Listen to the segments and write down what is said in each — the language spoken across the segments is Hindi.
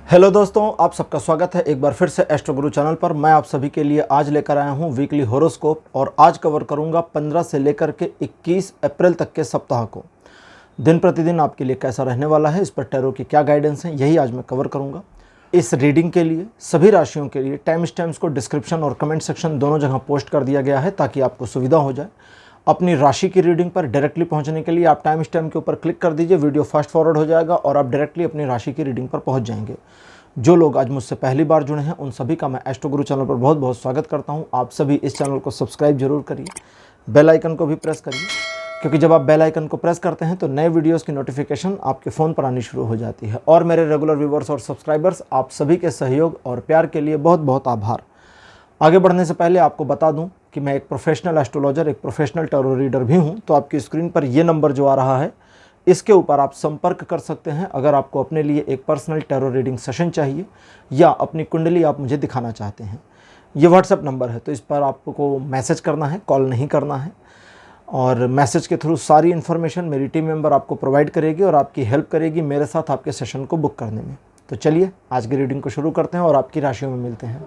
हेलो दोस्तों, आप सबका स्वागत है एक बार फिर से एस्ट्रो गुरु चैनल पर। मैं आप सभी के लिए आज लेकर आया हूं वीकली हॉरोस्कोप और आज कवर करूंगा 15 से लेकर के 21 अप्रैल तक के सप्ताह को। दिन प्रतिदिन आपके लिए कैसा रहने वाला है, इस पर टैरो की क्या गाइडेंस है, यही आज मैं कवर करूंगा। इस रीडिंग के लिए सभी राशियों के लिए टाइम स्टैम्प्स को डिस्क्रिप्शन और कमेंट सेक्शन दोनों जगह पोस्ट कर दिया गया है ताकि आपको सुविधा हो जाए। अपनी राशि की रीडिंग पर डायरेक्टली पहुंचने के लिए आप टाइम स्टैम्प के ऊपर क्लिक कर दीजिए, वीडियो फास्ट फॉरवर्ड हो जाएगा और आप डायरेक्टली अपनी राशि की रीडिंग पर पहुंच जाएंगे। जो लोग आज मुझसे पहली बार जुड़े हैं उन सभी का मैं एस्ट्रो गुरु चैनल पर बहुत बहुत स्वागत करता हूं। आप सभी इस चैनल को सब्सक्राइब जरूर करिए, बेल आइकन को भी प्रेस करिए, क्योंकि जब आप बेल आइकन को प्रेस करते हैं तो नए वीडियोस की नोटिफिकेशन आपके फ़ोन पर आनी शुरू हो जाती है। और मेरे रेगुलर व्यूवर्स और सब्सक्राइबर्स, आप सभी के सहयोग और प्यार के लिए बहुत बहुत आभार। आगे बढ़ने से पहले आपको बता दूं कि मैं एक प्रोफेशनल एस्ट्रोलॉजर, एक प्रोफेशनल टैरो रीडर भी हूं। तो आपकी स्क्रीन पर ये नंबर जो आ रहा है, इसके ऊपर आप संपर्क कर सकते हैं अगर आपको अपने लिए एक पर्सनल टैरो रीडिंग सेशन चाहिए या अपनी कुंडली आप मुझे दिखाना चाहते हैं। ये व्हाट्सएप नंबर है, तो इस पर आपको मैसेज करना है, कॉल नहीं करना है। और मैसेज के थ्रू सारी इन्फॉर्मेशन मेरी टीम मेंबर आपको प्रोवाइड करेगी और आपकी हेल्प करेगी मेरे साथ आपके सेशन को बुक करने में। तो चलिए आज की रीडिंग को शुरू करते हैं और आपकी राशियों में मिलते हैं।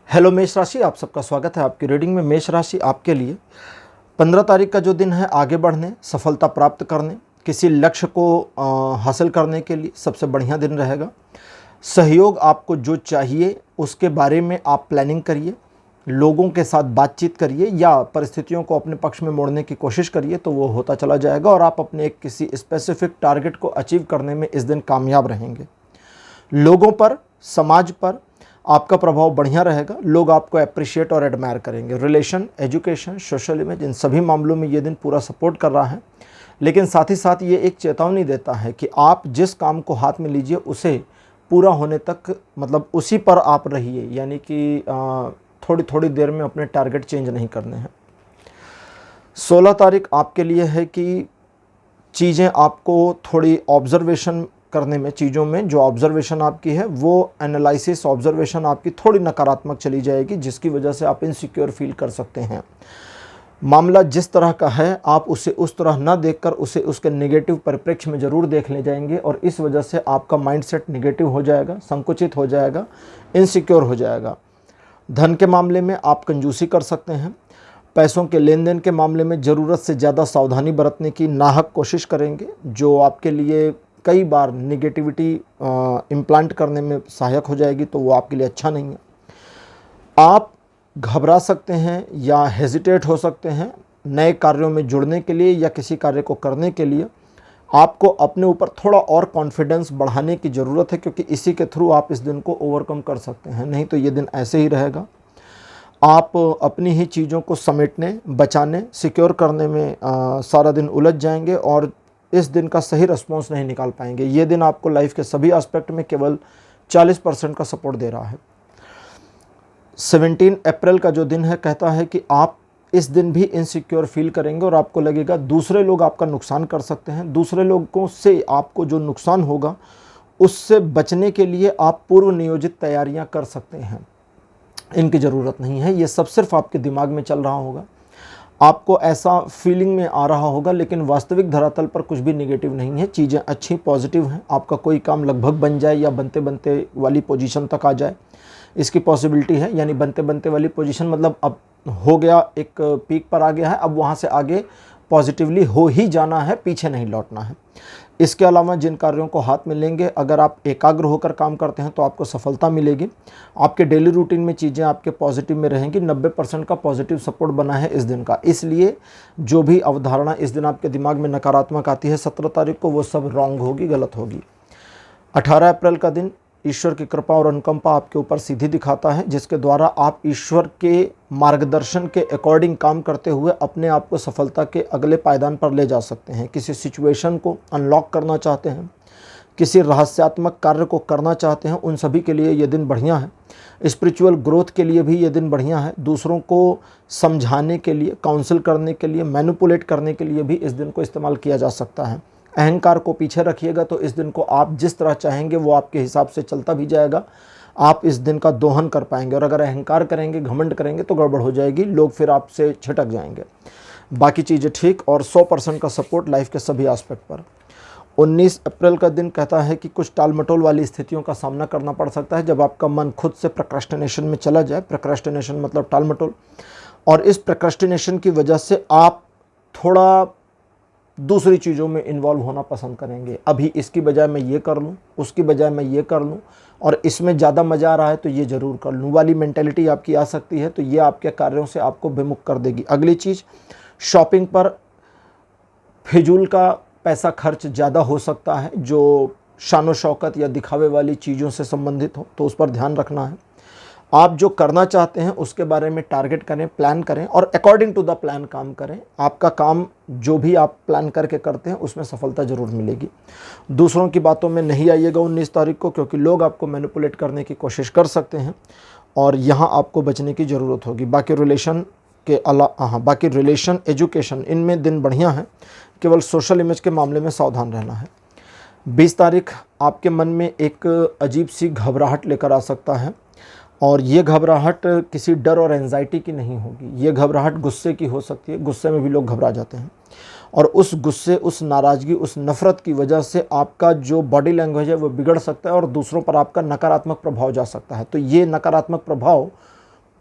हेलो मेष राशि, आप सबका स्वागत है आपकी रीडिंग में। मेष राशि आपके लिए 15 तारीख का जो दिन है, आगे बढ़ने, सफलता प्राप्त करने, किसी लक्ष्य को हासिल करने के लिए सबसे बढ़िया दिन रहेगा। सहयोग आपको जो चाहिए उसके बारे में आप प्लानिंग करिए, लोगों के साथ बातचीत करिए या परिस्थितियों को अपने पक्ष में मोड़ने की कोशिश करिए तो वो होता चला जाएगा और आप अपने एक किसी स्पेसिफिक टारगेट को अचीव करने में इस दिन कामयाब रहेंगे। लोगों पर, समाज पर आपका प्रभाव बढ़िया रहेगा। लोग आपको अप्रिशिएट और एडमायर करेंगे। रिलेशन, एजुकेशन, सोशल इमेज, इन सभी मामलों में ये दिन पूरा सपोर्ट कर रहा है। लेकिन साथ ही साथ ये एक चेतावनी देता है कि आप जिस काम को हाथ में लीजिए उसे पूरा होने तक मतलब उसी पर आप रहिए, यानी कि थोड़ी थोड़ी देर में अपने टारगेट चेंज नहीं करने हैं। 16 तारीख आपके लिए है कि चीज़ें आपको थोड़ी ऑब्जर्वेशन करने में, चीज़ों में जो ऑब्जर्वेशन आपकी है वो एनालिसिस, ऑब्जर्वेशन आपकी थोड़ी नकारात्मक चली जाएगी, जिसकी वजह से आप इनसिक्योर फील कर सकते हैं। मामला जिस तरह का है आप उसे उस तरह ना देखकर उसे उसके नेगेटिव परिप्रेक्ष्य में ज़रूर देख ले जाएंगे और इस वजह से आपका माइंडसेट नेगेटिव हो जाएगा, संकुचित हो जाएगा, इनसिक्योर हो जाएगा। धन के मामले में आप कंजूसी कर सकते हैं। पैसों के लेन देन के मामले में ज़रूरत से ज़्यादा सावधानी बरतने की नाहक कोशिश करेंगे, जो आपके लिए कई बार निगेटिविटी इम्प्लांट करने में सहायक हो जाएगी, तो वो आपके लिए अच्छा नहीं है। आप घबरा सकते हैं या हेजिटेट हो सकते हैं नए कार्यों में जुड़ने के लिए या किसी कार्य को करने के लिए। आपको अपने ऊपर थोड़ा और कॉन्फिडेंस बढ़ाने की ज़रूरत है, क्योंकि इसी के थ्रू आप इस दिन को ओवरकम कर सकते हैं, नहीं तो ये दिन ऐसे ही रहेगा। आप अपनी ही चीज़ों को समेटने, बचाने, सिक्योर करने में सारा दिन उलझ जाएंगे और इस दिन का सही रिस्पॉन्स नहीं निकाल पाएंगे। ये दिन आपको लाइफ के सभी एस्पेक्ट में केवल 40% का सपोर्ट दे रहा है। 17 अप्रैल का जो दिन है कहता है कि आप इस दिन भी इनसिक्योर फील करेंगे और आपको लगेगा दूसरे लोग आपका नुकसान कर सकते हैं। दूसरे लोगों से आपको जो नुकसान होगा उससे बचने के लिए आप पूर्व नियोजित तैयारियां कर सकते हैं। इनकी ज़रूरत नहीं है, ये सब सिर्फ आपके दिमाग में चल रहा होगा, आपको ऐसा फीलिंग में आ रहा होगा, लेकिन वास्तविक धरातल पर कुछ भी नेगेटिव नहीं है। चीज़ें अच्छी, पॉजिटिव हैं। आपका कोई काम लगभग बन जाए या बनते बनते वाली पोजीशन तक आ जाए, इसकी पॉसिबिलिटी है। यानी बनते बनते वाली पोजीशन मतलब अब हो गया, एक पीक पर आ गया है, अब वहाँ से आगे पॉजिटिवली हो ही जाना है, पीछे नहीं लौटना है। इसके अलावा जिन कार्यों को हाथ में लेंगे, अगर आप एकाग्र होकर काम करते हैं तो आपको सफलता मिलेगी। आपके डेली रूटीन में चीज़ें आपके पॉजिटिव में रहेंगी। 90% का पॉजिटिव सपोर्ट बना है इस दिन का, इसलिए जो भी अवधारणा इस दिन आपके दिमाग में नकारात्मक आती है 17 तारीख को, वो सब रॉन्ग होगी, गलत होगी। 18 अप्रैल का दिन ईश्वर की कृपा और अनुकंपा आपके ऊपर सीधी दिखाता है, जिसके द्वारा आप ईश्वर के मार्गदर्शन के अकॉर्डिंग काम करते हुए अपने आप को सफलता के अगले पायदान पर ले जा सकते हैं। किसी सिचुएशन को अनलॉक करना चाहते हैं, किसी रहस्यात्मक कार्य को करना चाहते हैं, उन सभी के लिए ये दिन बढ़िया है। स्पिरिचुअल ग्रोथ के लिए भी ये दिन बढ़िया है। दूसरों को समझाने के लिए, काउंसिल करने के लिए, मैनिपुलेट करने के लिए भी इस दिन को इस्तेमाल किया जा सकता है। अहंकार को पीछे रखिएगा तो इस दिन को आप जिस तरह चाहेंगे वो आपके हिसाब से चलता भी जाएगा। आप इस दिन का दोहन कर पाएंगे, और अगर अहंकार करेंगे, घमंड करेंगे तो गड़बड़ हो जाएगी, लोग फिर आपसे छिटक जाएंगे। बाकी चीज़ें ठीक, और 100% का सपोर्ट लाइफ के सभी एस्पेक्ट पर। 19 अप्रैल का दिन कहता है कि कुछ टालमटोल वाली स्थितियों का सामना करना पड़ सकता है जब आपका मन खुद से प्रोक्रेस्टिनेशन में चला जाए। प्रोक्रेस्टिनेशन मतलब टालमटोल, और इस प्रोक्रेस्टिनेशन की वजह से आप थोड़ा दूसरी चीज़ों में इन्वॉल्व होना पसंद करेंगे। अभी इसकी बजाय मैं ये कर लूँ, उसकी बजाय मैं ये कर लूँ, और इसमें ज़्यादा मज़ा आ रहा है तो ये ज़रूर कर लूँ वाली मेंटेलिटी आपकी आ सकती है, तो ये आपके कार्यों से आपको विमुख कर देगी। अगली चीज़, शॉपिंग पर फिजूल का पैसा खर्च ज़्यादा हो सकता है जो शान व शौकत या दिखावे वाली चीज़ों से संबंधित हो, तो उस पर ध्यान रखना है। आप जो करना चाहते हैं उसके बारे में टारगेट करें, प्लान करें, और अकॉर्डिंग टू द प्लान काम करें। आपका काम जो भी आप प्लान करके करते हैं उसमें सफलता ज़रूर मिलेगी। दूसरों की बातों में नहीं आइएगा 19 तारीख को, क्योंकि लोग आपको मैनिपुलेट करने की कोशिश कर सकते हैं और यहाँ आपको बचने की ज़रूरत होगी। बाकी रिलेशन के अलावा बाकी रिलेशन, एजुकेशन, इनमें दिन बढ़िया है, केवल सोशल इमेज के मामले में सावधान रहना है। 20 तारीख आपके मन में एक अजीब सी घबराहट लेकर आ सकता है, और ये घबराहट किसी डर और एंजाइटी की नहीं होगी। ये घबराहट गुस्से की हो सकती है, गुस्से में भी लोग घबरा जाते हैं, और उस गुस्से, उस नाराज़गी, उस नफ़रत की वजह से आपका जो बॉडी लैंग्वेज है वो बिगड़ सकता है और दूसरों पर आपका नकारात्मक प्रभाव जा सकता है। तो ये नकारात्मक प्रभाव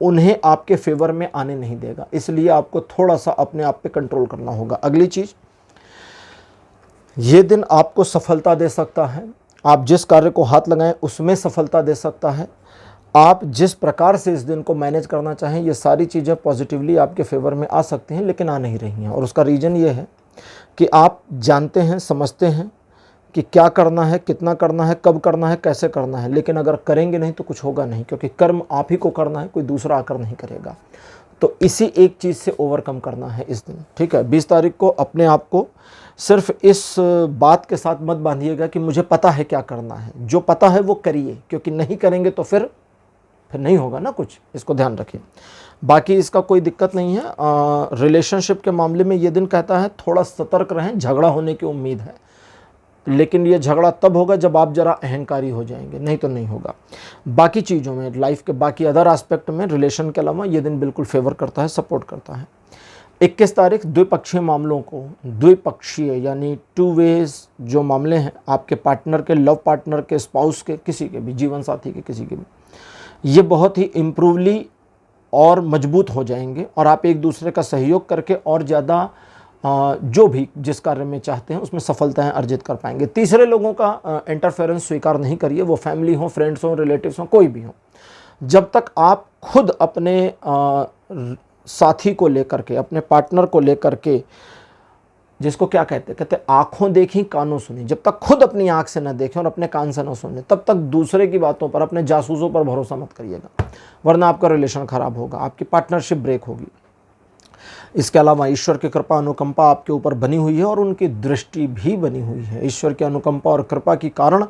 उन्हें आपके फेवर में आने नहीं देगा, इसलिए आपको थोड़ा सा अपने आप पे कंट्रोल करना होगा। अगली चीज़, ये दिन आपको सफलता दे सकता है। आप जिस कार्य को हाथ लगाएं उसमें सफलता दे सकता है। आप जिस प्रकार से इस दिन को मैनेज करना चाहें, ये सारी चीज़ें पॉजिटिवली आपके फेवर में आ सकती हैं, लेकिन आ नहीं रही हैं। और उसका रीज़न ये है कि आप जानते हैं, समझते हैं कि क्या करना है, कितना करना है, कब करना है, कैसे करना है, लेकिन अगर करेंगे नहीं तो कुछ होगा नहीं, क्योंकि कर्म आप ही को करना है, कोई दूसरा आकर नहीं करेगा। तो इसी एक चीज़ से ओवरकम करना है इस दिन, ठीक है। 20 तारीख को अपने आप को सिर्फ इस बात के साथ मत बांधिएगा कि मुझे पता है क्या करना है। जो पता है वो करिए, क्योंकि नहीं करेंगे तो फिर नहीं होगा ना कुछ, इसको ध्यान रखिए। बाकी इसका कोई दिक्कत नहीं है। रिलेशनशिप के मामले में ये दिन कहता है थोड़ा सतर्क रहें, झगड़ा होने की उम्मीद है, लेकिन ये झगड़ा तब होगा जब आप जरा अहंकारी हो जाएंगे, नहीं तो नहीं होगा। बाकी चीज़ों में, लाइफ के बाकी अदर एस्पेक्ट में रिलेशन के अलावा ये दिन बिल्कुल फेवर करता है, सपोर्ट करता है। 21 तारीख द्विपक्षीय मामलों को, द्विपक्षीय यानी 2 वेज जो मामले हैं आपके पार्टनर के, लव पार्टनर के, स्पाउस के, किसी के भी, जीवन साथी के, किसी के भी, ये बहुत ही इम्प्रूवली और मजबूत हो जाएंगे, और आप एक दूसरे का सहयोग करके और ज़्यादा जो भी जिस कार्य में चाहते हैं उसमें सफलताएं अर्जित कर पाएंगे। तीसरे लोगों का इंटरफेरेंस स्वीकार नहीं करिए, वो फैमिली हो, फ्रेंड्स हो, रिलेटिव्स हो, कोई भी हो। जब तक आप खुद अपने साथी को लेकर के, अपने पार्टनर को लेकर के, जिसको क्या कहते आंखों देखी कानों सुनी, जब तक खुद अपनी आंख से न देखें और अपने कान से न सुने, तब तक दूसरे की बातों पर, अपने जासूसों पर भरोसा मत करिएगा, वरना आपका रिलेशन खराब होगा, आपकी पार्टनरशिप ब्रेक होगी। इसके अलावा ईश्वर की कृपा अनुकंपा आपके ऊपर बनी हुई है और उनकी दृष्टि भी बनी हुई है। ईश्वर की अनुकंपा और कृपा के कारण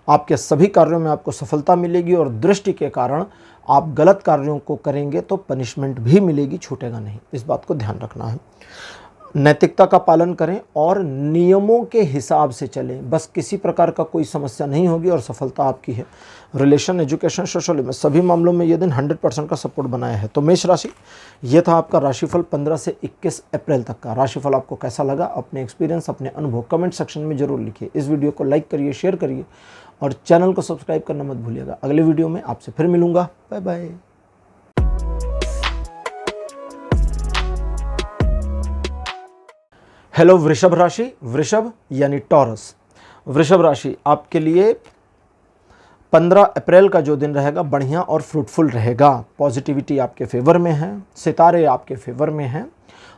आपके सभी कार्यों में आपको सफलता मिलेगी, और दृष्टि के कारण आप गलत कार्यों को करेंगे तो पनिशमेंट भी मिलेगी, छूटेगा नहीं। इस बात को ध्यान रखना है। नैतिकता का पालन करें और नियमों के हिसाब से चलें, बस किसी प्रकार का कोई समस्या नहीं होगी और सफलता आपकी है। रिलेशन, एजुकेशन, सोशल में सभी मामलों में ये दिन 100% का सपोर्ट बनाया है। तो मेष राशि, ये था आपका राशिफल 15 से 21 अप्रैल तक का। राशिफल आपको कैसा लगा, अपने एक्सपीरियंस, अपने अनुभव कमेंट सेक्शन में जरूर लिखिए। इस वीडियो को लाइक करिए, शेयर करिए और चैनल को सब्सक्राइब करना मत भूलिएगा। अगले वीडियो में आपसे फिर मिलूंगा। Bye bye. हेलो वृषभ राशि, वृषभ यानी टॉरस। वृषभ राशि आपके लिए 15 अप्रैल का जो दिन रहेगा बढ़िया और फ्रूटफुल रहेगा। पॉजिटिविटी आपके फेवर में है, सितारे आपके फेवर में हैं,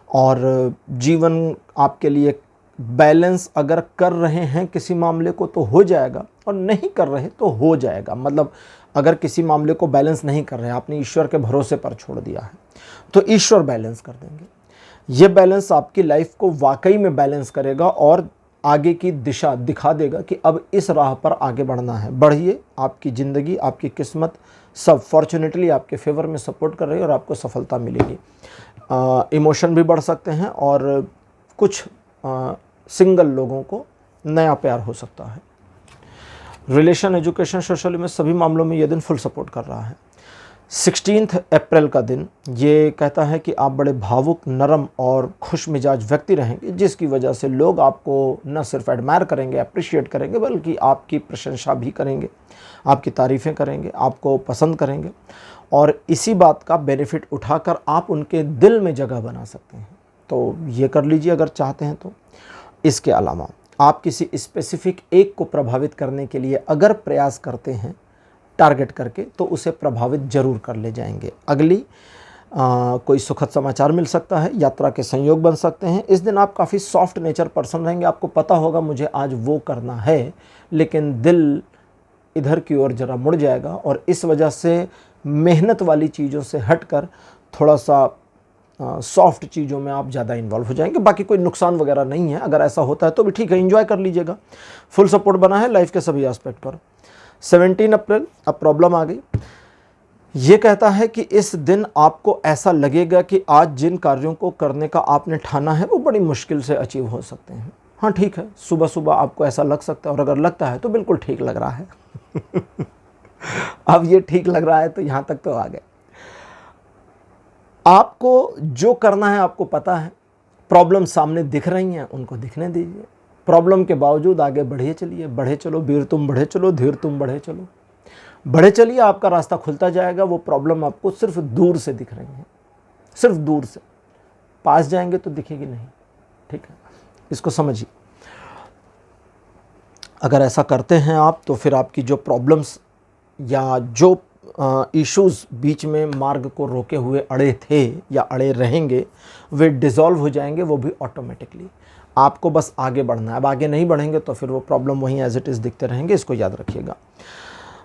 और जीवन आपके लिए बैलेंस अगर कर रहे हैं किसी मामले को तो हो जाएगा, और नहीं कर रहे तो हो जाएगा। मतलब अगर किसी मामले को बैलेंस नहीं कर रहे, आपने ईश्वर के भरोसे पर छोड़ दिया है, तो ईश्वर बैलेंस कर देंगे। ये बैलेंस आपकी लाइफ को वाकई में बैलेंस करेगा और आगे की दिशा दिखा देगा कि अब इस राह पर आगे बढ़ना है। बढ़िए, आपकी ज़िंदगी, आपकी किस्मत सब फॉर्चुनेटली आपके फेवर में सपोर्ट कर रही है और आपको सफलता मिलेगी। इमोशन भी बढ़ सकते हैं और कुछ सिंगल लोगों को नया प्यार हो सकता है। रिलेशन, एजुकेशन, सोशल में सभी मामलों में यह दिन फुल सपोर्ट कर रहा है। 16 अप्रैल का दिन ये कहता है कि आप बड़े भावुक, नरम और खुश मिजाज व्यक्ति रहेंगे, जिसकी वजह से लोग आपको न सिर्फ एडमायर करेंगे, अप्रिशिएट करेंगे, बल्कि आपकी प्रशंसा भी करेंगे, आपकी तारीफ़ें करेंगे, आपको पसंद करेंगे। और इसी बात का बेनिफिट उठाकर आप उनके दिल में जगह बना सकते हैं। तो ये कर लीजिए अगर चाहते हैं तो। इसके अलावा आप किसी स्पेसिफिक एक को प्रभावित करने के लिए अगर प्रयास करते हैं टारगेट करके, तो उसे प्रभावित जरूर कर ले जाएंगे। अगली कोई सुखद समाचार मिल सकता है, यात्रा के संयोग बन सकते हैं। इस दिन आप काफ़ी सॉफ्ट नेचर पर्सन रहेंगे। आपको पता होगा मुझे आज वो करना है, लेकिन दिल इधर की ओर ज़रा मुड़ जाएगा और इस वजह से मेहनत वाली चीज़ों से हटकर थोड़ा सा सॉफ्ट चीज़ों में आप ज़्यादा इन्वॉल्व हो जाएंगे। बाकी कोई नुकसान वगैरह नहीं है, अगर ऐसा होता है तो भी ठीक है, एंजॉय कर लीजिएगा। फुल सपोर्ट बना है लाइफ के सभी एस्पेक्ट पर। 17 अप्रैल, अब प्रॉब्लम आ गई। ये कहता है कि इस दिन आपको ऐसा लगेगा कि आज जिन कार्यों को करने का आपने ठाना है वो बड़ी मुश्किल से अचीव हो सकते हैं। हाँ ठीक है, सुबह सुबह आपको ऐसा लग सकता है, और अगर लगता है तो बिल्कुल ठीक लग रहा है। अब ये ठीक लग रहा है तो यहाँ तक तो आ गए। आपको जो करना है आपको पता है, प्रॉब्लम सामने दिख रही हैं, उनको दिखने दीजिए। प्रॉब्लम के बावजूद आगे बढ़े चलिए, बढ़े चलो, वीर तुम बढ़े चलो, धीर तुम बढ़े चलो, बढ़े चलिए, आपका रास्ता खुलता जाएगा। वो प्रॉब्लम आपको सिर्फ दूर से दिख रही है, सिर्फ दूर से, पास जाएंगे तो दिखेगी नहीं। ठीक है, इसको समझिए। अगर ऐसा करते हैं आप तो फिर आपकी जो प्रॉब्लम्स या जो इश्यूज़ बीच में मार्ग को रोके हुए अड़े थे या अड़े रहेंगे, वे डिज़ोल्व हो जाएंगे, वो भी ऑटोमेटिकली। आपको बस आगे बढ़ना है। अब आगे नहीं बढ़ेंगे तो फिर वो प्रॉब्लम वहीं एज इट इज़ दिखते रहेंगे, इसको याद रखिएगा।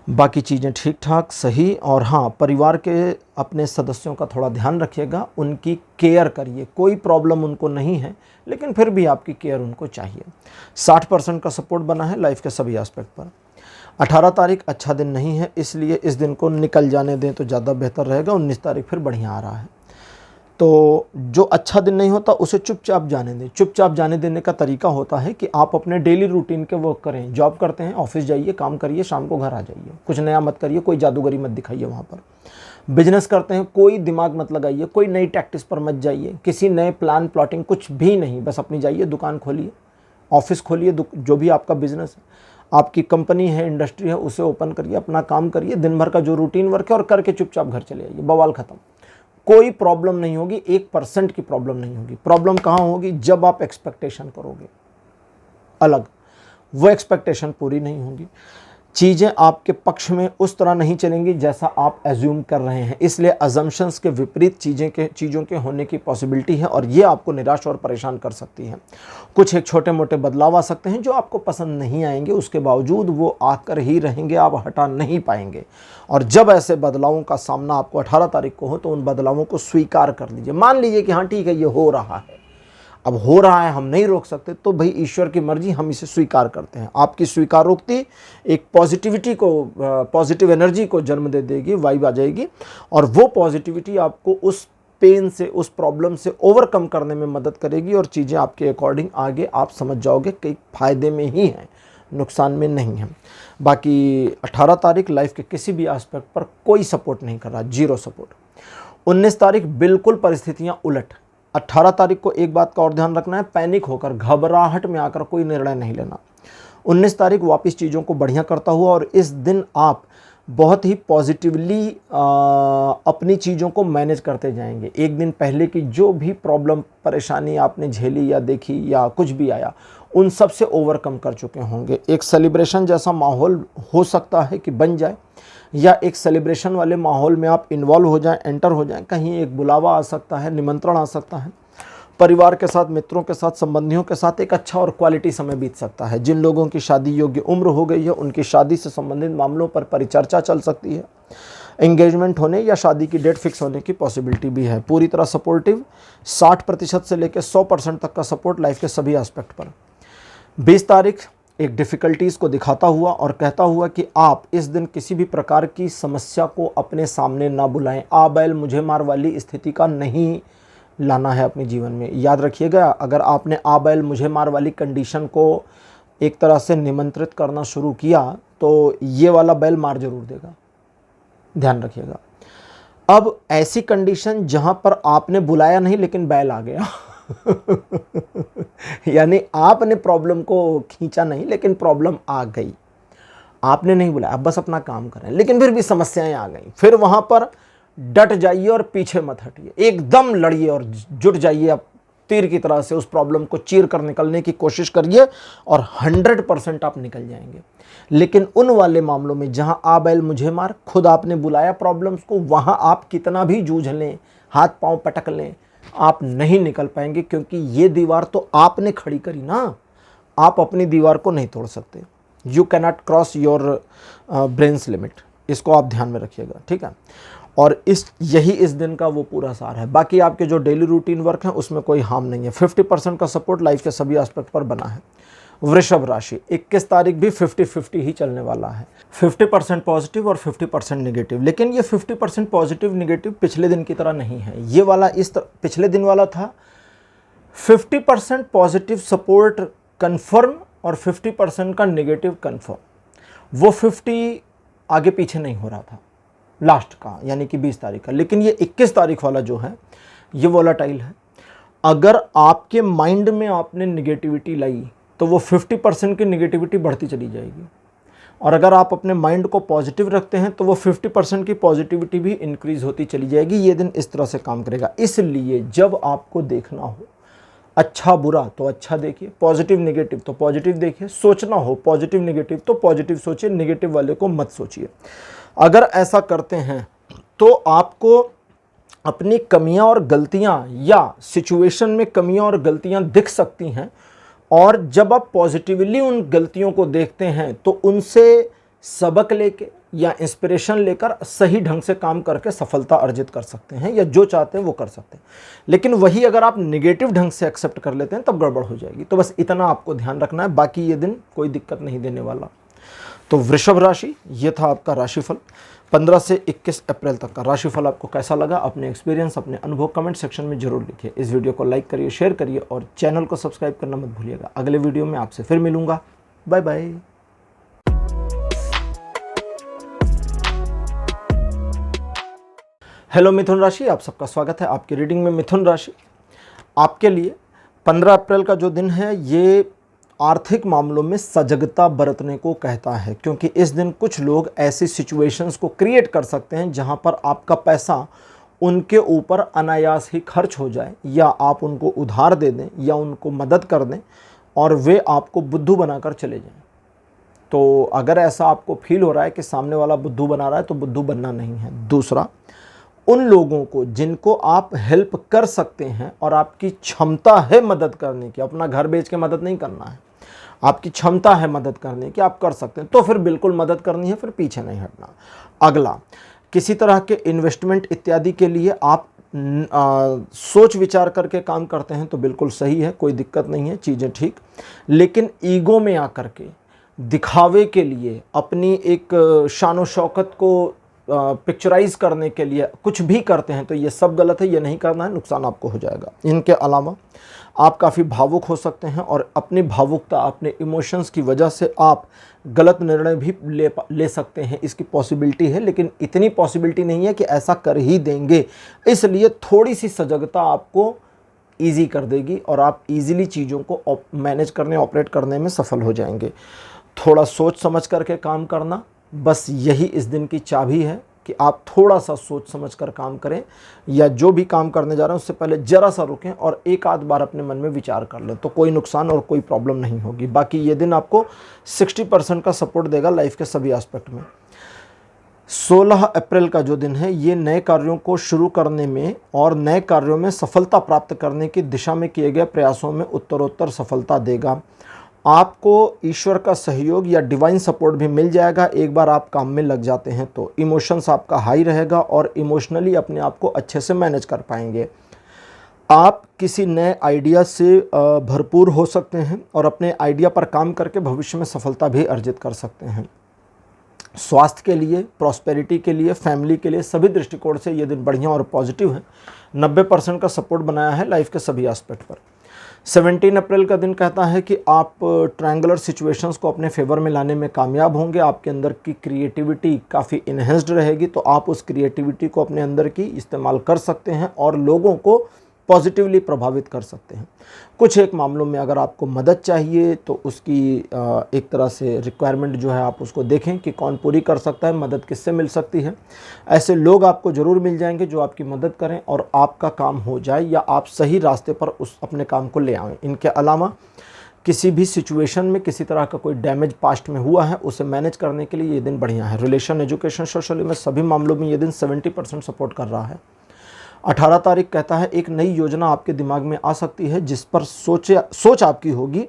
बाकी चीज़ें ठीक ठाक सही। और हाँ, परिवार के अपने सदस्यों का थोड़ा ध्यान रखिएगा, उनकी केयर करिए। कोई प्रॉब्लम उनको नहीं है, लेकिन फिर भी आपकी केयर उनको चाहिए। 60% का सपोर्ट बना है लाइफ के सभी एस्पेक्ट पर। 18 तारीख अच्छा दिन नहीं है, इसलिए इस दिन को निकल जाने दें तो ज़्यादा बेहतर रहेगा। 19 तारीख फिर बढ़िया आ रहा है। तो जो अच्छा दिन नहीं होता उसे चुपचाप जाने दें। चुपचाप जाने देने का तरीका होता है कि आप अपने डेली रूटीन के वर्क करें। जॉब करते हैं, ऑफिस जाइए, काम करिए, शाम को घर आ जाइए। कुछ नया मत करिए, कोई जादूगरी मत दिखाइए वहाँ पर। बिजनेस करते हैं, कोई दिमाग मत लगाइए, कोई नई टैक्टिस पर मत जाइए, किसी नए प्लान प्लॉटिंग कुछ भी नहीं। बस अपनी जाइए, दुकान खोलिए, ऑफिस खोलिए, जो भी आपका बिजनेस है, आपकी कंपनी है, इंडस्ट्री है, उसे ओपन करिए, अपना काम करिए। दिन भर का जो रूटीन वर्क है और करके चुपचाप घर चले आइए, बवाल खत्म। कोई प्रॉब्लम नहीं होगी, 1% की प्रॉब्लम नहीं होगी। प्रॉब्लम कहाँ होगी? जब आप एक्सपेक्टेशन करोगे अलग, वो एक्सपेक्टेशन पूरी नहीं होगी, चीज़ें आपके पक्ष में उस तरह नहीं चलेंगी जैसा आप एज्यूम कर रहे हैं। इसलिए अजम्पशंस के विपरीत चीज़ों के होने की पॉसिबिलिटी है, और ये आपको निराश और परेशान कर सकती हैं। कुछ एक छोटे मोटे बदलाव आ सकते हैं जो आपको पसंद नहीं आएंगे, उसके बावजूद वो आकर ही रहेंगे, आप हटा नहीं पाएंगे। और जब ऐसे बदलावों का सामना आपको 18 तारीख को हो तो उन बदलावों को स्वीकार कर लीजिए। मान लीजिए कि हाँ ठीक है, ये हो रहा है, अब हो रहा है, हम नहीं रोक सकते, तो भाई ईश्वर की मर्जी, हम इसे स्वीकार करते हैं। आपकी स्वीकारोक्ति एक पॉजिटिविटी को, पॉजिटिव एनर्जी को जन्म दे देगी, वाइब आ जाएगी, और वो पॉजिटिविटी आपको उस पेन से, उस प्रॉब्लम से ओवरकम करने में मदद करेगी, और चीज़ें आपके अकॉर्डिंग आगे आप समझ जाओगे कि फ़ायदे में ही हैं, नुकसान में नहीं है। बाकी 18 तारीख लाइफ के किसी भी एस्पेक्ट पर कोई सपोर्ट नहीं कर रहा, 0 सपोर्ट। 19 तारीख बिल्कुल परिस्थितियाँ उलट। 18 तारीख को एक बात का और ध्यान रखना है, पैनिक होकर, घबराहट में आकर कोई निर्णय नहीं लेना। 19 तारीख वापस चीज़ों को बढ़िया करता हुआ, और इस दिन आप बहुत ही पॉजिटिवली अपनी चीज़ों को मैनेज करते जाएंगे। एक दिन पहले की जो भी प्रॉब्लम, परेशानी आपने झेली या देखी या कुछ भी आया, उन सब से ओवरकम कर चुके होंगे। एक सेलिब्रेशन जैसा माहौल हो सकता है कि बन जाए, या एक सेलिब्रेशन वाले माहौल में आप इन्वॉल्व हो जाएं, एंटर हो जाएं। कहीं एक बुलावा आ सकता है, निमंत्रण आ सकता है। परिवार के साथ, मित्रों के साथ, संबंधियों के साथ एक अच्छा और क्वालिटी समय बीत सकता है। जिन लोगों की शादी योग्य उम्र हो गई है, उनकी शादी से संबंधित मामलों पर परिचर्चा चल सकती है। एंगेजमेंट होने या शादी की डेट फिक्स होने की पॉसिबिलिटी भी है। पूरी तरह सपोर्टिव, 60% से लेकर 100% तक का सपोर्ट लाइफ के सभी एस्पेक्ट पर। 20 तारीख एक डिफ़िकल्टीज़ को दिखाता हुआ और कहता हुआ कि आप इस दिन किसी भी प्रकार की समस्या को अपने सामने ना बुलाएं। आ बैल मुझे मार वाली स्थिति का नहीं लाना है अपने जीवन में। याद रखिएगा, अगर आपने आ बैल मुझे मार वाली कंडीशन को एक तरह से निमंत्रित करना शुरू किया तो ये वाला बैल मार जरूर देगा, ध्यान रखिएगा। अब ऐसी कंडीशन जहां पर आपने बुलाया नहीं लेकिन बैल आ गया यानी आपने प्रॉब्लम को खींचा नहीं लेकिन प्रॉब्लम आ गई, आपने नहीं बुलाया, अब बस अपना काम करें, लेकिन फिर भी समस्याएं आ गई। फिर वहां पर डट जाइए और पीछे मत हटिए, एकदम लड़िए और जुट जाइए, अब तीर की तरह से उस प्रॉब्लम को चीर कर निकलने की कोशिश करिए और 100% आप निकल जाएंगे। लेकिन उन वाले मामलों में जहां आ बैल मुझे मार, खुद आपने बुलाया प्रॉब्लम्स को, वहां आप कितना भी जूझ लें, हाथ पांव पटक लें, आप नहीं निकल पाएंगे, क्योंकि ये दीवार तो आपने खड़ी करी ना, आप अपनी दीवार को नहीं तोड़ सकते। You cannot cross your brains limit, इसको आप ध्यान में रखिएगा, ठीक है। और यही इस दिन का वो पूरा सार है। बाकी आपके जो डेली रूटीन वर्क हैं उसमें कोई हार्म नहीं है। 50% का सपोर्ट लाइफ के सभी एस्पेक्ट पर बना है। वृषभ राशि 21 तारीख भी 50-50 ही चलने वाला है, 50% पॉजिटिव और 50% नेगेटिव। लेकिन ये 50% पॉजिटिव नेगेटिव पिछले दिन की तरह नहीं है, ये वाला पिछले दिन वाला था 50% पॉजिटिव सपोर्ट कन्फर्म और 50% का नेगेटिव कन्फर्म। वो 50 आगे पीछे नहीं हो रहा था लास्ट का, यानी कि 20 तारीख का। लेकिन ये 21 तारीख वाला जो है ये वोलाटाइल है। अगर आपके माइंड में आपने निगेटिविटी लाई तो वो 50% की निगेटिविटी बढ़ती चली जाएगी, और अगर आप अपने माइंड को पॉजिटिव रखते हैं तो वो 50% की पॉजिटिविटी भी इंक्रीज होती चली जाएगी। ये दिन इस तरह से काम करेगा। इसलिए जब आपको देखना हो अच्छा बुरा तो अच्छा देखिए, पॉजिटिव नेगेटिव तो पॉजिटिव देखिए, सोचना हो पॉजिटिव नेगेटिव तो पॉजिटिव सोचिए, नेगेटिव वाले को मत सोचिए। अगर ऐसा करते हैं तो आपको अपनी कमियां और गलतियां या सिचुएशन में कमियां और गलतियां दिख सकती हैं, और जब आप पॉजिटिवली उन गलतियों को देखते हैं तो उनसे सबक लेके या इंस्पिरेशन लेकर सही ढंग से काम करके सफलता अर्जित कर सकते हैं, या जो चाहते हैं वो कर सकते हैं। लेकिन वही अगर आप नेगेटिव ढंग से एक्सेप्ट कर लेते हैं तब गड़बड़ हो जाएगी। तो बस इतना आपको ध्यान रखना है, बाकी ये दिन कोई दिक्कत नहीं देने वाला। तो वृषभ राशि, ये था आपका राशिफल 15 से 21 अप्रैल तक का। राशिफल आपको कैसा लगा, अपने एक्सपीरियंस, अपने अनुभव कमेंट सेक्शन में जरूर लिखिए। इस वीडियो को लाइक करिए, शेयर करिए और चैनल को सब्सक्राइब करना मत भूलिएगा। अगले वीडियो में आपसे फिर मिलूंगा। Bye bye. हेलो मिथुन राशि, आप सबका स्वागत है आपकी रीडिंग में। मिथुन राशि आपके लिए 15 अप्रैल का जो दिन है ये आर्थिक मामलों में सजगता बरतने को कहता है, क्योंकि इस दिन कुछ लोग ऐसी सिचुएशंस को क्रिएट कर सकते हैं जहां पर आपका पैसा उनके ऊपर अनायास ही खर्च हो जाए, या आप उनको उधार दे दें या उनको मदद कर दें और वे आपको बुद्धू बनाकर चले जाएं। तो अगर ऐसा आपको फील हो रहा है कि सामने वाला बुद्धू बना रहा है तो बुद्धू बनना नहीं है। दूसरा, उन लोगों को जिनको आप हेल्प कर सकते हैं और आपकी क्षमता है मदद करने की, अपना घर बेच के मदद नहीं करना है, आपकी क्षमता है मदद करने की, आप कर सकते हैं तो फिर बिल्कुल मदद करनी है, फिर पीछे नहीं हटना। अगला, किसी तरह के इन्वेस्टमेंट इत्यादि के लिए आप सोच विचार करके काम करते हैं तो बिल्कुल सही है, कोई दिक्कत नहीं है, चीज़ें ठीक। लेकिन ईगो में आकर के दिखावे के लिए, अपनी एक शान शौकत को पिक्चराइज करने के लिए कुछ भी करते हैं तो ये सब गलत है, ये नहीं करना है, नुकसान आपको हो जाएगा। इनके अलावा आप काफ़ी भावुक हो सकते हैं और अपनी भावुकता, अपने इमोशंस की वजह से आप गलत निर्णय भी ले सकते हैं, इसकी पॉसिबिलिटी है। लेकिन इतनी पॉसिबिलिटी नहीं है कि ऐसा कर ही देंगे, इसलिए थोड़ी सी सजगता आपको ईजी कर देगी और आप ईजिली चीज़ों को मैनेज करने, ऑपरेट करने में सफल हो जाएंगे। थोड़ा सोच समझ करके काम करना, बस यही इस दिन की चाबी है कि आप थोड़ा सा सोच समझ कर काम करें, या जो भी काम करने जा रहे हैं उससे पहले ज़रा सा रुकें और एक आध बार अपने मन में विचार कर लें, तो कोई नुकसान और कोई प्रॉब्लम नहीं होगी। बाकी ये दिन आपको 60% का सपोर्ट देगा लाइफ के सभी एस्पेक्ट में। 16 अप्रैल का जो दिन है ये नए कार्यों को शुरू करने में और नए कार्यों में सफलता प्राप्त करने की दिशा में किए गए प्रयासों में उत्तरोत्तर सफलता देगा। आपको ईश्वर का सहयोग या डिवाइन सपोर्ट भी मिल जाएगा एक बार आप काम में लग जाते हैं तो। इमोशंस आपका हाई रहेगा और इमोशनली अपने आप को अच्छे से मैनेज कर पाएंगे। आप किसी नए आइडिया से भरपूर हो सकते हैं और अपने आइडिया पर काम करके भविष्य में सफलता भी अर्जित कर सकते हैं। स्वास्थ्य के लिए, प्रॉस्पेरिटी के लिए, फैमिली के लिए सभी दृष्टिकोण से ये दिन बढ़िया और पॉजिटिव है। 90% का सपोर्ट बनाया है लाइफ के सभी एस्पेक्ट पर। 17 अप्रैल का दिन कहता है कि आप ट्रायंगुलर सिचुएशंस को अपने फेवर में लाने में कामयाब होंगे। आपके अंदर की क्रिएटिविटी काफ़ी इन्हेंस्ड रहेगी, तो आप उस क्रिएटिविटी को अपने अंदर की इस्तेमाल कर सकते हैं और लोगों को पॉजिटिवली प्रभावित कर सकते हैं। कुछ एक मामलों में अगर आपको मदद चाहिए तो उसकी एक तरह से रिक्वायरमेंट जो है आप उसको देखें कि कौन पूरी कर सकता है, मदद किससे मिल सकती है। ऐसे लोग आपको ज़रूर मिल जाएंगे जो आपकी मदद करें और आपका काम हो जाए या आप सही रास्ते पर उस अपने काम को ले आएँ। इनके अलावा किसी भी सिचुएशन में किसी तरह का कोई डैमेज पास्ट में हुआ है उसे मैनेज करने के लिए ये दिन बढ़िया है। रिलेशन, एजुकेशन, सोशली में सभी मामलों में ये दिन 70% सपोर्ट कर रहा है। 18 तारीख कहता है एक नई योजना आपके दिमाग में आ सकती है जिस पर सोच आपकी होगी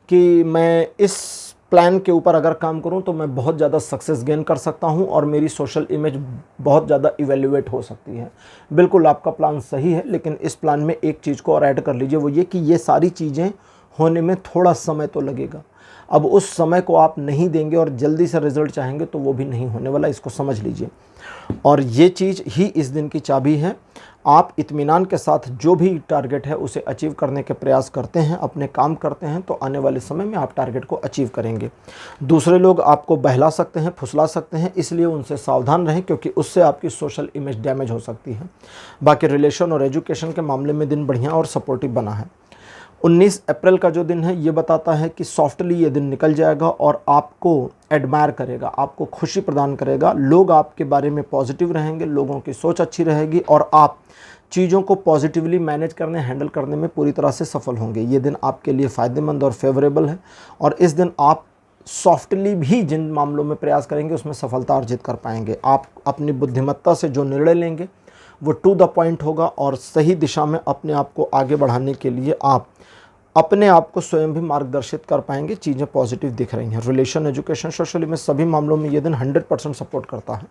कि मैं इस प्लान के ऊपर अगर काम करूं तो मैं बहुत ज़्यादा सक्सेस गेन कर सकता हूं और मेरी सोशल इमेज बहुत ज़्यादा इवेल्युएट हो सकती है। बिल्कुल आपका प्लान सही है, लेकिन इस प्लान में एक चीज़ को और ऐड कर लीजिए, वो ये कि ये सारी चीज़ें होने में थोड़ा समय तो लगेगा। अब उस समय को आप नहीं देंगे और जल्दी से रिजल्ट चाहेंगे तो वो भी नहीं होने वाला, इसको समझ लीजिए। और ये चीज़ ही इस दिन की चाबी है। आप इत्मीनान के साथ जो भी टारगेट है उसे अचीव करने के प्रयास करते हैं, अपने काम करते हैं, तो आने वाले समय में आप टारगेट को अचीव करेंगे। दूसरे लोग आपको बहला सकते हैं, फुसला सकते हैं, इसलिए उनसे सावधान रहें क्योंकि उससे आपकी सोशल इमेज डैमेज हो सकती है। बाकी रिलेशन और एजुकेशन के मामले में दिन बढ़िया और सपोर्टिव बना है। 19 अप्रैल का जो दिन है ये बताता है कि सॉफ्टली ये दिन निकल जाएगा और आपको एडमायर करेगा, आपको खुशी प्रदान करेगा। लोग आपके बारे में पॉजिटिव रहेंगे, लोगों की सोच अच्छी रहेगी और आप चीज़ों को पॉजिटिवली मैनेज करने, हैंडल करने में पूरी तरह से सफल होंगे। ये दिन आपके लिए फ़ायदेमंद और फेवरेबल है और इस दिन आप सॉफ्टली भी जिन मामलों में प्रयास करेंगे उसमें सफलता अर्जित कर पाएंगे। आप अपनी बुद्धिमत्ता से जो निर्णय लेंगे वो टू द पॉइंट होगा और सही दिशा में अपने आप को आगे बढ़ाने के लिए आप अपने आप को स्वयं भी मार्गदर्शित कर पाएंगे। चीज़ें पॉजिटिव दिख रही हैं। रिलेशन, एजुकेशन, सोशली में सभी मामलों में ये दिन 100% सपोर्ट करता है।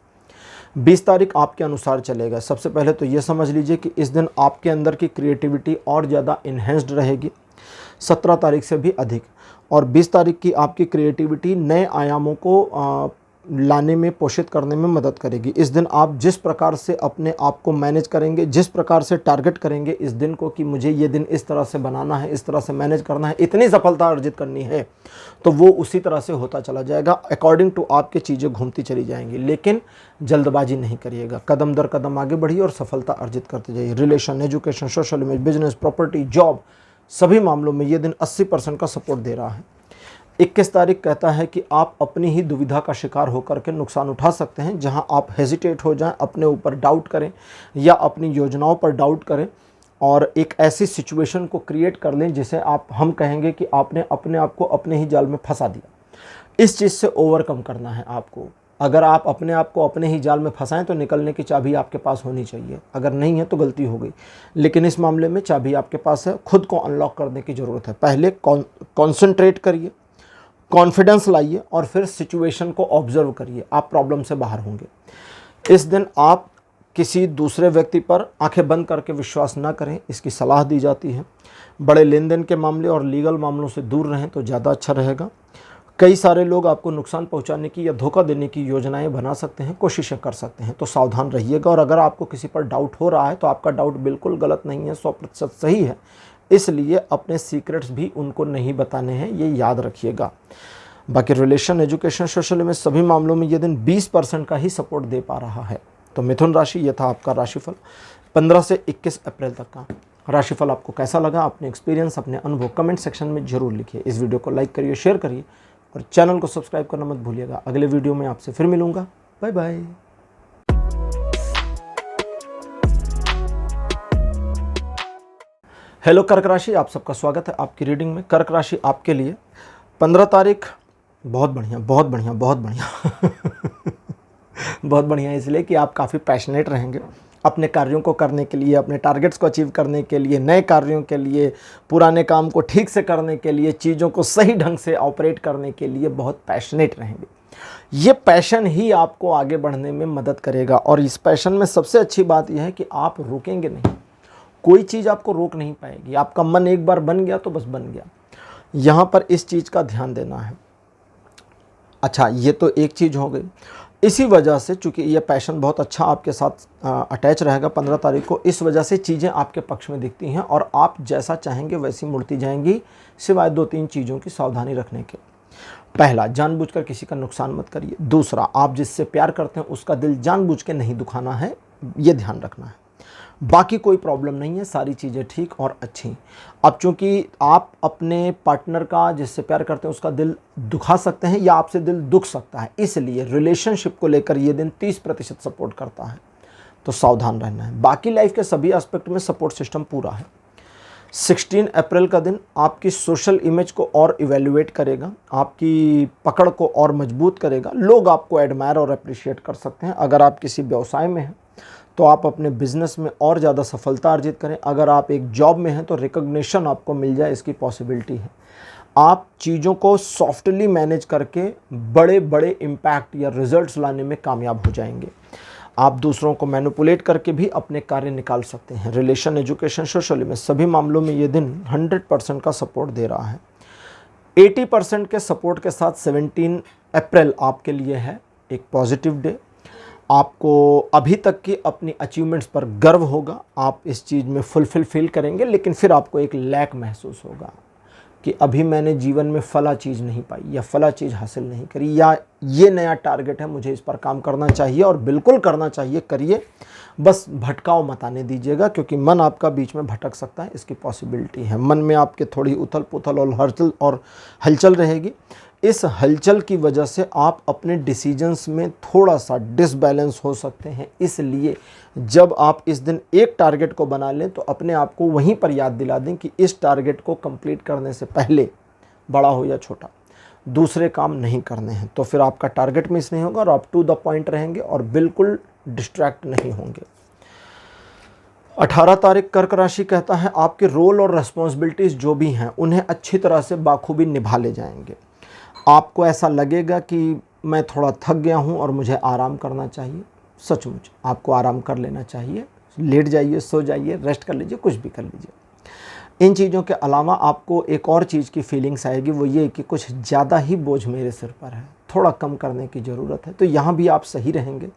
20 तारीख आपके अनुसार चलेगा। सबसे पहले तो ये समझ लीजिए कि इस दिन आपके अंदर की क्रिएटिविटी और ज़्यादा इन्हेंस्ड रहेगी 17 तारीख से भी अधिक, और 20 तारीख की आपकी क्रिएटिविटी नए आयामों को लाने में, पोषित करने में मदद करेगी। इस दिन आप जिस प्रकार से अपने आप को मैनेज करेंगे, जिस प्रकार से टारगेट करेंगे इस दिन को कि मुझे ये दिन इस तरह से बनाना है, इस तरह से मैनेज करना है, इतनी सफलता अर्जित करनी है, तो वो उसी तरह से होता चला जाएगा। अकॉर्डिंग टू आपके चीज़ें घूमती चली जाएंगी, लेकिन जल्दबाजी नहीं करिएगा। कदम दर कदम आगे बढ़िए और सफलता अर्जित करते जाइए। Relation, education, social image, business, property, job, सभी मामलों में ये दिन 80% का सपोर्ट दे रहा है। 21 तारीख कहता है कि आप अपनी ही दुविधा का शिकार होकर के नुकसान उठा सकते हैं। जहां आप हेजिटेट हो जाएं, अपने ऊपर डाउट करें या अपनी योजनाओं पर डाउट करें और एक ऐसी सिचुएशन को क्रिएट कर लें जिसे हम कहेंगे कि आपने अपने आप को अपने ही जाल में फंसा दिया। इस चीज़ से ओवरकम करना है आपको। अगर आप अपने आप को अपने ही जाल में फंसाएं तो निकलने की चाबी आपके पास होनी चाहिए, अगर नहीं है तो गलती हो गई। लेकिन इस मामले में चाबी आपके पास है, खुद को अनलॉक करने की ज़रूरत है। पहले कॉन्सेंट्रेट करिए, कॉन्फिडेंस लाइए और फिर सिचुएशन को ऑब्जर्व करिए, आप प्रॉब्लम से बाहर होंगे। इस दिन आप किसी दूसरे व्यक्ति पर आंखें बंद करके विश्वास ना करें, इसकी सलाह दी जाती है। बड़े लेन देन के मामले और लीगल मामलों से दूर रहें तो ज़्यादा अच्छा रहेगा। कई सारे लोग आपको नुकसान पहुंचाने की या धोखा देने की योजनाएं बना सकते हैं, कोशिशें कर सकते हैं, तो सावधान रहिएगा। और अगर आपको किसी पर डाउट हो रहा है तो आपका डाउट बिल्कुल गलत नहीं है, 100% सही है, इसलिए अपने सीक्रेट्स भी उनको नहीं बताने हैं, ये याद रखिएगा। बाकी रिलेशन, एजुकेशन, सोशल में सभी मामलों में ये दिन 20% का ही सपोर्ट दे पा रहा है। तो मिथुन राशि, ये था आपका राशिफल 15 से 21 अप्रैल तक का। राशिफल आपको कैसा लगा, अपने एक्सपीरियंस, अपने अनुभव कमेंट सेक्शन में जरूर लिखिए। इस वीडियो को लाइक करिए, शेयर करिए और चैनल को सब्सक्राइब करना मत भूलिएगा। अगले वीडियो में आपसे फिर मिलूंगा। Bye bye. हेलो कर्क राशि, आप सबका स्वागत है आपकी रीडिंग में। कर्क राशि आपके लिए 15 तारीख बहुत बढ़िया, बहुत बढ़िया, बहुत बढ़िया बहुत बढ़िया इसलिए कि आप काफ़ी पैशनेट रहेंगे अपने कार्यों को करने के लिए, अपने टारगेट्स को अचीव करने के लिए, नए कार्यों के लिए, पुराने काम को ठीक से करने के लिए, चीज़ों को सही ढंग से ऑपरेट करने के लिए बहुत पैशनेट रहेंगे। ये पैशन ही आपको आगे बढ़ने में मदद करेगा और इस पैशन में सबसे अच्छी बात यह है कि आप रुकेंगे नहीं, कोई चीज़ आपको रोक नहीं पाएगी। आपका मन एक बार बन गया तो बस बन गया। यहाँ पर इस चीज़ का ध्यान देना है। अच्छा, ये तो एक चीज़ हो गई। इसी वजह से चूँकि ये पैशन बहुत अच्छा आपके साथ अटैच रहेगा 15 तारीख को, इस वजह से चीज़ें आपके पक्ष में दिखती हैं और आप जैसा चाहेंगे वैसी मुड़ती जाएंगी, सिवाय 2-3 चीज़ों की सावधानी रखने के। पहला, जानबूझकर किसी का नुकसान मत करिए। दूसरा, आप जिससे प्यार करते हैं उसका दिल जानबूझ के नहीं दुखाना है, ये ध्यान रखना है। बाकी कोई प्रॉब्लम नहीं है, सारी चीज़ें ठीक और अच्छी। अब चूँकि आप अपने पार्टनर का, जिससे प्यार करते हैं, उसका दिल दुखा सकते हैं या आपसे दिल दुख सकता है, इसलिए रिलेशनशिप को लेकर ये दिन 30% सपोर्ट करता है, तो सावधान रहना है। बाकी लाइफ के सभी एस्पेक्ट में सपोर्ट सिस्टम पूरा है। 16 अप्रैल का दिन आपकी सोशल इमेज को और इवेल्युएट करेगा, आपकी पकड़ को और मजबूत करेगा। लोग आपको एडमायर और अप्रिशिएट कर सकते हैं। अगर आप किसी व्यवसाय में हैं तो आप अपने बिजनेस में और ज़्यादा सफलता अर्जित करें। अगर आप एक जॉब में हैं तो रिकॉग्निशन आपको मिल जाए, इसकी पॉसिबिलिटी है। आप चीज़ों को सॉफ्टली मैनेज करके बड़े बड़े इम्पैक्ट या रिजल्ट्स लाने में कामयाब हो जाएंगे। आप दूसरों को मैनिपुलेट करके भी अपने कार्य निकाल सकते हैं। रिलेशन, एजुकेशन, सोशल में सभी मामलों में ये दिन 100% का सपोर्ट दे रहा है। 80% के सपोर्ट के साथ 17 अप्रैल आपके लिए है एक पॉजिटिव डे। आपको अभी तक की अपनी अचीवमेंट्स पर गर्व होगा, आप इस चीज़ में फुलफिल फील करेंगे, लेकिन फिर आपको एक लैक महसूस होगा कि अभी मैंने जीवन में फला चीज़ नहीं पाई या फला चीज़ हासिल नहीं करी, या ये नया टारगेट है, मुझे इस पर काम करना चाहिए और बिल्कुल करना चाहिए, करिए। बस भटकाव मत आने दीजिएगा, क्योंकि मन आपका बीच में भटक सकता है, इसकी पॉसिबिलिटी है। मन में आपके थोड़ी उथल पुथल और हलचल रहेगी। इस हलचल की वजह से आप अपने डिसीजंस में थोड़ा सा डिसबैलेंस हो सकते हैं। इसलिए जब आप इस दिन एक टारगेट को बना लें तो अपने आप को वहीं पर याद दिला दें कि इस टारगेट को कंप्लीट करने से पहले, बड़ा हो या छोटा, दूसरे काम नहीं करने हैं। तो फिर आपका टारगेट मिस नहीं होगा और आप टू द पॉइंट रहेंगे और बिल्कुल डिस्ट्रैक्ट नहीं होंगे। 18 तारीख कर्क राशि कहता है आपके रोल और रेस्पॉन्सिबिलिटीज़ जो भी हैं उन्हें अच्छी तरह से बाखूबी निभा ले जाएंगे। आपको ऐसा लगेगा कि मैं थोड़ा थक गया हूं और मुझे आराम करना चाहिए। सचमुच आपको आराम कर लेना चाहिए। लेट जाइए, सो जाइए, रेस्ट कर लीजिए, कुछ भी कर लीजिए। इन चीज़ों के अलावा आपको एक और चीज़ की फीलिंग्स आएगी, वो ये कि कुछ ज़्यादा ही बोझ मेरे सिर पर है, थोड़ा कम करने की ज़रूरत है। तो यहाँ भी आप सही रहेंगे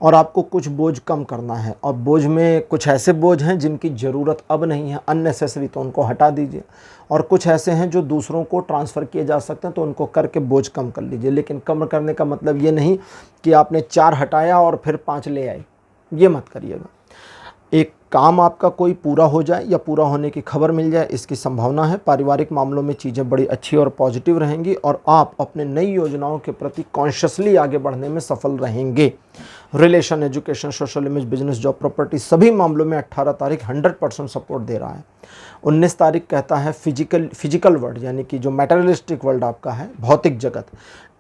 और आपको कुछ बोझ कम करना है। और बोझ में कुछ ऐसे बोझ हैं जिनकी ज़रूरत अब नहीं है, अननेसेसरी, तो उनको हटा दीजिए। और कुछ ऐसे हैं जो दूसरों को ट्रांसफ़र किए जा सकते हैं, तो उनको करके बोझ कम कर लीजिए। लेकिन कम करने का मतलब ये नहीं कि आपने 4 हटाया और फिर 5 ले आए, ये मत करिएगा। एक काम आपका कोई पूरा हो जाए या पूरा होने की खबर मिल जाए, इसकी संभावना है। पारिवारिक मामलों में चीज़ें बड़ी अच्छी और पॉजिटिव रहेंगी और आप अपने नई योजनाओं के प्रति कॉन्शियसली आगे बढ़ने में सफल रहेंगे। Relation, education, social image, business, job, property, सभी मामलों में 18 तारीख 100% सपोर्ट दे रहा है। 19 तारीख कहता है फिजिकल वर्ल्ड, यानी कि जो मैटेरियलिस्टिक वर्ल्ड आपका है, भौतिक जगत,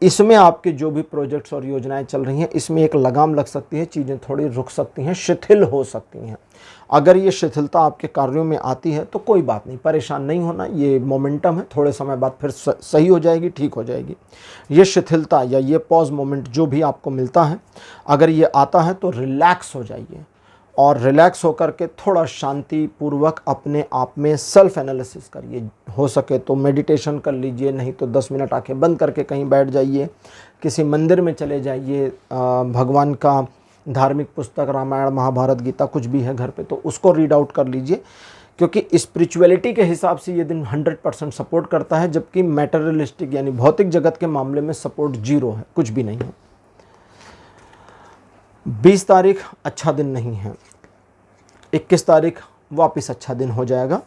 इसमें आपके जो भी प्रोजेक्ट्स और योजनाएं चल रही हैं, इसमें एक लगाम लग सकती है, चीज़ें थोड़ी रुक सकती हैं, शिथिल हो सकती हैं। अगर ये शिथिलता आपके कार्यों में आती है तो कोई बात नहीं, परेशान नहीं होना, ये मोमेंटम है, थोड़े समय बाद फिर सही हो जाएगी, ठीक हो जाएगी। ये शिथिलता या ये पॉज मोमेंट जो भी आपको मिलता है, अगर ये आता है तो रिलैक्स हो जाइए और रिलैक्स होकर के थोड़ा शांति पूर्वक अपने आप में सेल्फ एनालिसिस करिए। हो सके तो मेडिटेशन कर लीजिए, नहीं तो 10 मिनट आंखें बंद करके कहीं बैठ जाइए, किसी मंदिर में चले जाइए, भगवान का धार्मिक पुस्तक, रामायण, महाभारत, गीता, कुछ भी है घर पे तो उसको रीड आउट कर लीजिए, क्योंकि स्पिरिचुअलिटी के हिसाब से ये दिन 100% सपोर्ट करता है, जबकि मैटेरियलिस्टिक यानी भौतिक जगत के मामले में सपोर्ट 0 है, कुछ भी नहीं है। 20 तारीख अच्छा दिन नहीं है, 21 तारीख वापस अच्छा दिन हो जाएगा।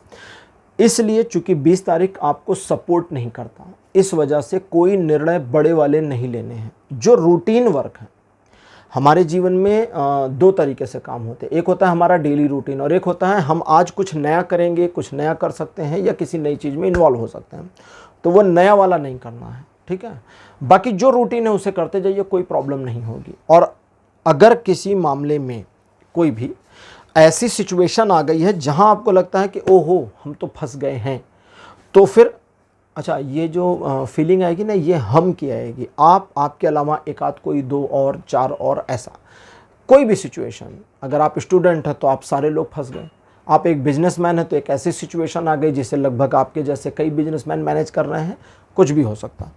इसलिए चूंकि 20 तारीख आपको सपोर्ट नहीं करता, इस वजह से कोई निर्णय बड़े वाले नहीं लेने हैं। जो रूटीन वर्क है हमारे जीवन में 2 तरीके से काम होते हैं। एक होता है हमारा डेली रूटीन और एक होता है हम आज कुछ नया करेंगे, कुछ नया कर सकते हैं या किसी नई चीज़ में इन्वॉल्व हो सकते हैं, तो वो नया वाला नहीं करना है, ठीक है। बाकी जो रूटीन है उसे करते जाइए, कोई प्रॉब्लम नहीं होगी। और अगर किसी मामले में कोई भी ऐसी सिचुएशन आ गई है जहां आपको लगता है कि ओहो हम तो फंस गए हैं, तो फिर अच्छा ये जो फीलिंग आएगी ना, ये हम की आएगी। आपके अलावा एक आध कोई 2 और 4 और ऐसा कोई भी सिचुएशन, अगर आप स्टूडेंट हैं तो आप सारे लोग फंस गए, आप एक बिजनेसमैन हैं तो एक ऐसी सिचुएशन आ गई जिसे लगभग आपके जैसे कई बिजनेसमैन मैनेज कर रहे हैं, कुछ भी हो सकता है।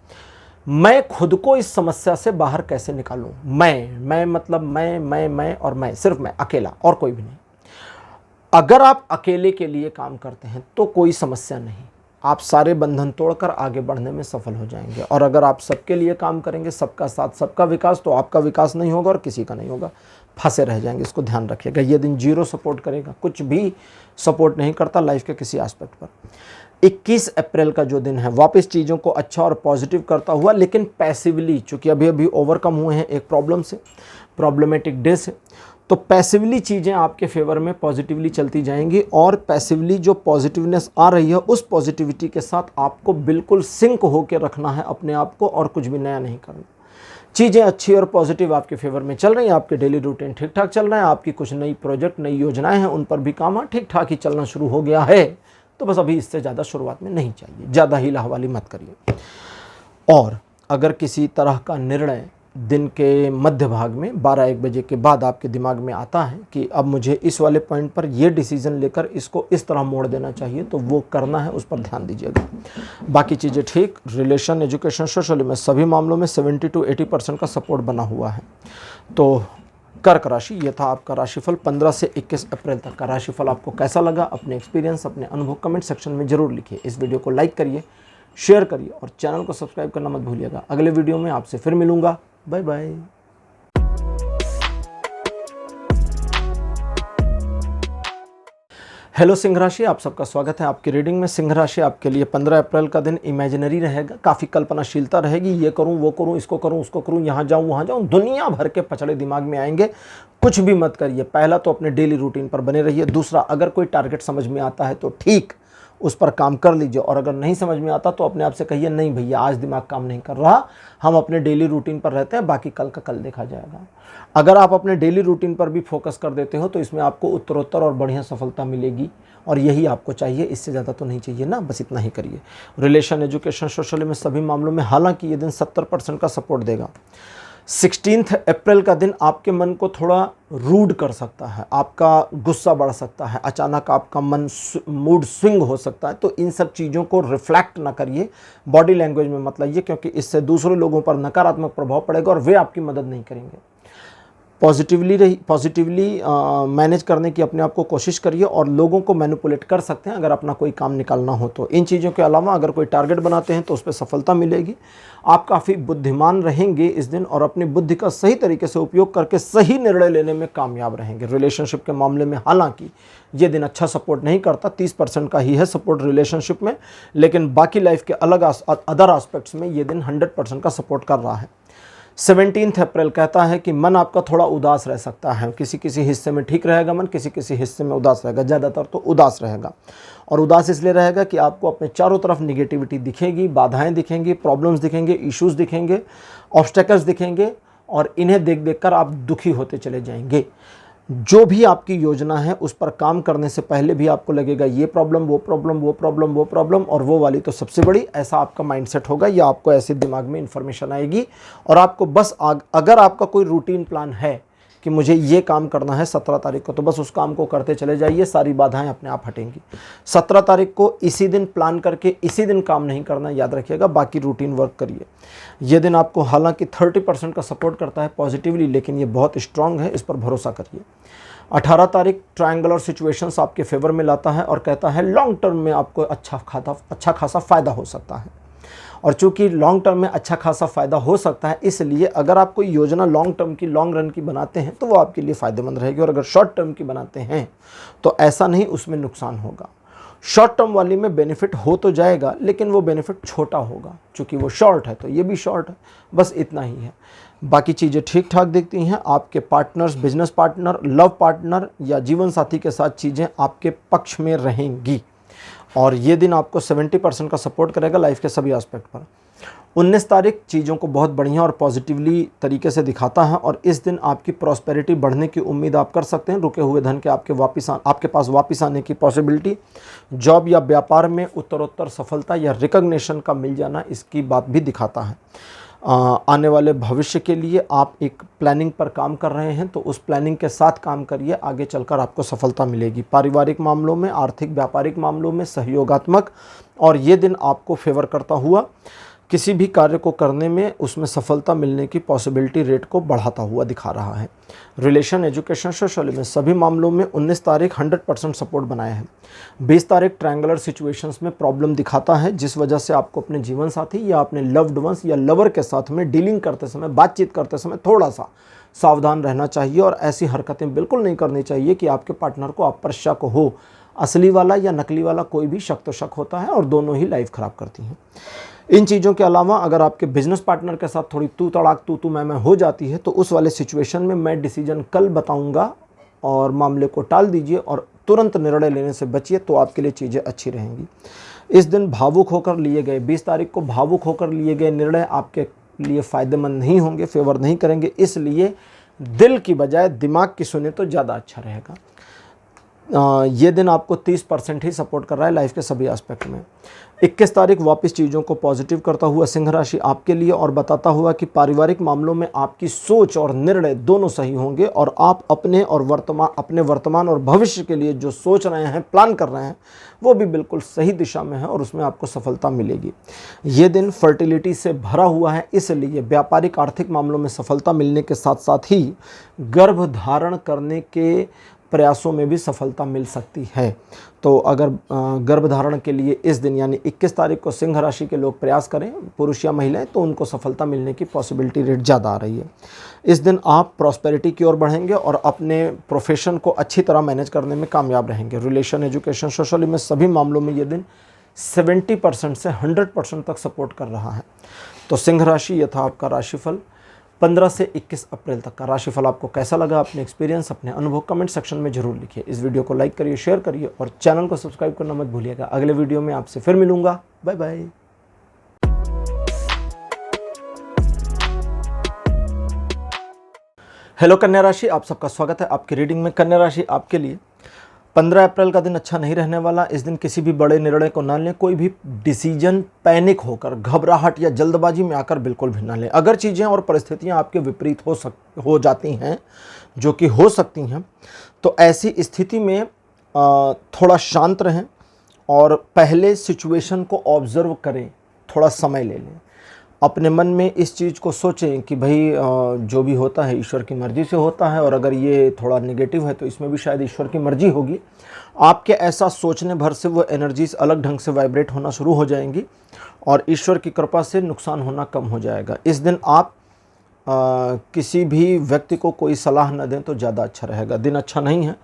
मैं खुद को इस समस्या से बाहर कैसे निकालूं। मैं मतलब मैं और मैं, सिर्फ मैं अकेला और कोई भी नहीं। अगर आप अकेले के लिए काम करते हैं तो कोई समस्या नहीं, आप सारे बंधन तोड़कर आगे बढ़ने में सफल हो जाएंगे। और अगर आप सबके लिए काम करेंगे, सबका साथ सबका विकास, तो आपका विकास नहीं होगा और किसी का नहीं होगा, फंसे रह जाएंगे। इसको ध्यान रखिएगा। ये दिन जीरो सपोर्ट करेगा, कुछ भी सपोर्ट नहीं करता लाइफ के किसी एस्पेक्ट पर। 21 अप्रैल का जो दिन है वापस चीज़ों को अच्छा और पॉजिटिव करता हुआ, लेकिन पैसिवली, चूँकि अभी अभी ओवरकम हुए हैं एक प्रॉब्लम से, प्रॉब्लमेटिक डे से, तो पैसिवली चीज़ें आपके फेवर में पॉजिटिवली चलती जाएंगी। और पैसिवली जो पॉजिटिवनेस आ रही है, उस पॉजिटिविटी के साथ आपको बिल्कुल सिंक होकर रखना है अपने आप को, और कुछ भी नया नहीं करना। चीज़ें अच्छी और पॉजिटिव आपके फेवर में चल रही हैं, आपके डेली रूटीन ठीक ठाक चल रहे हैं, आपकी कुछ नई प्रोजेक्ट, नई योजनाएं हैं, उन पर भी काम ठीक ठाक ही चलना शुरू हो गया है। तो बस अभी इससे ज़्यादा शुरुआत में नहीं चाहिए, ज़्यादा ही लाहवाली मत करिए। और अगर किसी तरह का निर्णय दिन के मध्य भाग में 12-1 बजे के बाद आपके दिमाग में आता है कि अब मुझे इस वाले पॉइंट पर ये डिसीजन लेकर इसको इस तरह मोड़ देना चाहिए, तो वो करना है, उस पर ध्यान दीजिएगा। बाकी चीज़ें ठीक, रिलेशन, एजुकेशन, सोशल में सभी मामलों में 70 to 80% का सपोर्ट बना हुआ है। तो कर्क राशि, ये था आपका राशिफल 15 से 21 अप्रैल तक का राशिफल। आपको कैसा लगा, अपने एक्सपीरियंस, अपने अनुभव कमेंट सेक्शन में ज़रूर लिखिए। इस वीडियो को लाइक करिए, शेयर करिए और चैनल को सब्सक्राइब करना मत भूलिएगा। अगले वीडियो में आपसे फिर मिलूंगा। Bye bye. हेलो सिंह राशि, आप सबका स्वागत है आपकी रीडिंग में। सिंह राशि आपके लिए 15 अप्रैल का दिन इमेजिनरी रहेगा, काफ़ी कल्पनाशीलता रहेगी। ये करूं, वो करूं, इसको करूं, उसको करूं, यहाँ जाऊं, वहाँ जाऊं, दुनिया भर के पचड़े दिमाग में आएंगे। कुछ भी मत करिए। पहला तो अपने डेली रूटीन पर बने रहिए। दूसरा, अगर कोई टारगेट समझ में आता है तो ठीक, उस पर काम कर लीजिए। और अगर नहीं समझ में आता तो अपने आप से कहिए, नहीं भैया आज दिमाग काम नहीं कर रहा, हम अपने डेली रूटीन पर रहते हैं, बाकी कल का कल देखा जाएगा। अगर आप अपने डेली रूटीन पर भी फोकस कर देते हो तो इसमें आपको उत्तरोत्तर और बढ़िया सफलता मिलेगी, और यही आपको चाहिए, इससे ज़्यादा तो नहीं चाहिए ना, बस इतना ही करिए। रिलेशन, एजुकेशन, सोशल में सभी मामलों में हालांकि ये दिन 70% का सपोर्ट देगा। 16 अप्रैल का दिन आपके मन को थोड़ा रूड कर सकता है, आपका गुस्सा बढ़ सकता है, अचानक आपका मूड स्विंग हो सकता है। तो इन सब चीज़ों को रिफ्लेक्ट ना करिए, बॉडी लैंग्वेज में मत लाइए, क्योंकि इससे दूसरे लोगों पर नकारात्मक प्रभाव पड़ेगा और वे आपकी मदद नहीं करेंगे। पॉजिटिवली मैनेज करने की अपने आप को कोशिश करिए, और लोगों को मैनिपुलेट कर सकते हैं अगर अपना कोई काम निकालना हो तो। इन चीज़ों के अलावा अगर कोई टारगेट बनाते हैं तो उस पर सफलता मिलेगी। आप काफ़ी बुद्धिमान रहेंगे इस दिन, और अपनी बुद्धि का सही तरीके से उपयोग करके सही निर्णय लेने में कामयाब रहेंगे। रिलेशनशिप के मामले में हालांकि ये दिन अच्छा सपोर्ट नहीं करता, 30% का ही है सपोर्ट रिलेशनशिप में, लेकिन बाकी लाइफ के अलग अदर एस्पेक्ट्स में ये दिन 100% का सपोर्ट कर रहा है। 17 अप्रैल कहता है कि मन आपका थोड़ा उदास रह सकता है, किसी किसी हिस्से में ठीक रहेगा मन, किसी किसी हिस्से में उदास रहेगा, ज़्यादातर तो उदास रहेगा। और उदास इसलिए रहेगा कि आपको अपने चारों तरफ निगेटिविटी दिखेगी, बाधाएं दिखेंगी, प्रॉब्लम्स दिखेंगे, इश्यूज़ दिखेंगे, ऑब्स्टेकल्स दिखेंगे, और इन्हें देख देख कर आप दुखी होते चले जाएंगे। जो भी आपकी योजना है उस पर काम करने से पहले भी आपको लगेगा ये प्रॉब्लम, वो प्रॉब्लम, वो प्रॉब्लम, वो प्रॉब्लम, और वो वाली तो सबसे बड़ी, ऐसा आपका माइंडसेट होगा, या आपको ऐसे दिमाग में इंफॉर्मेशन आएगी। और आपको बस अगर आपका कोई रूटीन प्लान है कि मुझे ये काम करना है 17 तारीख को, तो बस उस काम को करते चले जाइए, सारी बाधाएं अपने आप हटेंगी। 17 तारीख को इसी दिन प्लान करके इसी दिन काम नहीं करना, याद रखिएगा, बाकी रूटीन वर्क करिए। ये दिन आपको हालांकि 30% का सपोर्ट करता है पॉजिटिवली, लेकिन ये बहुत स्ट्रांग है, इस पर भरोसा करिए। 18 तारीख ट्रायंगुलर सिचुएशंस आपके फेवर में लाता है और कहता है लॉन्ग टर्म में आपको अच्छा खासा फ़ायदा हो सकता है। और चूंकि लॉन्ग टर्म में अच्छा खासा फ़ायदा हो सकता है, इसलिए अगर आप कोई योजना लॉन्ग टर्म की, लॉन्ग रन की बनाते हैं तो वो आपके लिए फ़ायदेमंद रहेगी। और अगर शॉर्ट टर्म की बनाते हैं तो ऐसा नहीं, उसमें नुकसान होगा। शॉर्ट टर्म वाली में बेनिफिट हो तो जाएगा, लेकिन वो बेनिफिट छोटा होगा, चूँकि वो शॉर्ट है तो ये भी शॉर्ट है, बस इतना ही है। बाकी चीज़ें ठीक ठाक दिखती हैं। आपके partners, business partner, love partner या जीवन साथी के साथ चीज़ें आपके पक्ष में रहेंगी, और ये दिन आपको 70% का सपोर्ट करेगा लाइफ के सभी एस्पेक्ट पर। 19 तारीख चीज़ों को बहुत बढ़िया और पॉजिटिवली तरीके से दिखाता है, और इस दिन आपकी प्रॉस्पेरिटी बढ़ने की उम्मीद आप कर सकते हैं। रुके हुए धन के आपके पास वापस आने की पॉसिबिलिटी, जॉब या व्यापार में उत्तरोत्तर सफलता या रिकग्निशन का मिल जाना, इसकी बात भी दिखाता है। आने वाले भविष्य के लिए आप एक प्लानिंग पर काम कर रहे हैं, तो उस प्लानिंग के साथ काम करिए, आगे चलकर आपको सफलता मिलेगी। पारिवारिक मामलों में, आर्थिक व्यापारिक मामलों में सहयोगात्मक, और ये दिन आपको फेवर करता हुआ किसी भी कार्य को करने में उसमें सफलता मिलने की पॉसिबिलिटी रेट को बढ़ाता हुआ दिखा रहा है। रिलेशन, एजुकेशन, सोशल में सभी मामलों में 19 तारीख 100% सपोर्ट बनाया है। 20 तारीख ट्रायंगुलर सिचुएशंस में प्रॉब्लम दिखाता है, जिस वजह से आपको अपने जीवन साथी या अपने लव्ड वंस या लवर के साथ में डीलिंग करते समय, बातचीत करते समय थोड़ा सा सावधान रहना चाहिए और ऐसी हरकतें बिल्कुल नहीं करनी चाहिए कि आपके पार्टनर को आप पर शक हो। असली वाला या नकली वाला कोई भी शक तो शक होता है और दोनों ही लाइफ ख़राब करती हैं। इन चीज़ों के अलावा अगर आपके बिजनेस पार्टनर के साथ थोड़ी तू तड़ाक तू मैं हो जाती है तो उस वाले सिचुएशन में मैं डिसीजन कल बताऊंगा और मामले को टाल दीजिए और तुरंत निर्णय लेने से बचिए, तो आपके लिए चीज़ें अच्छी रहेंगी। इस दिन भावुक होकर लिए गए 20 तारीख को भावुक होकर लिए गए निर्णय आपके लिए फ़ायदेमंद नहीं होंगे, फेवर नहीं करेंगे, इसलिए दिल की बजाय दिमाग की सुने तो ज़्यादा अच्छा रहेगा। ये दिन आपको 30% ही सपोर्ट कर रहा है लाइफ के सभी एस्पेक्ट में। 21 तारीख वापस चीज़ों को पॉजिटिव करता हुआ सिंह राशि आपके लिए और बताता हुआ कि पारिवारिक मामलों में आपकी सोच और निर्णय दोनों सही होंगे और आप अपने वर्तमान और भविष्य के लिए जो सोच रहे हैं, प्लान कर रहे हैं, वो भी बिल्कुल सही दिशा में है और उसमें आपको सफलता मिलेगी। ये दिन फर्टिलिटी से भरा हुआ है, इसलिए व्यापारिक आर्थिक मामलों में सफलता मिलने के साथ साथ ही गर्भ धारण करने के प्रयासों में भी सफलता मिल सकती है। तो अगर गर्भधारण के लिए इस दिन यानी 21 तारीख को सिंह राशि के लोग प्रयास करें, पुरुष या महिलाएं, तो उनको सफलता मिलने की पॉसिबिलिटी रेट ज़्यादा आ रही है। इस दिन आप प्रॉस्पेरिटी की ओर बढ़ेंगे और अपने प्रोफेशन को अच्छी तरह मैनेज करने में कामयाब रहेंगे। रिलेशन, एजुकेशन, सोशल में सभी मामलों में ये दिन 70% से 100% तक सपोर्ट कर रहा है। तो सिंह राशि ये था आपका राशिफल 15 से 21 अप्रैल तक का। राशिफल आपको कैसा लगा, अपने एक्सपीरियंस, अपने अनुभव कमेंट सेक्शन में जरूर लिखिए। इस वीडियो को लाइक करिए, शेयर करिए और चैनल को सब्सक्राइब करना मत भूलिएगा। अगले वीडियो में आपसे फिर मिलूंगा। Bye bye. हेलो कन्या राशि, आप सबका स्वागत है आपकी रीडिंग में। कन्या राशि आपके लिए 15 अप्रैल का दिन अच्छा नहीं रहने वाला। इस दिन किसी भी बड़े निर्णय को ना लें, कोई भी डिसीजन पैनिक होकर, घबराहट या जल्दबाजी में आकर बिल्कुल भी ना लें। अगर चीज़ें और परिस्थितियां आपके विपरीत हो जाती हैं, जो कि हो सकती हैं, तो ऐसी स्थिति में थोड़ा शांत रहें और पहले सिचुएशन को ऑब्जर्व करें, थोड़ा समय ले लें। अपने मन में इस चीज़ को सोचें कि भाई जो भी होता है ईश्वर की मर्ज़ी से होता है और अगर ये थोड़ा नेगेटिव है तो इसमें भी शायद ईश्वर की मर्ज़ी होगी। आपके ऐसा सोचने भर से वो एनर्जीज अलग ढंग से वाइब्रेट होना शुरू हो जाएंगी और ईश्वर की कृपा से नुकसान होना कम हो जाएगा। इस दिन आप किसी भी व्यक्ति को कोई सलाह न दें तो ज़्यादा अच्छा रहेगा। दिन अच्छा नहीं है,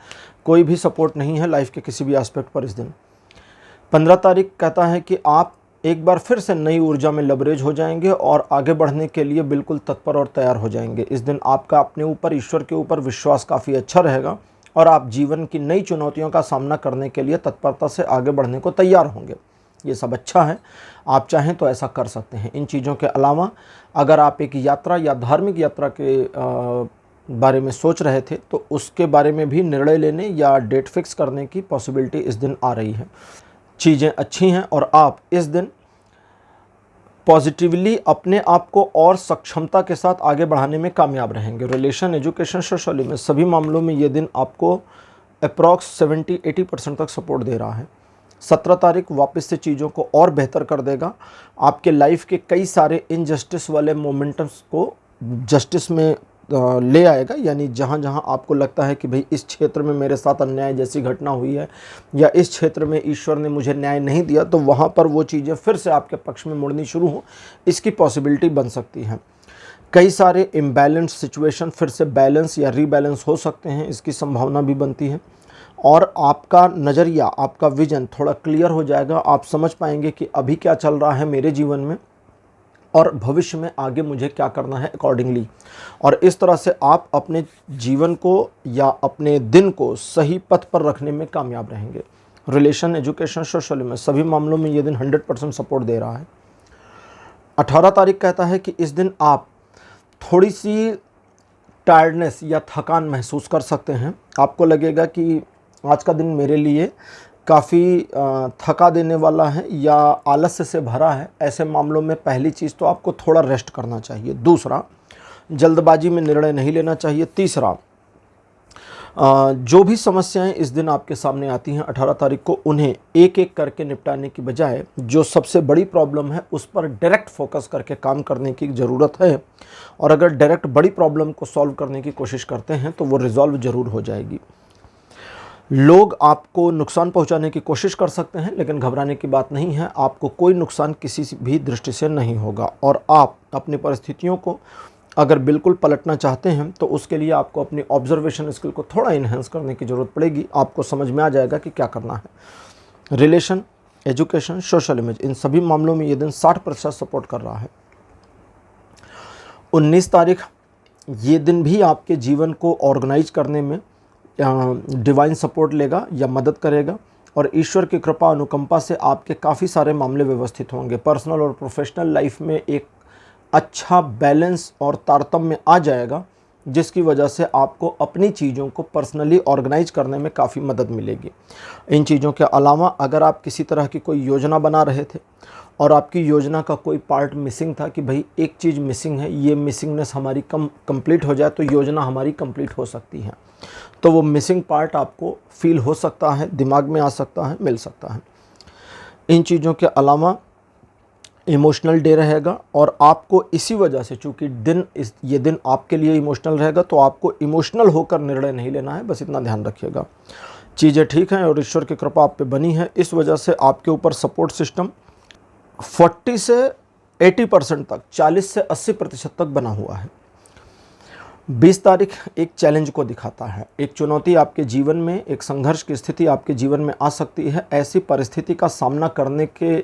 कोई भी सपोर्ट नहीं है लाइफ के किसी भी एस्पेक्ट पर। इस दिन 15 तारीख कहता है कि आप एक बार फिर से नई ऊर्जा में लबरेज हो जाएंगे और आगे बढ़ने के लिए बिल्कुल तत्पर और तैयार हो जाएंगे। इस दिन आपका अपने ऊपर, ईश्वर के ऊपर विश्वास काफ़ी अच्छा रहेगा और आप जीवन की नई चुनौतियों का सामना करने के लिए तत्परता से आगे बढ़ने को तैयार होंगे। ये सब अच्छा है, आप चाहें तो ऐसा कर सकते हैं। इन चीज़ों के अलावा अगर आप एक यात्रा या धार्मिक यात्रा के बारे में सोच रहे थे तो उसके बारे में भी निर्णय लेने या डेट फिक्स करने की पॉसिबिलिटी इस दिन आ रही है। चीज़ें अच्छी हैं और आप इस दिन पॉजिटिवली अपने आप को और सक्षमता के साथ आगे बढ़ाने में कामयाब रहेंगे। रिलेशन, एजुकेशन, सोशल में सभी मामलों में ये दिन आपको अप्रॉक्स 70-80% तक सपोर्ट दे रहा है। 17 तारीख वापस से चीज़ों को और बेहतर कर देगा। आपके लाइफ के कई सारे इनजस्टिस वाले मोमेंटम्स को जस्टिस में ले आएगा, यानी जहाँ जहाँ आपको लगता है कि भाई इस क्षेत्र में मेरे साथ अन्याय जैसी घटना हुई है या इस क्षेत्र में ईश्वर ने मुझे न्याय नहीं दिया, तो वहाँ पर वो चीज़ें फिर से आपके पक्ष में मुड़नी शुरू हो, इसकी पॉसिबिलिटी बन सकती है। कई सारे इम्बैलेंस सिचुएशन फिर से बैलेंस या रीबैलेंस हो सकते हैं, इसकी संभावना भी बनती है और आपका नज़रिया, आपका विजन थोड़ा क्लियर हो जाएगा। आप समझ पाएंगे कि अभी क्या चल रहा है मेरे जीवन में और भविष्य में आगे मुझे क्या करना है अकॉर्डिंगली, और इस तरह से आप अपने जीवन को या अपने दिन को सही पथ पर रखने में कामयाब रहेंगे। रिलेशन, एजुकेशन, सोशल में सभी मामलों में ये दिन 100% सपोर्ट दे रहा है। 18 तारीख कहता है कि इस दिन आप थोड़ी सी टायर्डनेस या थकान महसूस कर सकते हैं। आपको लगेगा कि आज का दिन मेरे लिए काफ़ी थका देने वाला है या आलस्य से भरा है। ऐसे मामलों में पहली चीज़ तो आपको थोड़ा रेस्ट करना चाहिए। दूसरा, जल्दबाजी में निर्णय नहीं लेना चाहिए। तीसरा, जो भी समस्याएं इस दिन आपके सामने आती हैं 18 तारीख को, उन्हें एक एक करके निपटाने की बजाय जो सबसे बड़ी प्रॉब्लम है उस पर डायरेक्ट फोकस करके काम करने की ज़रूरत है। और अगर डायरेक्ट बड़ी प्रॉब्लम को सॉल्व करने की कोशिश करते हैं तो वो रिजॉल्व ज़रूर हो जाएगी। लोग आपको नुकसान पहुंचाने की कोशिश कर सकते हैं, लेकिन घबराने की बात नहीं है। आपको कोई नुकसान किसी भी दृष्टि से नहीं होगा। और आप अपनी परिस्थितियों को अगर बिल्कुल पलटना चाहते हैं तो उसके लिए आपको अपनी ऑब्जर्वेशन स्किल को थोड़ा इन्हेंस करने की ज़रूरत पड़ेगी। आपको समझ में आ जाएगा कि क्या करना है। रिलेशन, एजुकेशन, सोशल इमेज, इन सभी मामलों में ये दिन 60% सपोर्ट कर रहा है। 19 तारीख, ये दिन भी आपके जीवन को ऑर्गेनाइज करने में डिवाइन सपोर्ट लेगा या मदद करेगा। और ईश्वर की कृपा अनुकंपा से आपके काफ़ी सारे मामले व्यवस्थित होंगे। पर्सनल और प्रोफेशनल लाइफ में एक अच्छा बैलेंस और तारतम्य आ जाएगा, जिसकी वजह से आपको अपनी चीज़ों को पर्सनली ऑर्गेनाइज करने में काफ़ी मदद मिलेगी। इन चीज़ों के अलावा अगर आप किसी तरह की कोई योजना बना रहे थे और आपकी योजना का कोई पार्ट मिसिंग था कि भाई एक चीज़ मिसिंग है, ये मिसिंगनेस हमारी कंप्लीट हो जाए तो योजना हमारी कंप्लीट हो सकती है, तो वो मिसिंग पार्ट आपको फील हो सकता है, दिमाग में आ सकता है, मिल सकता है। इन चीज़ों के अलावा इमोशनल डे रहेगा और आपको इसी वजह से, चूँकि ये दिन आपके लिए इमोशनल रहेगा, तो आपको इमोशनल होकर निर्णय नहीं लेना है, बस इतना ध्यान रखिएगा। चीज़ें ठीक हैं और ईश्वर की कृपा आप पे बनी है, इस वजह से आपके ऊपर सपोर्ट सिस्टम 40 से 80% तक, 40 से 80% तक बना हुआ है। 20 तारीख एक चैलेंज को दिखाता है। एक चुनौती आपके जीवन में, एक संघर्ष की स्थिति आपके जीवन में आ सकती है। ऐसी परिस्थिति का सामना करने के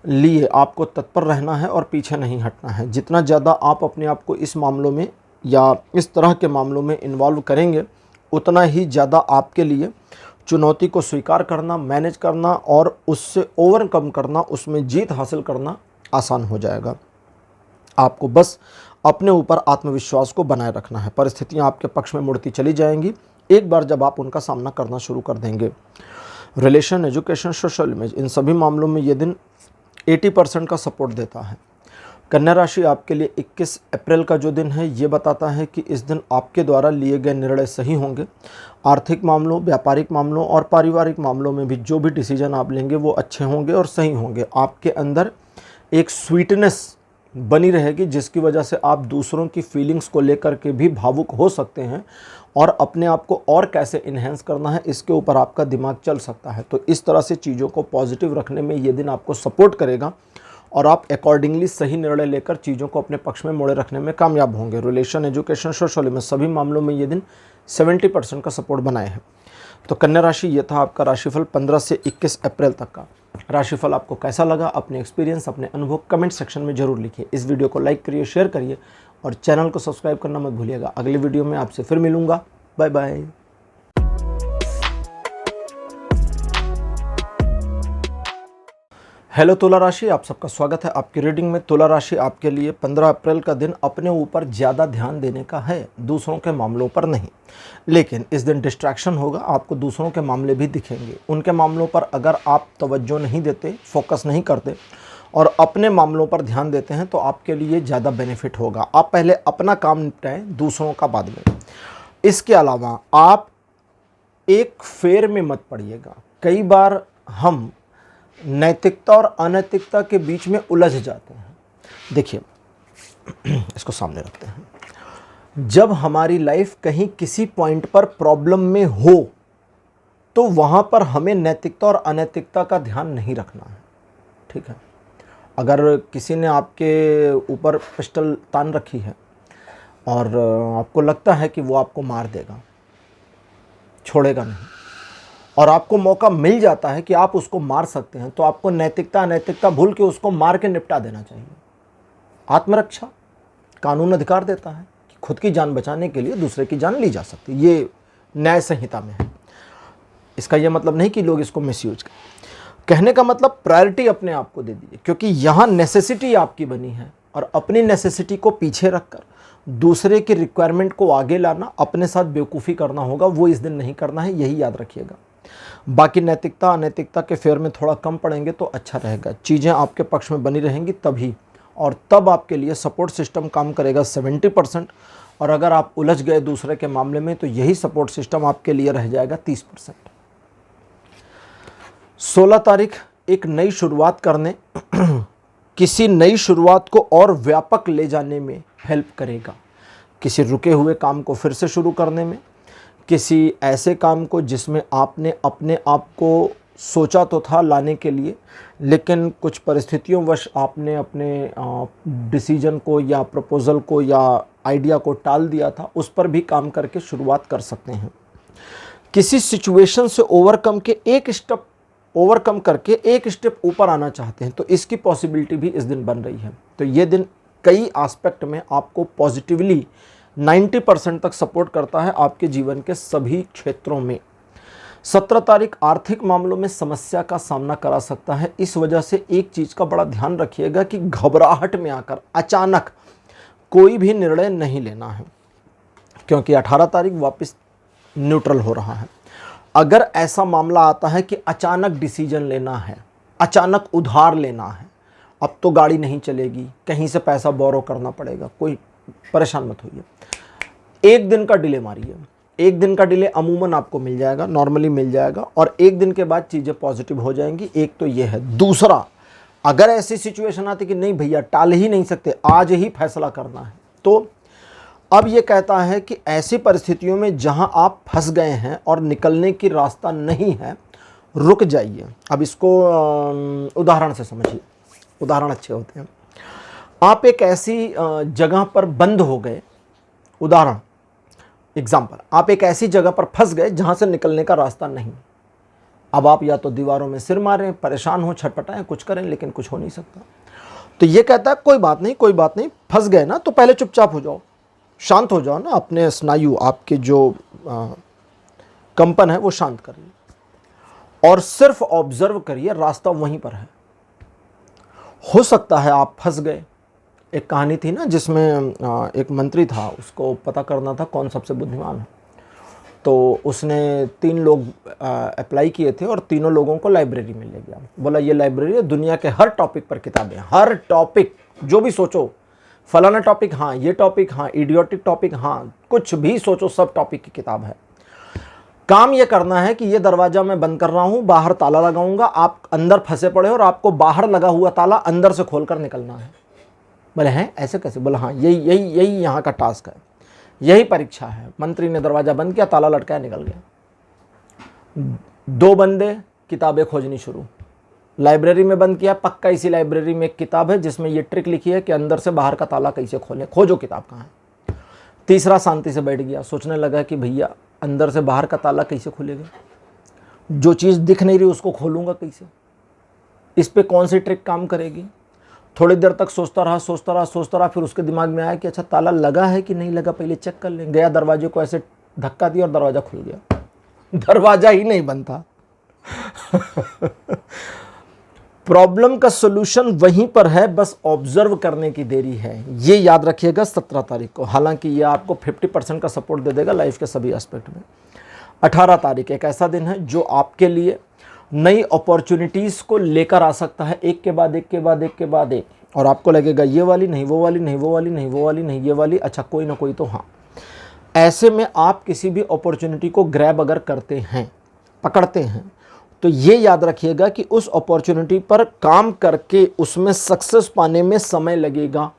लिए आपको तत्पर रहना है और पीछे नहीं हटना है। जितना ज़्यादा आप अपने आप को इस मामलों में या इस तरह के मामलों में इन्वॉल्व करेंगे, उतना ही ज़्यादा आपके लिए चुनौती को स्वीकार करना, मैनेज करना और उससे ओवरकम करना, उसमें जीत हासिल करना आसान हो जाएगा। आपको बस अपने ऊपर आत्मविश्वास को बनाए रखना है। परिस्थितियां आपके पक्ष में मुड़ती चली जाएंगी एक बार जब आप उनका सामना करना शुरू कर देंगे। रिलेशन, एजुकेशन, सोशल इमेज, इन सभी मामलों में ये दिन 80% का सपोर्ट देता है। कन्या राशि आपके लिए 21 अप्रैल का जो दिन है, ये बताता है कि इस दिन आपके द्वारा लिए गए निर्णय सही होंगे। आर्थिक मामलों, व्यापारिक मामलों और पारिवारिक मामलों में भी जो भी डिसीजन आप लेंगे वो अच्छे होंगे और सही होंगे। आपके अंदर एक स्वीटनेस बनी रहेगी, जिसकी वजह से आप दूसरों की फीलिंग्स को लेकर के भी भावुक हो सकते हैं और अपने आप को और कैसे इन्हेंस करना है इसके ऊपर आपका दिमाग चल सकता है। तो इस तरह से चीज़ों को पॉजिटिव रखने में ये दिन आपको सपोर्ट करेगा और आप अकॉर्डिंगली सही निर्णय लेकर चीज़ों को अपने पक्ष में मोड़े रखने में कामयाब होंगे। रिलेशन, एजुकेशन, सोशल में सभी मामलों में ये दिन 70% का सपोर्ट बनाए हैं। तो कन्या राशि, ये था आपका राशिफल 15 से 21 अप्रैल तक का। राशिफल आपको कैसा लगा, अपने एक्सपीरियंस, अपने अनुभव कमेंट सेक्शन में जरूर लिखिए। इस वीडियो को लाइक करिए, शेयर करिए और चैनल को सब्सक्राइब करना मत भूलिएगा। अगली वीडियो में आपसे फिर मिलूंगा। Bye bye. हेलो तुला राशि, आप सबका स्वागत है आपकी रीडिंग में। तुला राशि आपके लिए 15 अप्रैल का दिन अपने ऊपर ज़्यादा ध्यान देने का है, दूसरों के मामलों पर नहीं। लेकिन इस दिन डिस्ट्रैक्शन होगा, आपको दूसरों के मामले भी दिखेंगे। उनके मामलों पर अगर आप तवज्जो नहीं देते, फोकस नहीं करते और अपने मामलों पर ध्यान देते हैं तो आपके लिए ज़्यादा बेनिफिट होगा। आप पहले अपना काम निपटाएं, दूसरों का बाद में। इसके अलावा आप एक फेर में मत पड़िएगा। कई बार हम नैतिकता और अनैतिकता के बीच में उलझ जाते हैं। देखिए, इसको सामने रखते हैं। जब हमारी लाइफ कहीं किसी पॉइंट पर प्रॉब्लम में हो तो वहाँ पर हमें नैतिकता और अनैतिकता का ध्यान नहीं रखना है, ठीक है। अगर किसी ने आपके ऊपर पिस्टल तान रखी है और आपको लगता है कि वो आपको मार देगा, छोड़ेगा नहीं, और आपको मौका मिल जाता है कि आप उसको मार सकते हैं, तो आपको नैतिकता अनैतिकता भूल के उसको मार के निपटा देना चाहिए। आत्मरक्षा, कानून अधिकार देता है कि खुद की जान बचाने के लिए दूसरे की जान ली जा सकती है। ये न्याय संहिता में है। इसका यह मतलब नहीं कि लोग इसको मिसयूज करें। कहने का मतलब प्रायोरिटी अपने आप को दे दीजिए, क्योंकि यहाँ नेसेसिटी आपकी बनी है और अपनी नेसेसिटी को पीछे रखकर दूसरे की रिक्वायरमेंट को आगे लाना, अपने साथ बेवकूफ़ी करना होगा, वो इस दिन नहीं करना है, यही याद रखिएगा। बाकी नैतिकता अनैतिकता के फेयर में थोड़ा कम पड़ेंगे तो अच्छा रहेगा। चीज़ें आपके पक्ष में बनी रहेंगी तभी, और तब आपके लिए सपोर्ट सिस्टम काम करेगा 70%। और अगर आप उलझ गए दूसरे के मामले में तो यही सपोर्ट सिस्टम आपके लिए रह जाएगा 30%। 16 तारीख एक नई शुरुआत करने किसी नई शुरुआत को और व्यापक ले जाने में हेल्प करेगा। किसी रुके हुए काम को फिर से शुरू करने में, किसी ऐसे काम को जिसमें आपने अपने आप को सोचा तो था लाने के लिए, लेकिन कुछ परिस्थितियों वश आपने अपने डिसीजन को या प्रपोज़ल को या आइडिया को टाल दिया था, उस पर भी काम करके शुरुआत कर सकते हैं। किसी सिचुएशन से ओवरकम करके एक स्टेप ऊपर आना चाहते हैं, तो इसकी पॉसिबिलिटी भी इस दिन बन रही है। तो ये दिन कई एस्पेक्ट में आपको पॉजिटिवली 90% तक सपोर्ट करता है आपके जीवन के सभी क्षेत्रों में। 17 तारीख आर्थिक मामलों में समस्या का सामना करा सकता है। इस वजह से एक चीज़ का बड़ा ध्यान रखिएगा कि घबराहट में आकर अचानक कोई भी निर्णय नहीं लेना है, क्योंकि 18 तारीख वापस न्यूट्रल हो रहा है। अगर ऐसा मामला आता है कि अचानक डिसीजन लेना है, अचानक उधार लेना है, अब तो गाड़ी नहीं चलेगी, कहीं से पैसा बोरो करना पड़ेगा, कोई परेशान मत होइए। एक दिन का डिले मारिए। एक दिन का डिले अमूमन आपको मिल जाएगा, नॉर्मली मिल जाएगा, और एक दिन के बाद चीज़ें पॉजिटिव हो जाएंगी। एक तो ये है। दूसरा, अगर ऐसी सिचुएशन आती कि नहीं भैया टाल ही नहीं सकते, आज ही फैसला करना है, तो अब ये कहता है कि ऐसी परिस्थितियों में जहां आप फंस गए हैं और निकलने की रास्ता नहीं है, रुक जाइए। अब इसको उदाहरण से समझिए, उदाहरण अच्छे होते हैं। आप एक ऐसी जगह पर बंद हो गए, उदाहरण एग्जाम्पल, आप एक ऐसी जगह पर फंस गए जहां से निकलने का रास्ता नहीं। अब आप या तो दीवारों में सिर मारें, परेशान हो, छटपटाएं, कुछ करें, लेकिन कुछ हो नहीं सकता। तो ये कहता है कोई बात नहीं, कोई बात नहीं, फंस गए ना तो पहले चुपचाप हो जाओ, शांत हो जाओ ना, अपने स्नायु, आपके जो कंपन है वो शांत करिए और सिर्फ ऑब्जर्व करिए, रास्ता वहीं पर है। हो सकता है आप फंस गए। एक कहानी थी ना जिसमें एक मंत्री था, उसको पता करना था कौन सबसे बुद्धिमान है। तो उसने 3 लोग अप्लाई किए थे और तीनों लोगों को लाइब्रेरी में ले गया। बोला ये लाइब्रेरी है, दुनिया के हर टॉपिक पर किताबें, हर टॉपिक जो भी सोचो, फलाना टॉपिक हाँ, ये टॉपिक हाँ, इडियोटिक टॉपिक हाँ, कुछ भी सोचो, सब टॉपिक की किताब है। काम ये करना है कि ये दरवाजा मैं बंद कर रहा हूँ, बाहर ताला लगाऊंगा, आप अंदर फंसे पड़े हो और आपको बाहर लगा हुआ ताला अंदर से खोलकर निकलना है। बोले हैं ऐसे कैसे? बोला हाँ, यही यहाँ का टास्क है, यही परीक्षा है। मंत्री ने दरवाजा बंद किया, ताला लटकाया, निकल गया। 2 बंदे किताबें खोजनी शुरू, लाइब्रेरी में बंद किया, पक्का इसी लाइब्रेरी में एक किताब है जिसमें ये ट्रिक लिखी है कि अंदर से बाहर का ताला कैसे खोलें, खोजो किताब कहाँ है। तीसरा शांति से बैठ गया, सोचने लगा कि भैया अंदर से बाहर का ताला कैसे खुलेगा, जो चीज़ दिख नहीं रही उसको खोलूँगा कैसे, इस पर कौन सी ट्रिक काम करेगी। थोड़ी देर तक सोचता रहा, फिर उसके दिमाग में आया कि अच्छा ताला लगा है कि नहीं लगा, पहले चेक कर लें। गया, दरवाजे को ऐसे धक्का दिया और दरवाज़ा खुल गया। दरवाज़ा ही नहीं बनता। प्रॉब्लम का सॉल्यूशन वहीं पर है, बस ऑब्जर्व करने की देरी है। ये याद रखिएगा 17 तारीख को। हालांकि ये आपको 50% का सपोर्ट दे देगा लाइफ के सभी एस्पेक्ट में। 18 तारीख एक ऐसा दिन है जो आपके लिए नई अपॉर्चुनिटीज़ को लेकर आ सकता है, एक के बाद एक, और आपको लगेगा ये वाली नहीं, वो वाली नहीं, वो वाली नहीं, वो वाली नहीं, ये वाली, अच्छा कोई ना कोई तो हाँ। ऐसे में आप किसी भी अपॉर्चुनिटी को ग्रैब अगर करते हैं, पकड़ते हैं, तो ये याद रखिएगा कि उस अपॉर्चुनिटी पर काम करके उसमें सक्सेस पाने में समय लगेगा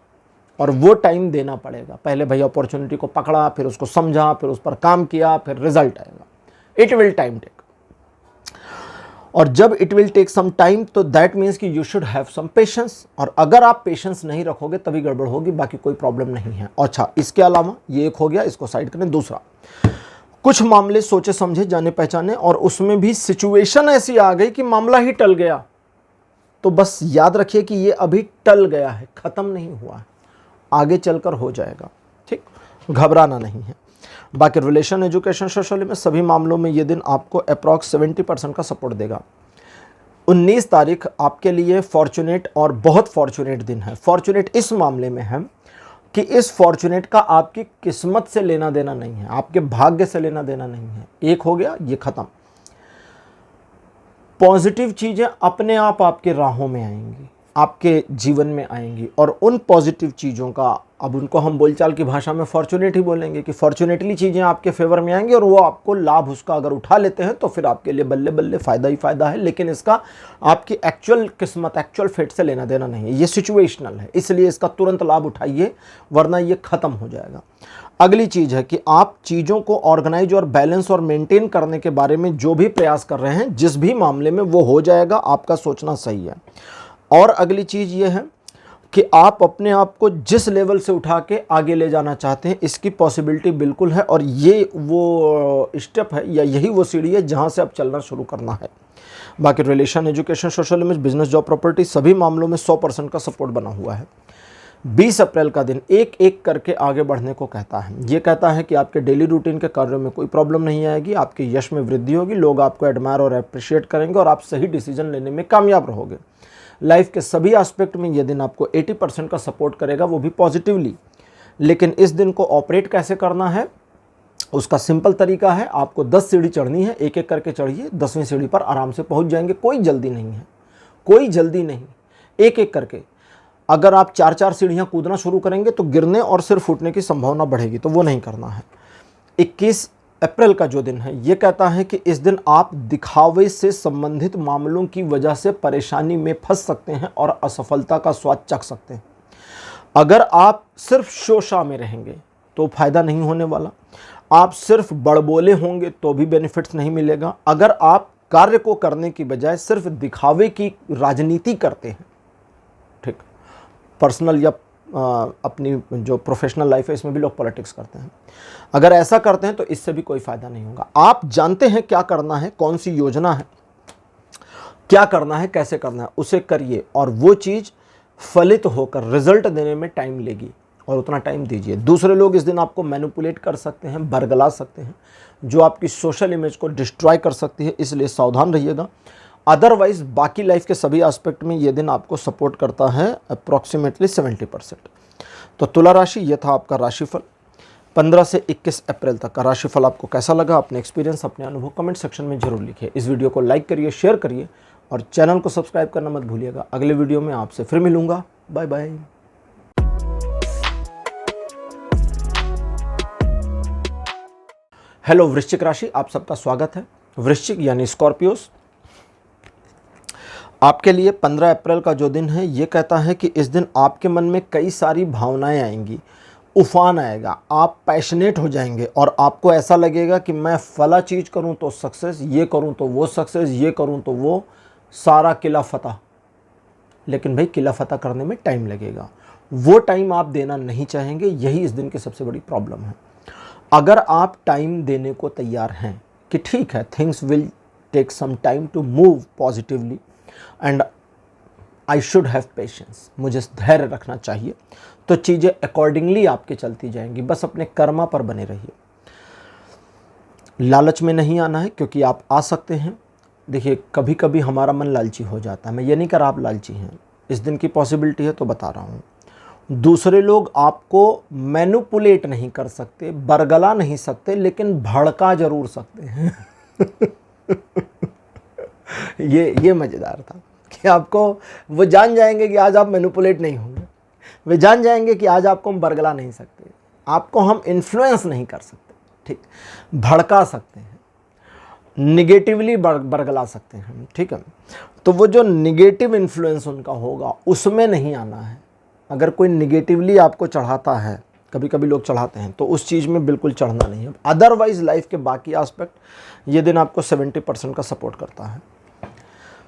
और वो टाइम देना पड़ेगा। पहले भाई अपॉर्चुनिटी को पकड़ा, फिर उसको समझा, फिर उस पर काम किया, फिर रिजल्ट आएगा। इट विल टाइम टेक, और जब it will take some time तो दैट मीन्स कि you should have some patience, और अगर आप पेशेंस नहीं रखोगे तभी गड़बड़ होगी, बाकी कोई प्रॉब्लम नहीं है। अच्छा, इसके अलावा ये एक हो गया, इसको साइड करें। दूसरा, कुछ मामले सोचे समझे जाने पहचाने और उसमें भी सिचुएशन ऐसी आ गई कि मामला ही टल गया, तो बस याद रखिए कि ये अभी टल गया है, ख़त्म नहीं हुआ है, आगे चलकर हो जाएगा। ठीक, घबराना नहीं है। बाकी रिलेशन, एजुकेशन, सोशल में सभी मामलों में ये दिन आपको अप्रॉक्स 70% का सपोर्ट देगा। 19 तारीख आपके लिए फॉर्चुनेट और बहुत फॉर्चुनेट दिन है। फॉर्चुनेट इस मामले में है कि इस फॉर्चुनेट का आपकी किस्मत से लेना देना नहीं है, आपके भाग्य से लेना देना नहीं है। एक हो गया, ये खत्म। पॉजिटिव चीज़ें अपने आप आपके राहों में आएंगी, आपके जीवन में आएंगी और उन पॉजिटिव चीज़ों का, अब उनको हम बोलचाल की भाषा में फॉर्चुनेट ही बोलेंगे कि फॉर्चुनेटली चीज़ें आपके फेवर में आएंगी और वो आपको लाभ उसका अगर उठा लेते हैं तो फिर आपके लिए बल्ले बल्ले फ़ायदा ही फ़ायदा है। लेकिन इसका आपकी एक्चुअल किस्मत, एक्चुअल फेट से लेना देना नहीं है, ये सिचुएशनल है, इसलिए इसका तुरंत लाभ उठाइए वरना ये ख़त्म हो जाएगा। अगली चीज़ है कि आप चीज़ों को ऑर्गेनाइज और बैलेंस और मेंटेन करने के बारे में जो भी प्रयास कर रहे हैं, जिस भी मामले में, वो हो जाएगा, आपका सोचना सही है। और अगली चीज़ ये है कि आप अपने आप को जिस लेवल से उठा के आगे ले जाना चाहते हैं, इसकी पॉसिबिलिटी बिल्कुल है और ये वो स्टेप है या यही वो सीढ़ी है जहाँ से अब चलना शुरू करना है। बाकी relation, education, social image, business, job, property, सभी मामलों में 100% का सपोर्ट बना हुआ है। 20 अप्रैल का दिन एक एक करके आगे बढ़ने को कहता है। ये कहता है कि आपके डेली रूटीन के कार्यों में कोई प्रॉब्लम नहीं आएगी, आपके यश में वृद्धि होगी, लोग आपको एडमायर और अप्रिशिएट करेंगे और आप सही डिसीजन लेने में कामयाब रहोगे। लाइफ के सभी एस्पेक्ट में ये दिन आपको 80% का सपोर्ट करेगा, वो भी पॉजिटिवली। लेकिन इस दिन को ऑपरेट कैसे करना है, उसका सिंपल तरीका है, आपको 10 सीढ़ी चढ़नी है, एक एक करके चढ़िए, 10वीं सीढ़ी पर आराम से पहुंच जाएंगे। कोई जल्दी नहीं है, कोई जल्दी नहीं, एक एक करके। अगर आप 4-4 सीढ़ियाँ कूदना शुरू करेंगे तो गिरने और सिर फूटने की संभावना बढ़ेगी, तो वो नहीं करना है। 21 अप्रैल का जो दिन है ये कहता है कि इस दिन आप दिखावे से संबंधित मामलों की वजह से परेशानी में फंस सकते हैं और असफलता का स्वाद चख सकते हैं। अगर आप सिर्फ शोशा में रहेंगे तो फ़ायदा नहीं होने वाला, आप सिर्फ बड़बोले होंगे तो भी बेनिफिट्स नहीं मिलेगा। अगर आप कार्य को करने की बजाय सिर्फ दिखावे की राजनीति करते हैं, ठीक, पर्सनल या अपनी जो प्रोफेशनल लाइफ है इसमें भी लोग पॉलिटिक्स करते हैं, अगर ऐसा करते हैं तो इससे भी कोई फ़ायदा नहीं होगा। आप जानते हैं क्या करना है, कौन सी योजना है, क्या करना है, कैसे करना है, उसे करिए और वो चीज़ फलित होकर रिजल्ट देने में टाइम लेगी और उतना टाइम दीजिए। दूसरे लोग इस दिन आपको मैनिपुलेट कर सकते हैं, बरगला सकते हैं, जो आपकी सोशल इमेज को डिस्ट्रॉय कर सकती है, इसलिए सावधान रहिएगा। अदरवाइज बाकी लाइफ के सभी एस्पेक्ट में ये दिन आपको सपोर्ट करता है अप्रॉक्सीमेटली 70%। तो तुला राशि, ये था आपका राशिफल 15 से 21 अप्रैल तक का राशिफल। आपको कैसा लगा, अपने एक्सपीरियंस, अपने अनुभव कमेंट सेक्शन में जरूर लिखिए। इस वीडियो को लाइक करिए, शेयर करिए और चैनल को सब्सक्राइब करना मत भूलिएगा। अगले वीडियो में आपसे फिर मिलूंगा। Bye bye. हेलो वृश्चिक राशि, आप सबका स्वागत है। वृश्चिक यानी स्कॉर्पियोस, आपके लिए 15 अप्रैल का जो दिन है ये कहता है कि इस दिन आपके मन में कई सारी भावनाएं आएंगी, उफान आएगा, आप पैशनेट हो जाएंगे और आपको ऐसा लगेगा कि मैं फला चीज़ करूं तो सक्सेस, ये करूं तो वो सक्सेस, ये करूं तो वो, सारा किला फतह। लेकिन भाई किला फतह करने में टाइम लगेगा, वो टाइम आप देना नहीं चाहेंगे, यही इस दिन की सबसे बड़ी प्रॉब्लम है। अगर आप टाइम देने को तैयार हैं कि ठीक है, things will take some time to move positively and I should have patience, मुझे धैर्य रखना चाहिए, तो चीज़ें अकॉर्डिंगली आपके चलती जाएंगी। बस अपने कर्मा पर बने रहिए, लालच में नहीं आना है, क्योंकि आप आ सकते हैं। देखिए, कभी कभी हमारा मन लालची हो जाता है, मैं ये नहीं कह रहा आप लालची हैं, इस दिन की पॉसिबिलिटी है तो बता रहा हूँ। दूसरे लोग आपको मैनिपुलेट नहीं कर सकते, बरगला नहीं सकते, लेकिन भड़का जरूर सकते हैं। ये मज़ेदार था कि आपको वो जान जाएंगे कि आज आप मैनिपुलेट नहीं होंगे, वे जान जाएंगे कि आज आपको हम बरगला नहीं सकते, आपको हम इन्फ्लुएंस नहीं कर सकते, ठीक, भड़का सकते हैं, निगेटिवली बरगला सकते हैं, ठीक है। तो वो जो निगेटिव इन्फ्लुएंस उनका होगा उसमें नहीं आना है। अगर कोई निगेटिवली आपको चढ़ाता है, कभी कभी लोग चढ़ाते हैं, तो उस चीज़ में बिल्कुल चढ़ना नहीं है। अदरवाइज लाइफ के बाकी एस्पेक्ट ये दिन आपको 70% का सपोर्ट करता है।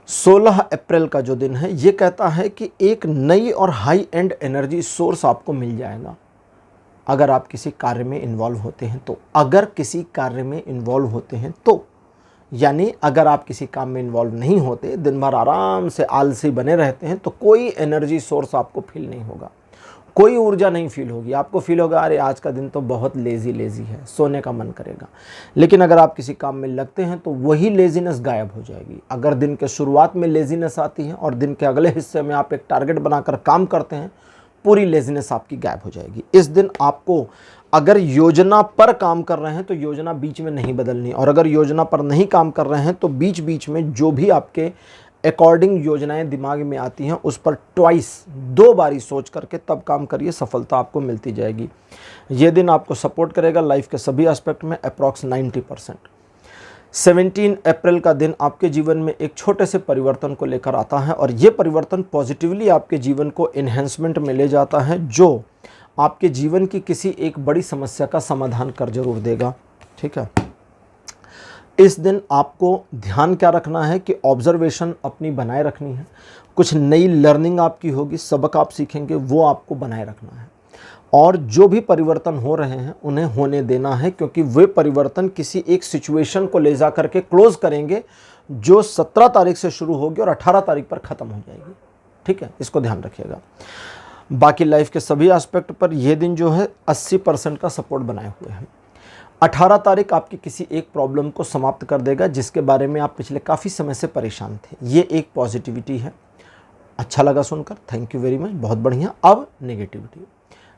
16 अप्रैल का जो दिन है ये कहता है कि एक नई और हाई एंड एनर्जी सोर्स आपको मिल जाएगा अगर आप किसी कार्य में इन्वॉल्व होते हैं तो। अगर किसी कार्य में इन्वॉल्व होते हैं तो, यानी अगर आप किसी काम में इन्वॉल्व नहीं होते, दिन भर आराम से आलसी बने रहते हैं, तो कोई एनर्जी सोर्स आपको फील नहीं होगा, कोई ऊर्जा नहीं फील होगी। आपको फील होगा अरे आज का दिन तो बहुत लेज़ी है, सोने का मन करेगा। लेकिन अगर आप किसी काम में लगते हैं तो वही लेज़ीनेस गायब हो जाएगी। अगर दिन के शुरुआत में लेज़ीनेस आती है और दिन के अगले हिस्से में आप एक टारगेट बनाकर काम करते हैं, पूरी लेज़ीनेस आपकी गायब हो जाएगी। इस दिन आपको अगर योजना पर काम कर रहे हैं तो योजना बीच में नहीं बदलनी, और अगर योजना पर नहीं काम कर रहे हैं तो बीच बीच में जो भी आपके अकॉर्डिंग योजनाएं दिमाग में आती हैं उस पर दो बारी सोच करके तब काम करिए, सफलता आपको मिलती जाएगी। ये दिन आपको सपोर्ट करेगा लाइफ के सभी एस्पेक्ट में अप्रॉक्स 90%। 17 अप्रैल का दिन आपके जीवन में एक छोटे से परिवर्तन को लेकर आता है और ये परिवर्तन पॉजिटिवली आपके जीवन को इन्हेंसमेंट में ले जाता है, जो आपके जीवन की किसी एक बड़ी समस्या का समाधान कर जरूर देगा। ठीक है, इस दिन आपको ध्यान क्या रखना है कि ऑब्जर्वेशन अपनी बनाए रखनी है। कुछ नई लर्निंग आपकी होगी, सबक आप सीखेंगे, वो आपको बनाए रखना है। और जो भी परिवर्तन हो रहे हैं उन्हें होने देना है, क्योंकि वे परिवर्तन किसी एक सिचुएशन को ले जा करके क्लोज करेंगे जो 17 तारीख से शुरू होगी और 18 तारीख पर ख़त्म हो जाएगी। ठीक है, इसको ध्यान रखिएगा। बाकी लाइफ के सभी एस्पेक्ट पर यह दिन जो है 80% का सपोर्ट बनाए हुए हैं। 18 तारीख आपकी किसी एक प्रॉब्लम को समाप्त कर देगा जिसके बारे में आप पिछले काफ़ी समय से परेशान थे। ये एक पॉजिटिविटी है। अच्छा लगा सुनकर, थैंक यू वेरी मच, बहुत बढ़िया। अब नेगेटिविटी,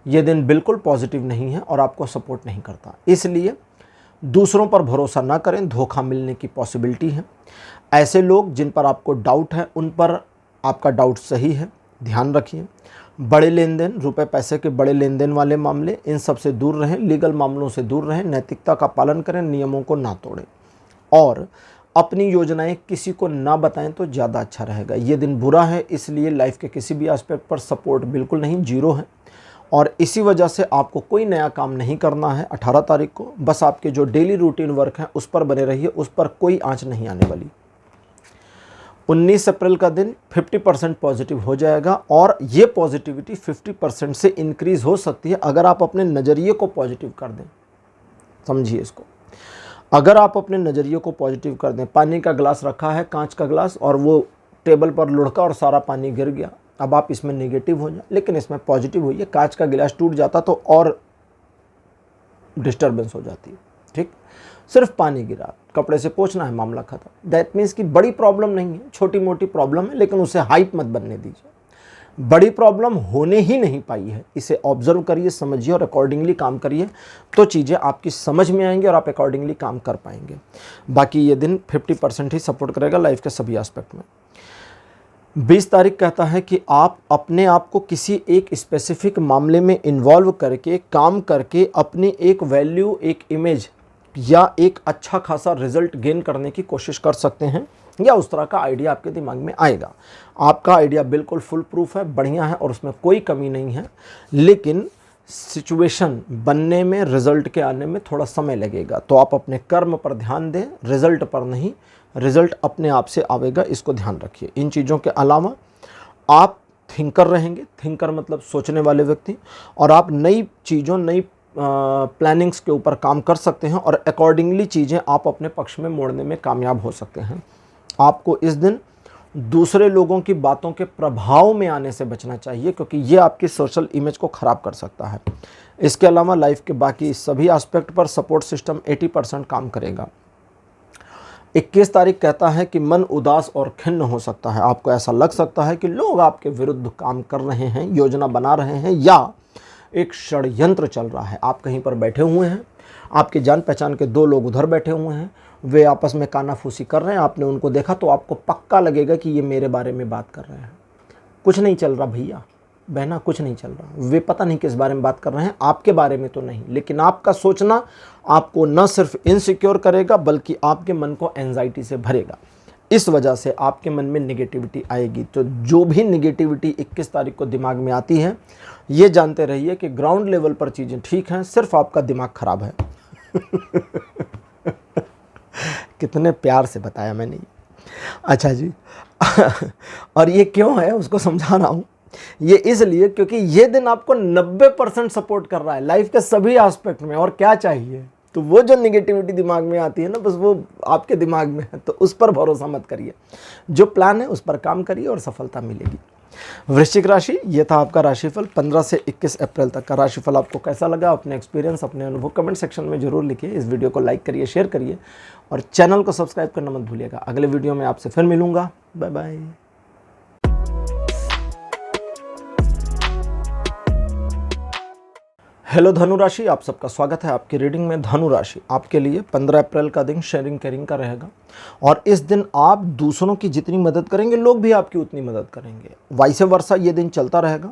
ये दिन बिल्कुल पॉजिटिव नहीं है और आपको सपोर्ट नहीं करता, इसलिए दूसरों पर भरोसा ना करें, धोखा मिलने की पॉसिबिलिटी है। ऐसे लोग जिन पर आपको डाउट है उन पर आपका डाउट सही है, ध्यान रखिए। बड़े लेन देन, रुपए पैसे के बड़े लेन देन वाले मामले, इन सब से दूर रहें, लीगल मामलों से दूर रहें, नैतिकता का पालन करें, नियमों को ना तोड़ें और अपनी योजनाएं किसी को ना बताएं तो ज़्यादा अच्छा रहेगा। ये दिन बुरा है, इसलिए लाइफ के किसी भी एस्पेक्ट पर सपोर्ट बिल्कुल नहीं, जीरो है और इसी वजह से आपको कोई नया काम नहीं करना है 18 तारीख को। बस आपके जो डेली रूटीन वर्क हैं उस पर बने रहिए, उस पर कोई आंच नहीं आने वाली। 19 अप्रैल का दिन 50% पॉजिटिव हो जाएगा और ये पॉजिटिविटी 50% से इंक्रीज़ हो सकती है अगर आप अपने नज़रिए को पॉजिटिव कर दें। समझिए इसको, अगर आप अपने नज़रिए को पॉजिटिव कर दें। पानी का गिलास रखा है, कांच का गिलास, और वो टेबल पर लुढ़का और सारा पानी गिर गया, अब आप इसमें नेगेटिव हो जाए, लेकिन इसमें पॉजिटिव होइए। कांच का गिलास टूट जाता तो और डिस्टर्बेंस हो जाती है। ठीक, सिर्फ पानी गिरा, कपड़े से पोंछना है, मामला खत्म। दैट मीन्स कि बड़ी प्रॉब्लम नहीं है, छोटी मोटी प्रॉब्लम है, लेकिन उसे हाइप मत बनने दीजिए। बड़ी प्रॉब्लम होने ही नहीं पाई है, इसे ऑब्जर्व करिए, समझिए और अकॉर्डिंगली काम करिए, तो चीज़ें आपकी समझ में आएंगी और आप अकॉर्डिंगली काम कर पाएंगे। बाकी ये दिन 50% ही सपोर्ट करेगा लाइफ के सभी एस्पेक्ट में। 20 तारीख कहता है कि आप अपने आप को किसी एक स्पेसिफिक मामले में इन्वॉल्व करके, काम करके अपनी एक वैल्यू, एक इमेज या एक अच्छा खासा रिजल्ट गेन करने की कोशिश कर सकते हैं, या उस तरह का आइडिया आपके दिमाग में आएगा। आपका आइडिया बिल्कुल फुल प्रूफ है, बढ़िया है और उसमें कोई कमी नहीं है, लेकिन सिचुएशन बनने में, रिजल्ट के आने में थोड़ा समय लगेगा। तो आप अपने कर्म पर ध्यान दें, रिजल्ट पर नहीं। रिजल्ट अपने आप से आवेगा, इसको ध्यान रखिए। इन चीज़ों के अलावा आप थिंकर रहेंगे, थिंकर मतलब सोचने वाले व्यक्ति, और आप नई चीज़ों, नई प्लानिंग्स के ऊपर काम कर सकते हैं और अकॉर्डिंगली चीज़ें आप अपने पक्ष में मोड़ने में कामयाब हो सकते हैं। आपको इस दिन दूसरे लोगों की बातों के प्रभाव में आने से बचना चाहिए, क्योंकि ये आपकी सोशल इमेज को ख़राब कर सकता है। इसके अलावा लाइफ के बाकी सभी एस्पेक्ट पर सपोर्ट सिस्टम 80% काम करेगा। 21 तारीख कहता है कि मन उदास और खिन्न हो सकता है। आपको ऐसा लग सकता है कि लोग आपके विरुद्ध काम कर रहे हैं, योजना बना रहे हैं, या एक षड्यंत्र चल रहा है। आप कहीं पर बैठे हुए हैं, आपके जान पहचान के 2 लोग उधर बैठे हुए हैं, वे आपस में कानाफूसी कर रहे हैं, आपने उनको देखा तो आपको पक्का लगेगा कि ये मेरे बारे में बात कर रहे हैं। कुछ नहीं चल रहा भैया बहना, कुछ नहीं चल रहा। वे पता नहीं किस बारे में बात कर रहे हैं, आपके बारे में तो नहीं, लेकिन आपका सोचना आपको न सिर्फ इनसिक्योर करेगा बल्कि आपके मन को एंजाइटी से भरेगा। इस वजह से आपके मन में नेगेटिविटी आएगी। तो जो भी नेगेटिविटी 21 तारीख को दिमाग में आती है, ये जानते रहिए कि ग्राउंड लेवल पर चीज़ें ठीक हैं, सिर्फ आपका दिमाग खराब है। कितने प्यार से बताया मैंने। अच्छा जी। और ये क्यों है उसको समझा रहा हूँ। ये इसलिए क्योंकि ये दिन आपको 90% सपोर्ट कर रहा है लाइफ के सभी एस्पेक्ट में, और क्या चाहिए। तो वो जो नेगेटिविटी दिमाग में आती है ना, बस वो आपके दिमाग में है, तो उस पर भरोसा मत करिए। जो प्लान है उस पर काम करिए और सफलता मिलेगी। वृश्चिक राशि, ये था आपका राशिफल 15 से 21 अप्रैल तक का राशिफल। आपको कैसा लगा, अपने एक्सपीरियंस, अपने अनुभव कमेंट सेक्शन में जरूर लिखिए। इस वीडियो को लाइक करिए, शेयर करिए और चैनल को सब्सक्राइब करना मत भूलिएगा। अगले वीडियो में आपसे फिर मिलूंगा। Bye bye. हेलो धनु राशि, आप सबका स्वागत है आपकी रीडिंग में। धनु राशि आपके लिए 15 अप्रैल का दिन शेयरिंग केयरिंग का रहेगा और इस दिन आप दूसरों की जितनी मदद करेंगे लोग भी आपकी उतनी मदद करेंगे। वाइस वर्सा ये दिन चलता रहेगा।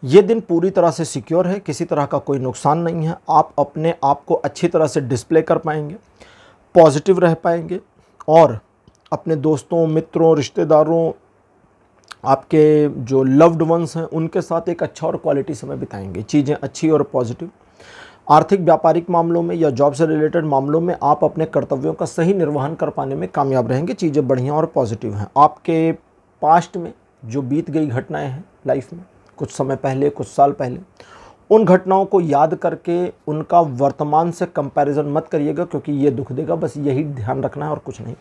ये दिन पूरी तरह से सिक्योर है, किसी तरह का कोई नुकसान नहीं है। आप अपने आप को अच्छी तरह से डिस्प्ले कर पाएंगे, पॉजिटिव रह पाएंगे और अपने दोस्तों, मित्रों, रिश्तेदारों, आपके जो लव्ड वंस हैं उनके साथ एक अच्छा और क्वालिटी समय बिताएंगे। चीज़ें अच्छी और पॉजिटिव। आर्थिक व्यापारिक मामलों में या जॉब से रिलेटेड मामलों में आप अपने कर्तव्यों का सही निर्वहन कर पाने में कामयाब रहेंगे। चीज़ें बढ़िया और पॉजिटिव हैं। आपके पास्ट में जो बीत गई घटनाएं हैं लाइफ में, कुछ समय पहले, कुछ साल पहले, उन घटनाओं को याद करके उनका वर्तमान से कंपैरिजन मत करिएगा, क्योंकि ये दुख देगा। बस यही ध्यान रखना है और कुछ नहीं।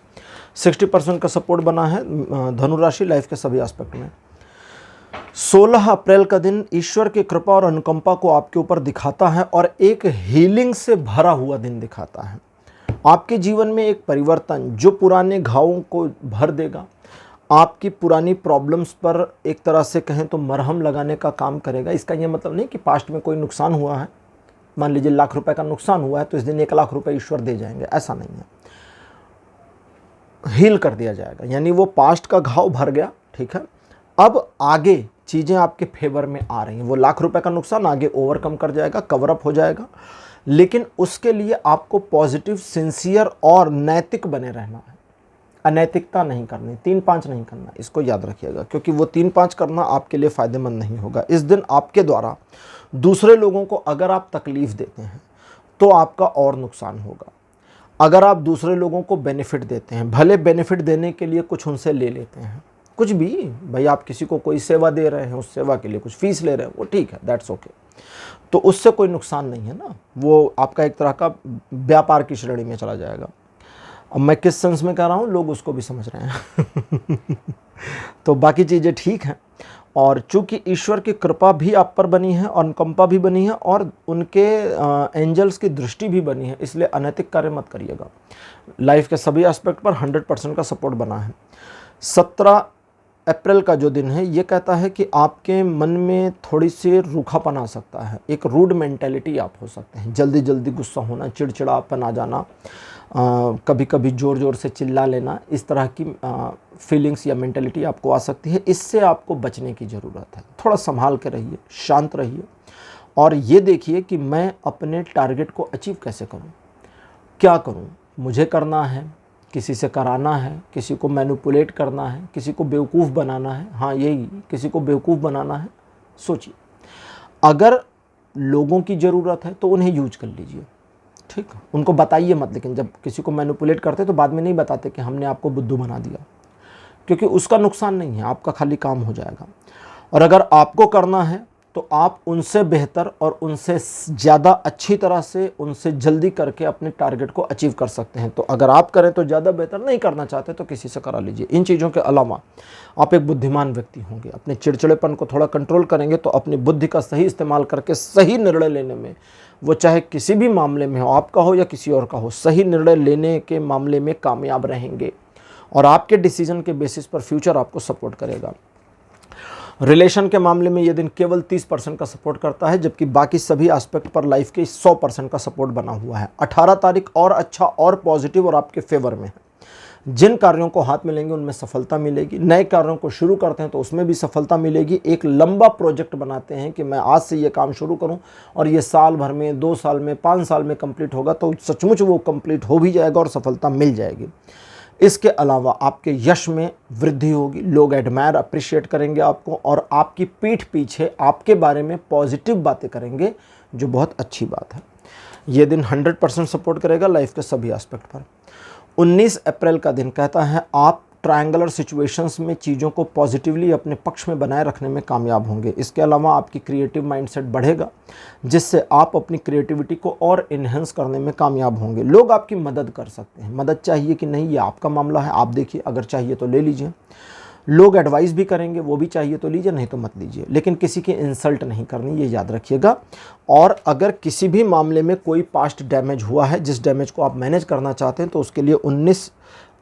60% का सपोर्ट बना है धनु राशि लाइफ के सभी एस्पेक्ट में। 16 अप्रैल का दिन ईश्वर की कृपा और अनुकंपा को आपके ऊपर दिखाता है और एक हीलिंग से भरा हुआ दिन दिखाता है। आपके जीवन में एक परिवर्तन जो पुराने घावों को भर देगा, आपकी पुरानी प्रॉब्लम्स पर एक तरह से कहें तो मरहम लगाने का काम करेगा। इसका यह मतलब नहीं कि पास्ट में कोई नुकसान हुआ है, मान लीजिए लाख रुपए का नुकसान हुआ है तो इस दिन 1 लाख रुपए ईश्वर दे जाएंगे, ऐसा नहीं है। हील कर दिया जाएगा, यानी वो पास्ट का घाव भर गया, ठीक है। अब आगे चीज़ें आपके फेवर में आ रही हैं। वो लाख रुपए का नुकसान आगे ओवरकम कर जाएगा, कवर अप हो जाएगा। लेकिन उसके लिए आपको पॉजिटिव, सिंसियर और नैतिक बने रहना है। अनैतिकता नहीं करनी, 3-5 नहीं करना, इसको याद रखिएगा, क्योंकि वो 3-5 करना आपके लिए फ़ायदेमंद नहीं होगा। इस दिन आपके द्वारा दूसरे लोगों को अगर आप तकलीफ़ देते हैं तो आपका और नुकसान होगा। अगर आप दूसरे लोगों को बेनिफिट देते हैं, भले बेनिफिट देने के लिए कुछ उनसे ले लेते हैं, कुछ भी, भाई आप किसी को कोई सेवा दे रहे हैं, उस सेवा के लिए कुछ फीस ले रहे हैं, वो ठीक है, दैट्स ओके, तो उससे कोई नुकसान नहीं है ना। वो आपका एक तरह का व्यापार की श्रेणी में चला जाएगा। अब मैं किस सेंस में कह रहा हूँ, लोग उसको भी समझ रहे हैं तो बाकी चीज़ें ठीक हैं। और चूंकि ईश्वर की कृपा भी आप पर बनी है और अनुकंपा भी बनी है और उनके एंजल्स की दृष्टि भी बनी है, इसलिए अनैतिक कार्य मत करिएगा। लाइफ के सभी एस्पेक्ट पर 100% का सपोर्ट बना है। 17 अप्रैल का जो दिन है ये कहता है कि आपके मन में थोड़ी सी रूखापन आ सकता है, एक रूड मेंटेलिटी आप हो सकते हैं। जल्दी जल्दी गुस्सा होना, चिड़चिड़ापन आ जाना, कभी कभी ज़ोर ज़ोर से चिल्ला लेना, इस तरह की फीलिंग्स या मेंटेलिटी आपको आ सकती है। इससे आपको बचने की ज़रूरत है। थोड़ा संभाल के रहिए, शांत रहिए और ये देखिए कि मैं अपने टारगेट को अचीव कैसे करूं, क्या करूं, मुझे करना है, किसी से कराना है, किसी को मैनिपुलेट करना है, किसी को बेवकूफ़ बनाना है। हाँ, यही, किसी को बेवकूफ़ बनाना है। सोचिए, अगर लोगों की ज़रूरत है तो उन्हें यूज कर लीजिए, ठीक, उनको बताइए मत। लेकिन जब किसी को मैनिपुलेट करते तो बाद में नहीं बताते कि हमने आपको बुद्धू बना दिया, क्योंकि उसका नुकसान नहीं है, आपका खाली काम हो जाएगा। और अगर आपको करना है तो आप उनसे बेहतर और उनसे ज़्यादा अच्छी तरह से, उनसे जल्दी करके अपने टारगेट को अचीव कर सकते हैं। तो अगर आप करें तो ज़्यादा बेहतर, नहीं करना चाहते तो किसी से करा लीजिए। इन चीज़ों के अलावा आप एक बुद्धिमान व्यक्ति होंगे। अपने चिड़चिड़ेपन को थोड़ा कंट्रोल करेंगे तो अपनी बुद्धि का सही इस्तेमाल करके सही निर्णय लेने में, वो चाहे किसी भी मामले में हो, आपका हो या किसी और का हो, सही निर्णय लेने के मामले में कामयाब रहेंगे और आपके डिसीजन के बेसिस पर फ्यूचर आपको सपोर्ट करेगा। रिलेशन के मामले में ये दिन केवल 30% का सपोर्ट करता है, जबकि बाकी सभी एस्पेक्ट पर लाइफ के 100% का सपोर्ट बना हुआ है। 18 तारीख और अच्छा और पॉजिटिव और आपके फेवर में है। जिन कार्यों को हाथ में लेंगे उनमें सफलता मिलेगी। नए कार्यों को शुरू करते हैं तो उसमें भी सफलता मिलेगी। एक लंबा प्रोजेक्ट बनाते हैं कि मैं आज से ये काम शुरू करूं और ये साल भर में, 2 साल में, 5 साल में कंप्लीट होगा, तो सचमुच वो कंप्लीट हो भी जाएगा और सफलता मिल जाएगी। इसके अलावा आपके यश में वृद्धि होगी, लोग एडमायर, अप्रिशिएट करेंगे आपको और आपकी पीठ पीछे आपके बारे में पॉजिटिव बातें करेंगे, जो बहुत अच्छी बात है। ये दिन 100% सपोर्ट करेगा लाइफ के सभी एस्पेक्ट पर। 19 अप्रैल का दिन कहता है आप ट्रायंगुलर सिचुएशंस में चीज़ों को पॉजिटिवली अपने पक्ष में बनाए रखने में कामयाब होंगे। इसके अलावा आपकी क्रिएटिव माइंडसेट बढ़ेगा, जिससे आप अपनी क्रिएटिविटी को और इन्हेंस करने में कामयाब होंगे। लोग आपकी मदद कर सकते हैं। मदद चाहिए कि नहीं, ये आपका मामला है, आप देखिए। अगर चाहिए तो ले लीजिए। लोग एडवाइस भी करेंगे, वो भी चाहिए तो लीजिए, नहीं तो मत लीजिए। लेकिन किसी की इंसल्ट नहीं करनी, ये याद रखिएगा। और अगर किसी भी मामले में कोई पास्ट डैमेज हुआ है, जिस डैमेज को आप मैनेज करना चाहते हैं, तो उसके लिए 19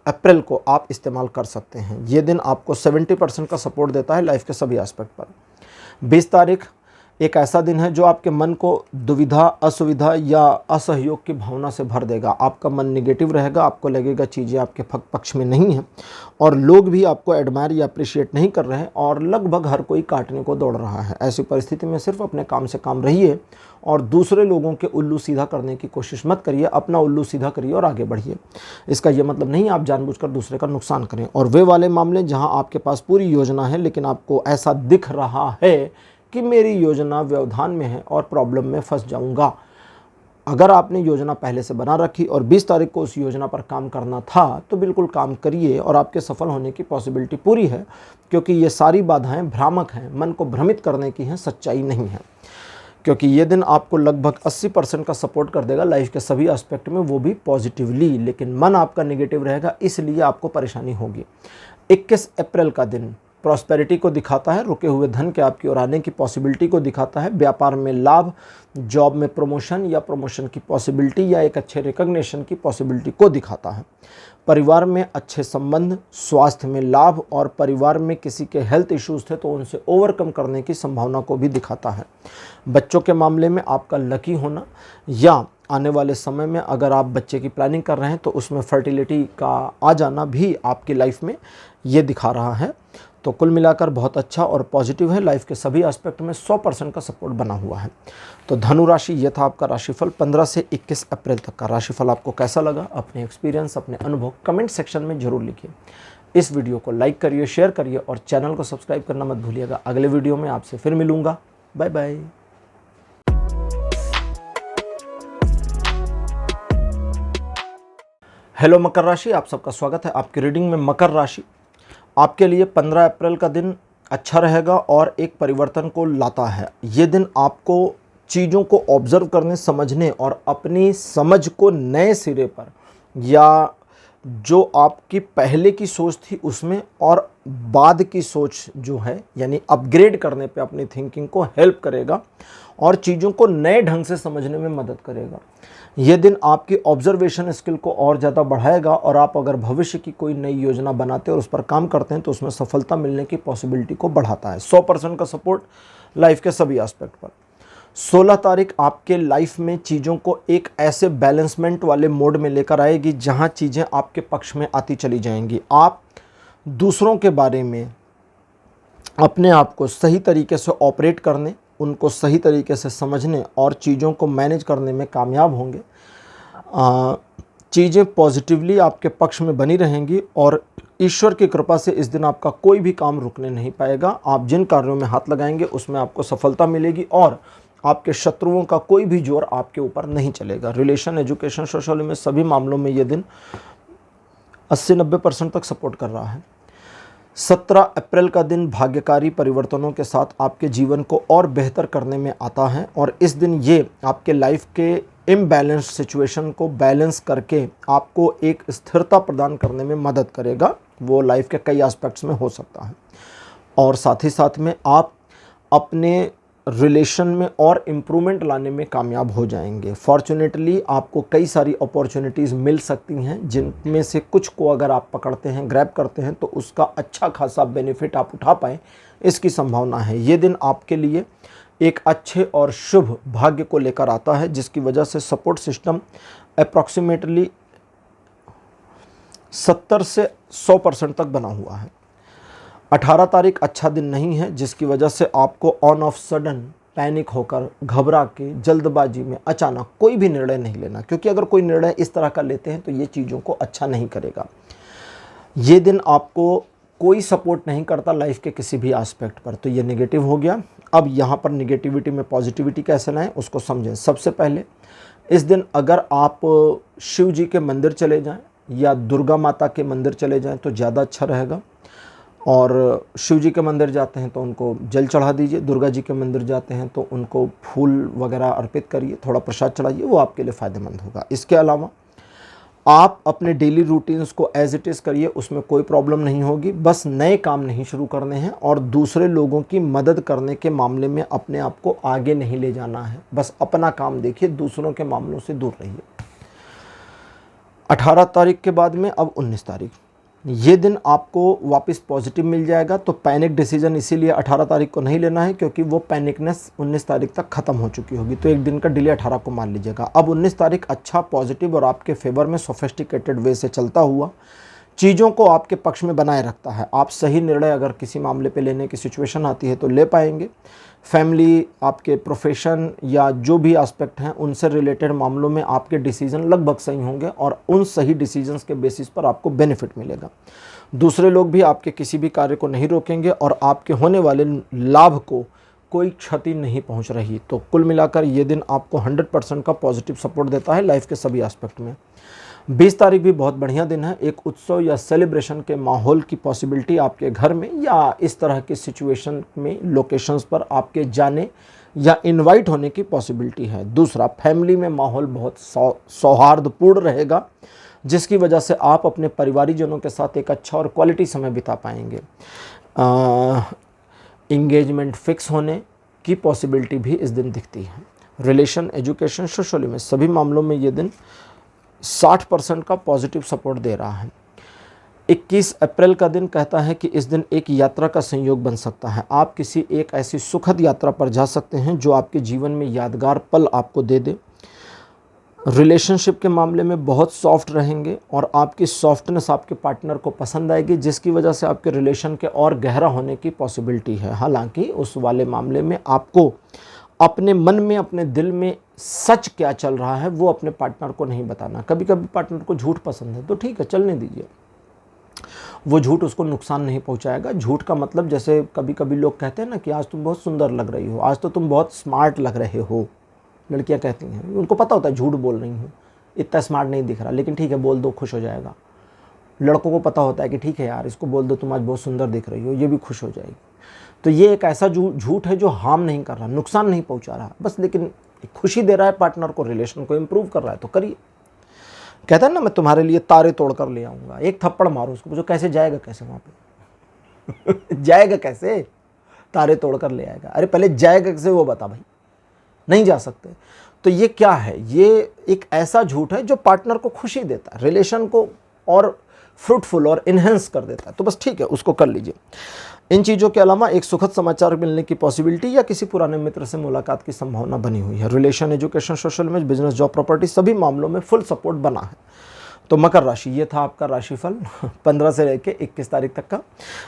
अप्रैल को आप इस्तेमाल कर सकते हैं। ये दिन आपको 70% का सपोर्ट देता है लाइफ के सभी एस्पेक्ट पर। 20 तारीख एक ऐसा दिन है जो आपके मन को दुविधा, असुविधा या असहयोग की भावना से भर देगा। आपका मन नेगेटिव रहेगा, आपको लगेगा चीज़ें आपके पक्ष में नहीं हैं और लोग भी आपको एडमायर या अप्रिशिएट नहीं कर रहे हैं और लगभग हर कोई काटने को दौड़ रहा है। ऐसी परिस्थिति में सिर्फ अपने काम से काम रहिए और दूसरे लोगों के उल्लू सीधा करने की कोशिश मत करिए, अपना उल्लू सीधा करिए और आगे बढ़िए। इसका यह मतलब नहीं आप जानबूझकर दूसरे का नुकसान करें। और वे वाले मामले जहां आपके पास पूरी योजना है लेकिन आपको ऐसा दिख रहा है कि मेरी योजना व्यवधान में है और प्रॉब्लम में फंस जाऊंगा, अगर आपने योजना पहले से बना रखी और 20 तारीख को उस योजना पर काम करना था तो बिल्कुल काम करिए और आपके सफल होने की पॉसिबिलिटी पूरी है, क्योंकि ये सारी बाधाएं भ्रामक हैं, मन को भ्रमित करने की हैं, सच्चाई नहीं है। क्योंकि ये दिन आपको लगभग 80% का सपोर्ट कर देगा लाइफ के सभी एस्पेक्ट में, वो भी पॉजिटिवली, लेकिन मन आपका नेगेटिव रहेगा, इसलिए आपको परेशानी होगी। 21 अप्रैल का दिन प्रॉस्पेरिटी को दिखाता है, रुके हुए धन के आपकी ओर आने की पॉसिबिलिटी को दिखाता है, व्यापार में लाभ, जॉब में प्रमोशन या प्रमोशन की पॉसिबिलिटी या एक अच्छे रिकग्निशन की पॉसिबिलिटी को दिखाता है। परिवार में अच्छे संबंध, स्वास्थ्य में लाभ और परिवार में किसी के हेल्थ इश्यूज थे तो उनसे ओवरकम करने की संभावना को भी दिखाता है। बच्चों के मामले में आपका लकी होना या आने वाले समय में अगर आप बच्चे की प्लानिंग कर रहे हैं तो उसमें फर्टिलिटी का आ जाना भी आपकी लाइफ में ये दिखा रहा है। तो कुल मिलाकर बहुत अच्छा और पॉजिटिव है, लाइफ के सभी एस्पेक्ट में 100% का सपोर्ट बना हुआ है। तो धनु राशि, ये था आपका राशिफल 15 से 21 अप्रैल तक का। राशिफल आपको कैसा लगा, अपने एक्सपीरियंस, अपने अनुभव कमेंट सेक्शन में जरूर लिखिए। इस वीडियो को लाइक करिए, शेयर करिए और चैनल को सब्सक्राइब करना मत भूलिएगा। अगले वीडियो में आपसे फिर मिलूंगा। Bye bye. हेलो मकर राशि, आप सबका स्वागत है आपकी रीडिंग में। मकर राशि आपके लिए 15 अप्रैल का दिन अच्छा रहेगा और एक परिवर्तन को लाता है। ये दिन आपको चीज़ों को ऑब्जर्व करने, समझने और अपनी समझ को नए सिरे पर या जो आपकी पहले की सोच थी उसमें और बाद की सोच जो है यानी अपग्रेड करने पे अपनी थिंकिंग को हेल्प करेगा और चीज़ों को नए ढंग से समझने में मदद करेगा। ये दिन आपकी ऑब्जर्वेशन स्किल को और ज़्यादा बढ़ाएगा और आप अगर भविष्य की कोई नई योजना बनाते हैं और उस पर काम करते हैं तो उसमें सफलता मिलने की पॉसिबिलिटी को बढ़ाता है। 100% का सपोर्ट लाइफ के सभी एस्पेक्ट पर। 16 तारीख आपके लाइफ में चीज़ों को एक ऐसे बैलेंसमेंट वाले मोड में लेकर आएगी जहां चीज़ें आपके पक्ष में आती चली जाएंगी। आप दूसरों के बारे में अपने आप को सही तरीके से ऑपरेट करने, उनको सही तरीके से समझने और चीज़ों को मैनेज करने में कामयाब होंगे। चीज़ें पॉजिटिवली आपके पक्ष में बनी रहेंगी और ईश्वर की कृपा से इस दिन आपका कोई भी काम रुकने नहीं पाएगा। आप जिन कार्यों में हाथ लगाएंगे उसमें आपको सफलता मिलेगी और आपके शत्रुओं का कोई भी जोर आपके ऊपर नहीं चलेगा। रिलेशन, एजुकेशन, सोशल में सभी मामलों में ये दिन 80-90% तक सपोर्ट कर रहा है। 17 अप्रैल का दिन भाग्यकारी परिवर्तनों के साथ आपके जीवन को और बेहतर करने में आता है और इस दिन ये आपके लाइफ के इम्बैलेंस सिचुएशन को बैलेंस करके आपको एक स्थिरता प्रदान करने में मदद करेगा। वो लाइफ के कई एस्पेक्ट्स में हो सकता है और साथ ही साथ में आप अपने रिलेशन में और इम्प्रूवमेंट लाने में कामयाब हो जाएंगे। फॉर्चुनेटली आपको कई सारी अपॉर्चुनिटीज़ मिल सकती हैं जिनमें से कुछ को अगर आप पकड़ते हैं, ग्रैब करते हैं तो उसका अच्छा खासा बेनिफिट आप उठा पाएँ, इसकी संभावना है। ये दिन आपके लिए एक अच्छे और शुभ भाग्य को लेकर आता है जिसकी वजह से सपोर्ट सिस्टम अप्रॉक्सीमेटली 70 से 100% तक बना हुआ है। 18 तारीख अच्छा दिन नहीं है जिसकी वजह से आपको ऑन ऑफ सडन पैनिक होकर, घबरा के, जल्दबाजी में अचानक कोई भी निर्णय नहीं लेना, क्योंकि अगर कोई निर्णय इस तरह का लेते हैं तो ये चीज़ों को अच्छा नहीं करेगा। ये दिन आपको कोई सपोर्ट नहीं करता लाइफ के किसी भी एस्पेक्ट पर, तो ये नेगेटिव हो गया। अब यहाँ पर नेगेटिविटी में पॉजिटिविटी कैसे लाएं उसको समझें। सबसे पहले इस दिन अगर आप शिव जी के मंदिर चले जाएं या दुर्गा माता के मंदिर चले जाएं तो ज़्यादा अच्छा रहेगा। और शिव जी के मंदिर जाते हैं तो उनको जल चढ़ा दीजिए, दुर्गा जी के मंदिर जाते हैं तो उनको फूल वगैरह अर्पित करिए, थोड़ा प्रसाद चढ़ाइए, वो आपके लिए फ़ायदेमंद होगा। इसके अलावा आप अपने डेली रूटीन्स को एज इट इज़ करिए, उसमें कोई प्रॉब्लम नहीं होगी। बस नए काम नहीं शुरू करने हैं और दूसरे लोगों की मदद करने के मामले में अपने आप को आगे नहीं ले जाना है। बस अपना काम देखिए, दूसरों के मामलों से दूर रहिए। 18 तारीख के बाद में अब 19 तारीख, ये दिन आपको वापस पॉजिटिव मिल जाएगा। तो पैनिक डिसीजन इसीलिए 18 तारीख को नहीं लेना है, क्योंकि वो पैनिकनेस 19 तारीख तक ख़त्म हो चुकी होगी। तो एक दिन का डिले 18 को मान लीजिएगा। अब 19 तारीख अच्छा, पॉजिटिव और आपके फेवर में सोफिस्टिकेटेड वे से चलता हुआ चीज़ों को आपके पक्ष में बनाए रखता है। आप सही निर्णय अगर किसी मामले पे लेने की सिचुएशन आती है तो ले पाएंगे। फैमिली, आपके प्रोफेशन या जो भी एस्पेक्ट हैं उनसे रिलेटेड मामलों में आपके डिसीजन लगभग सही होंगे और उन सही डिसीजंस के बेसिस पर आपको बेनिफिट मिलेगा। दूसरे लोग भी आपके किसी भी कार्य को नहीं रोकेंगे और आपके होने वाले लाभ को कोई क्षति नहीं पहुंच रही। तो कुल मिलाकर ये दिन आपको 100% का पॉजिटिव सपोर्ट देता है लाइफ के सभी एस्पेक्ट में। 20 तारीख भी बहुत बढ़िया दिन है। एक उत्सव या सेलिब्रेशन के माहौल की पॉसिबिलिटी आपके घर में या इस तरह की सिचुएशन में लोकेशंस पर आपके जाने या इनवाइट होने की पॉसिबिलिटी है। दूसरा, फैमिली में माहौल बहुत सौहार्दपूर्ण रहेगा, जिसकी वजह से आप अपने परिवारीजनों के साथ एक अच्छा और क्वालिटी समय बिता पाएंगे। इंगेजमेंट फिक्स होने की पॉसिबिलिटी भी इस दिन दिखती है। रिलेशन, एजुकेशन, सोशल में सभी मामलों में ये दिन 60% का पॉजिटिव सपोर्ट दे रहा है। 21 अप्रैल का दिन कहता है कि इस दिन एक यात्रा का संयोग बन सकता है। आप किसी एक ऐसी सुखद यात्रा पर जा सकते हैं जो आपके जीवन में यादगार पल आपको दे दे। रिलेशनशिप के मामले में बहुत सॉफ्ट रहेंगे और आपकी सॉफ्टनेस आपके पार्टनर को पसंद आएगी, जिसकी वजह से आपके रिलेशन के और गहरा होने की पॉसिबिलिटी है। हालांकि उस वाले मामले में आपको अपने मन में, अपने दिल में सच क्या चल रहा है वो अपने पार्टनर को नहीं बताना। कभी कभी पार्टनर को झूठ पसंद है तो ठीक है, चलने दीजिए, वो झूठ उसको नुकसान नहीं पहुंचाएगा। झूठ का मतलब, जैसे कभी कभी लोग कहते हैं ना कि आज तुम बहुत सुंदर लग रही हो, आज तो तुम बहुत स्मार्ट लग रहे हो, लड़कियां कहती हैं, उनको पता होता है झूठ बोल रही हूँ, इतना स्मार्ट नहीं दिख रहा, लेकिन ठीक है बोल दो, खुश हो जाएगा। लड़कों को पता होता है कि ठीक है यार, इसको बोल दो तुम आज बहुत सुंदर दिख रही हो, ये भी खुश हो जाएगी। तो ये एक ऐसा झूठ है जो हार्म नहीं कर रहा, नुकसान नहीं पहुंचा रहा, बस लेकिन खुशी दे रहा है पार्टनर को, रिलेशन को इम्प्रूव कर रहा है, तो करिए। कहता है ना, मैं तुम्हारे लिए तारे तोड़ कर ले आऊँगा, एक थप्पड़ मारो उसको, पूछो कैसे जाएगा, कैसे वहाँ पे जाएगा, कैसे तारे तोड़ कर ले आएगा? अरे पहले जाएगा कैसे वो बता भाई, नहीं जा सकते। तो ये क्या है? ये एक ऐसा झूठ है जो पार्टनर को खुशी देता है, रिलेशन को और फ्रूटफुल और इन्हेंस कर देता है। तो बस ठीक है, उसको कर लीजिए। इन चीज़ों के अलावा एक सुखद समाचार मिलने की पॉसिबिलिटी या किसी पुराने मित्र से मुलाकात की संभावना बनी हुई है। रिलेशन, एजुकेशन, सोशल में, बिजनेस, जॉब, प्रॉपर्टी सभी मामलों में फुल सपोर्ट बना है। तो मकर राशि, ये था आपका राशिफल 15 से लेकर 21 तारीख तक का।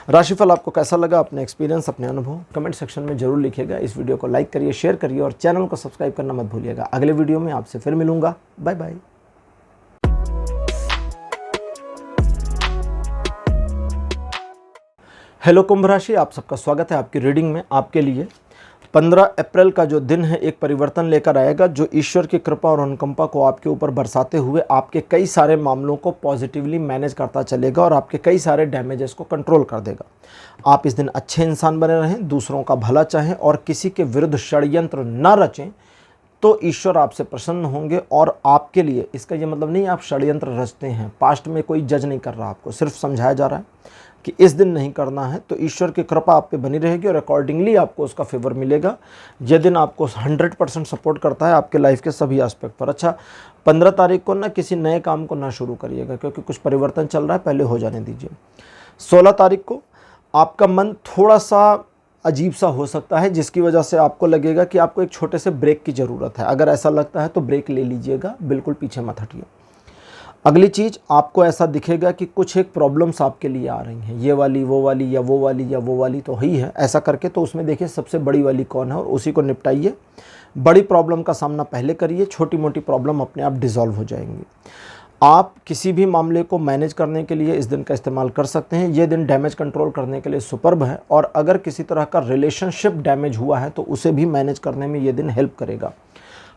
राशिफल आपको कैसा लगा? अपने एक्सपीरियंस, अपने अनुभव कमेंट सेक्शन में जरूर लिखिएगा। इस वीडियो को लाइक करिए, शेयर करिए और चैनल को सब्सक्राइब करना मत भूलिएगा। अगले वीडियो में आपसे फिर मिलूंगा। Bye bye. हेलो कुंभ राशि, आप सबका स्वागत है आपकी रीडिंग में। आपके लिए 15 अप्रैल का जो दिन है एक परिवर्तन लेकर आएगा, जो ईश्वर की कृपा और अनुकंपा को आपके ऊपर बरसाते हुए आपके कई सारे मामलों को पॉजिटिवली मैनेज करता चलेगा और आपके कई सारे डैमेजेस को कंट्रोल कर देगा। आप इस दिन अच्छे इंसान बने रहें, दूसरों का भला चाहें और किसी के विरुद्ध षड्यंत्र न रचें, तो ईश्वर आपसे प्रसन्न होंगे और आपके लिए, इसका ये मतलब नहीं आप षड्यंत्र रचते हैं, पास्ट में कोई जज नहीं कर रहा, आपको सिर्फ समझाया जा रहा है कि इस दिन नहीं करना है। तो ईश्वर की कृपा आप पे बनी रहेगी और अकॉर्डिंगली आपको उसका फेवर मिलेगा। यह दिन आपको 100% सपोर्ट करता है आपके लाइफ के सभी एस्पेक्ट पर। अच्छा, 15 तारीख को ना किसी नए काम को ना शुरू करिएगा, क्योंकि कुछ परिवर्तन चल रहा है, पहले हो जाने दीजिए। 16 तारीख को आपका मन थोड़ा सा अजीब सा हो सकता है, जिसकी वजह से आपको लगेगा कि आपको एक छोटे से ब्रेक की ज़रूरत है। अगर ऐसा लगता है तो ब्रेक ले लीजिएगा, बिल्कुल पीछे मत हटिए। अगली चीज़, आपको ऐसा दिखेगा कि कुछ एक प्रॉब्लम्स आपके लिए आ रही हैं, ये वाली, वो वाली या वो वाली या वो वाली तो ही है। ऐसा करके तो उसमें देखिए सबसे बड़ी वाली कौन है और उसी को निपटाइए। बड़ी प्रॉब्लम का सामना पहले करिए, छोटी मोटी प्रॉब्लम अपने आप डिसॉल्व हो जाएंगी। आप किसी भी मामले को मैनेज करने के लिए इस दिन का इस्तेमाल कर सकते हैं। ये दिन डैमेज कंट्रोल करने के लिए सुपर्ब है और अगर किसी तरह का रिलेशनशिप डैमेज हुआ है तो उसे भी मैनेज करने में ये दिन हेल्प करेगा।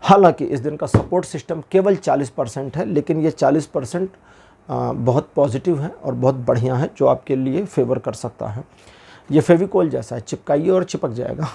हालांकि इस दिन का सपोर्ट सिस्टम केवल 40% है, लेकिन ये 40% बहुत पॉजिटिव है और बहुत बढ़िया है, जो आपके लिए फेवर कर सकता है। ये फेविकोल जैसा है, चिपकाइए और चिपक जाएगा।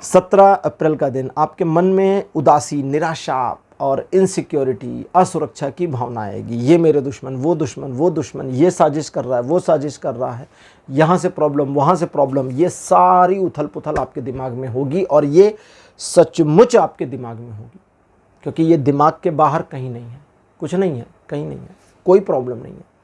17 अप्रैल का दिन आपके मन में उदासी, निराशा और इनसिक्योरिटी, असुरक्षा की भावना आएगी। ये मेरे दुश्मन, वो दुश्मन, वो दुश्मन, ये साजिश कर रहा है, वो साजिश कर रहा है, यहाँ से प्रॉब्लम, वहाँ से प्रॉब्लम, ये सारी उथल पुथल आपके दिमाग में होगी और ये सचमुच आपके दिमाग में होगी, क्योंकि ये दिमाग के बाहर कहीं नहीं है, कुछ नहीं है, कहीं नहीं है, कोई प्रॉब्लम नहीं है।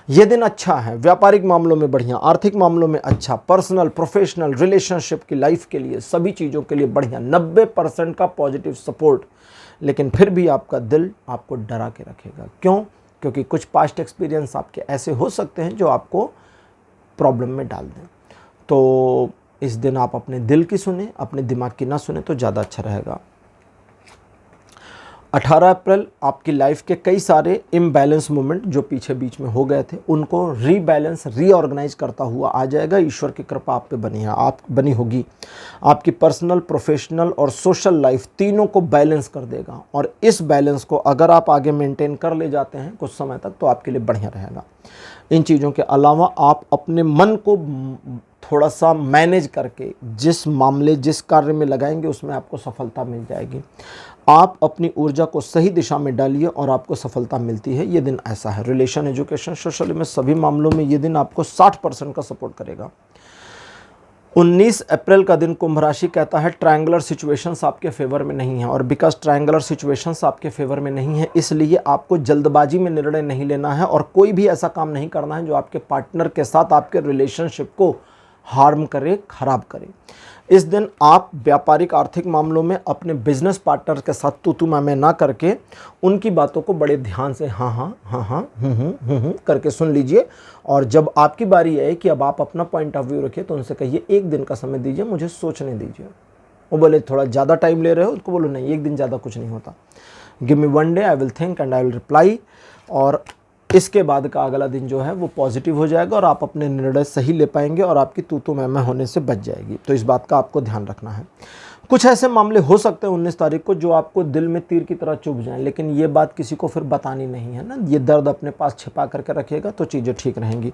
ये दिन अच्छा है, व्यापारिक मामलों में बढ़िया, आर्थिक मामलों में अच्छा, पर्सनल प्रोफेशनल रिलेशनशिप की लाइफ के लिए सभी चीज़ों के लिए बढ़िया, 90% का पॉजिटिव सपोर्ट। लेकिन फिर भी आपका दिल आपको डरा के रखेगा। क्यों? क्योंकि कुछ पास्ट एक्सपीरियंस आपके ऐसे हो सकते हैं जो आपको प्रॉब्लम में डाल दें। तो इस दिन आप अपने दिल की सुने, अपने दिमाग की ना सुने तो ज़्यादा अच्छा रहेगा। 18 अप्रैल आपकी लाइफ के कई सारे इम्बैलेंस मोमेंट जो पीछे बीच में हो गए थे उनको रीबैलेंस रीऑर्गेनाइज करता हुआ आ जाएगा। ईश्वर की कृपा आप पे बनी होगी। आपकी पर्सनल, प्रोफेशनल और सोशल लाइफ तीनों को बैलेंस कर देगा। और इस बैलेंस को अगर आप आगे मेंटेन कर ले जाते हैं कुछ समय तक तो आपके लिए बढ़िया रहेगा। इन चीज़ों के अलावा आप अपने मन को थोड़ा सा मैनेज करके जिस कार्य में लगाएंगे उसमें आपको सफलता मिल जाएगी। आप अपनी ऊर्जा को सही दिशा में डालिए और आपको सफलता मिलती है। ये दिन ऐसा है। रिलेशन, एजुकेशन, सोशल में सभी मामलों में ये दिन आपको 60% का सपोर्ट करेगा। 19 अप्रैल का दिन कुंभ राशि कहता है ट्रायंगुलर सिचुएशंस आपके फेवर में नहीं है। और बिकॉज ट्रायंगुलर सिचुएशंस आपके फेवर में नहीं है इसलिए आपको जल्दबाजी में निर्णय नहीं लेना है और कोई भी ऐसा काम नहीं करना है जो आपके पार्टनर के साथ आपके रिलेशनशिप को हार्म करे, खराब करे। इस दिन आप व्यापारिक आर्थिक मामलों में अपने बिजनेस पार्टनर के साथ तू मैं ना करके उनकी बातों को बड़े ध्यान से हाँ करके सुन लीजिए। और जब आपकी बारी आए कि अब आप अपना पॉइंट ऑफ व्यू रखिए तो उनसे कहिए 1 दिन का समय दीजिए, मुझे सोचने दीजिए। वो बोले थोड़ा ज़्यादा टाइम ले रहे हो, उनको बोलो नहीं, 1 दिन ज़्यादा कुछ नहीं होता। Give me 1 day, I will think and I will reply. और इसके बाद का अगला दिन जो है वो पॉजिटिव हो जाएगा और आप अपने निर्णय सही ले पाएंगे और आपकी तू मैं होने से बच जाएगी। तो इस बात का आपको ध्यान रखना है। कुछ ऐसे मामले हो सकते हैं 19 तारीख को जो आपको दिल में तीर की तरह चुभ जाएं, लेकिन ये बात किसी को फिर बतानी नहीं है ना। ये दर्द अपने पास छिपा करके रखिएगा तो चीज़ें ठीक रहेंगी।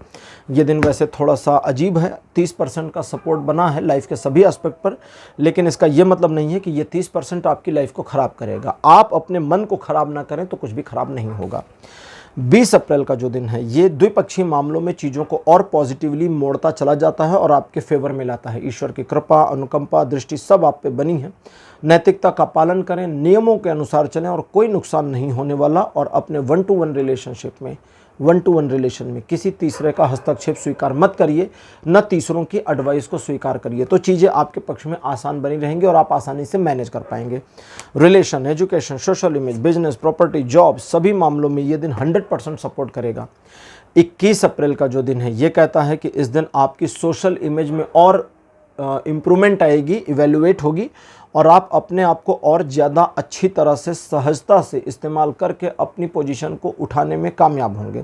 ये दिन वैसे थोड़ा सा अजीब है। 30% का सपोर्ट बना है लाइफ के सभी एस्पेक्ट पर, लेकिन इसका ये मतलब नहीं है कि ये 30% आपकी लाइफ को ख़राब करेगा। आप अपने मन को ख़राब ना करें तो कुछ भी ख़राब नहीं होगा। 20 अप्रैल का जो दिन है ये द्विपक्षीय मामलों में चीज़ों को और पॉजिटिवली मोड़ता चला जाता है और आपके फेवर में लाता है। ईश्वर की कृपा, अनुकंपा, दृष्टि सब आप पे बनी है। नैतिकता का पालन करें, नियमों के अनुसार चलें और कोई नुकसान नहीं होने वाला। और अपने 1-to-1 रिलेशनशिप में, 1-to-1 रिलेशन में किसी तीसरे का हस्तक्षेप स्वीकार मत करिए, न तीसरों की एडवाइस को स्वीकार करिए। तो चीज़ें आपके पक्ष में आसान बनी रहेंगी और आप आसानी से मैनेज कर पाएंगे। Relation, education, social image, business, property, job सभी मामलों में ये दिन 100% सपोर्ट करेगा। 21 अप्रैल का जो दिन है ये कहता है कि इस दिन आपकी सोशल इमेज में और इम्प्रूवमेंट आएगी, इवेल्युएट होगी और आप अपने आप को और ज़्यादा अच्छी तरह से सहजता से इस्तेमाल करके अपनी पोजीशन को उठाने में कामयाब होंगे।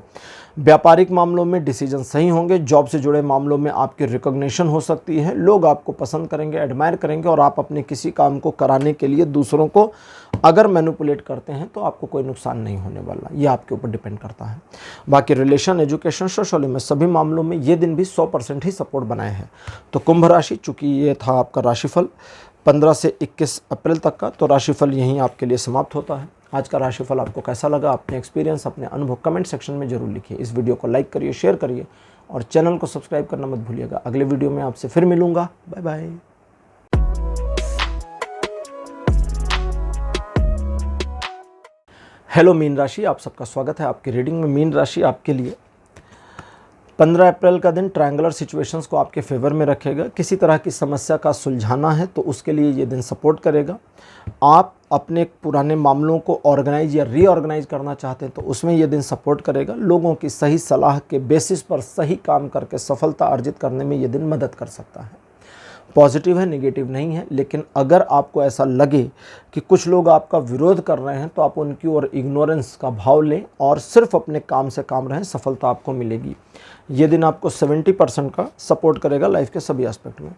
व्यापारिक मामलों में डिसीजन सही होंगे। जॉब से जुड़े मामलों में आपकी रिकॉग्निशन हो सकती है, लोग आपको पसंद करेंगे, एडमायर करेंगे और आप अपने किसी काम को कराने के लिए दूसरों को अगर मैनिपुलेट करते हैं तो आपको कोई नुकसान नहीं होने वाला। ये आपके ऊपर डिपेंड करता है। बाकी रिलेशन, एजुकेशन, सोशल में सभी मामलों में ये दिन भी 100% ही सपोर्ट बनाए हैं। तो कुंभ राशि, चूँकि ये था आपका राशिफल 15 से 21 अप्रैल तक का, तो राशिफल यहीं आपके लिए समाप्त होता है। आज का राशिफल आपको कैसा लगा? अपने एक्सपीरियंस, अपने अनुभव कमेंट सेक्शन में जरूर लिखिए। इस वीडियो को लाइक करिए, शेयर करिए और चैनल को सब्सक्राइब करना मत भूलिएगा। अगले वीडियो में आपसे फिर मिलूंगा। Bye bye. हेलो मीन राशि, आप सबका स्वागत है आपकी रीडिंग में। मीन राशि आपके लिए 15 अप्रैल का दिन ट्रायंगुलर सिचुएशंस को आपके फेवर में रखेगा। किसी तरह की समस्या का सुलझाना है तो उसके लिए ये दिन सपोर्ट करेगा। आप अपने पुराने मामलों को ऑर्गेनाइज या रीऑर्गेनाइज करना चाहते हैं तो उसमें ये दिन सपोर्ट करेगा। लोगों की सही सलाह के बेसिस पर सही काम करके सफलता अर्जित करने में ये दिन मदद कर सकता है। पॉजिटिव है, नेगेटिव नहीं है। लेकिन अगर आपको ऐसा लगे कि कुछ लोग आपका विरोध कर रहे हैं तो आप उनकी ओर इग्नोरेंस का भाव लें और सिर्फ अपने काम से काम रहें, सफलता आपको मिलेगी। ये दिन आपको 70% का सपोर्ट करेगा लाइफ के सभी एस्पेक्ट में।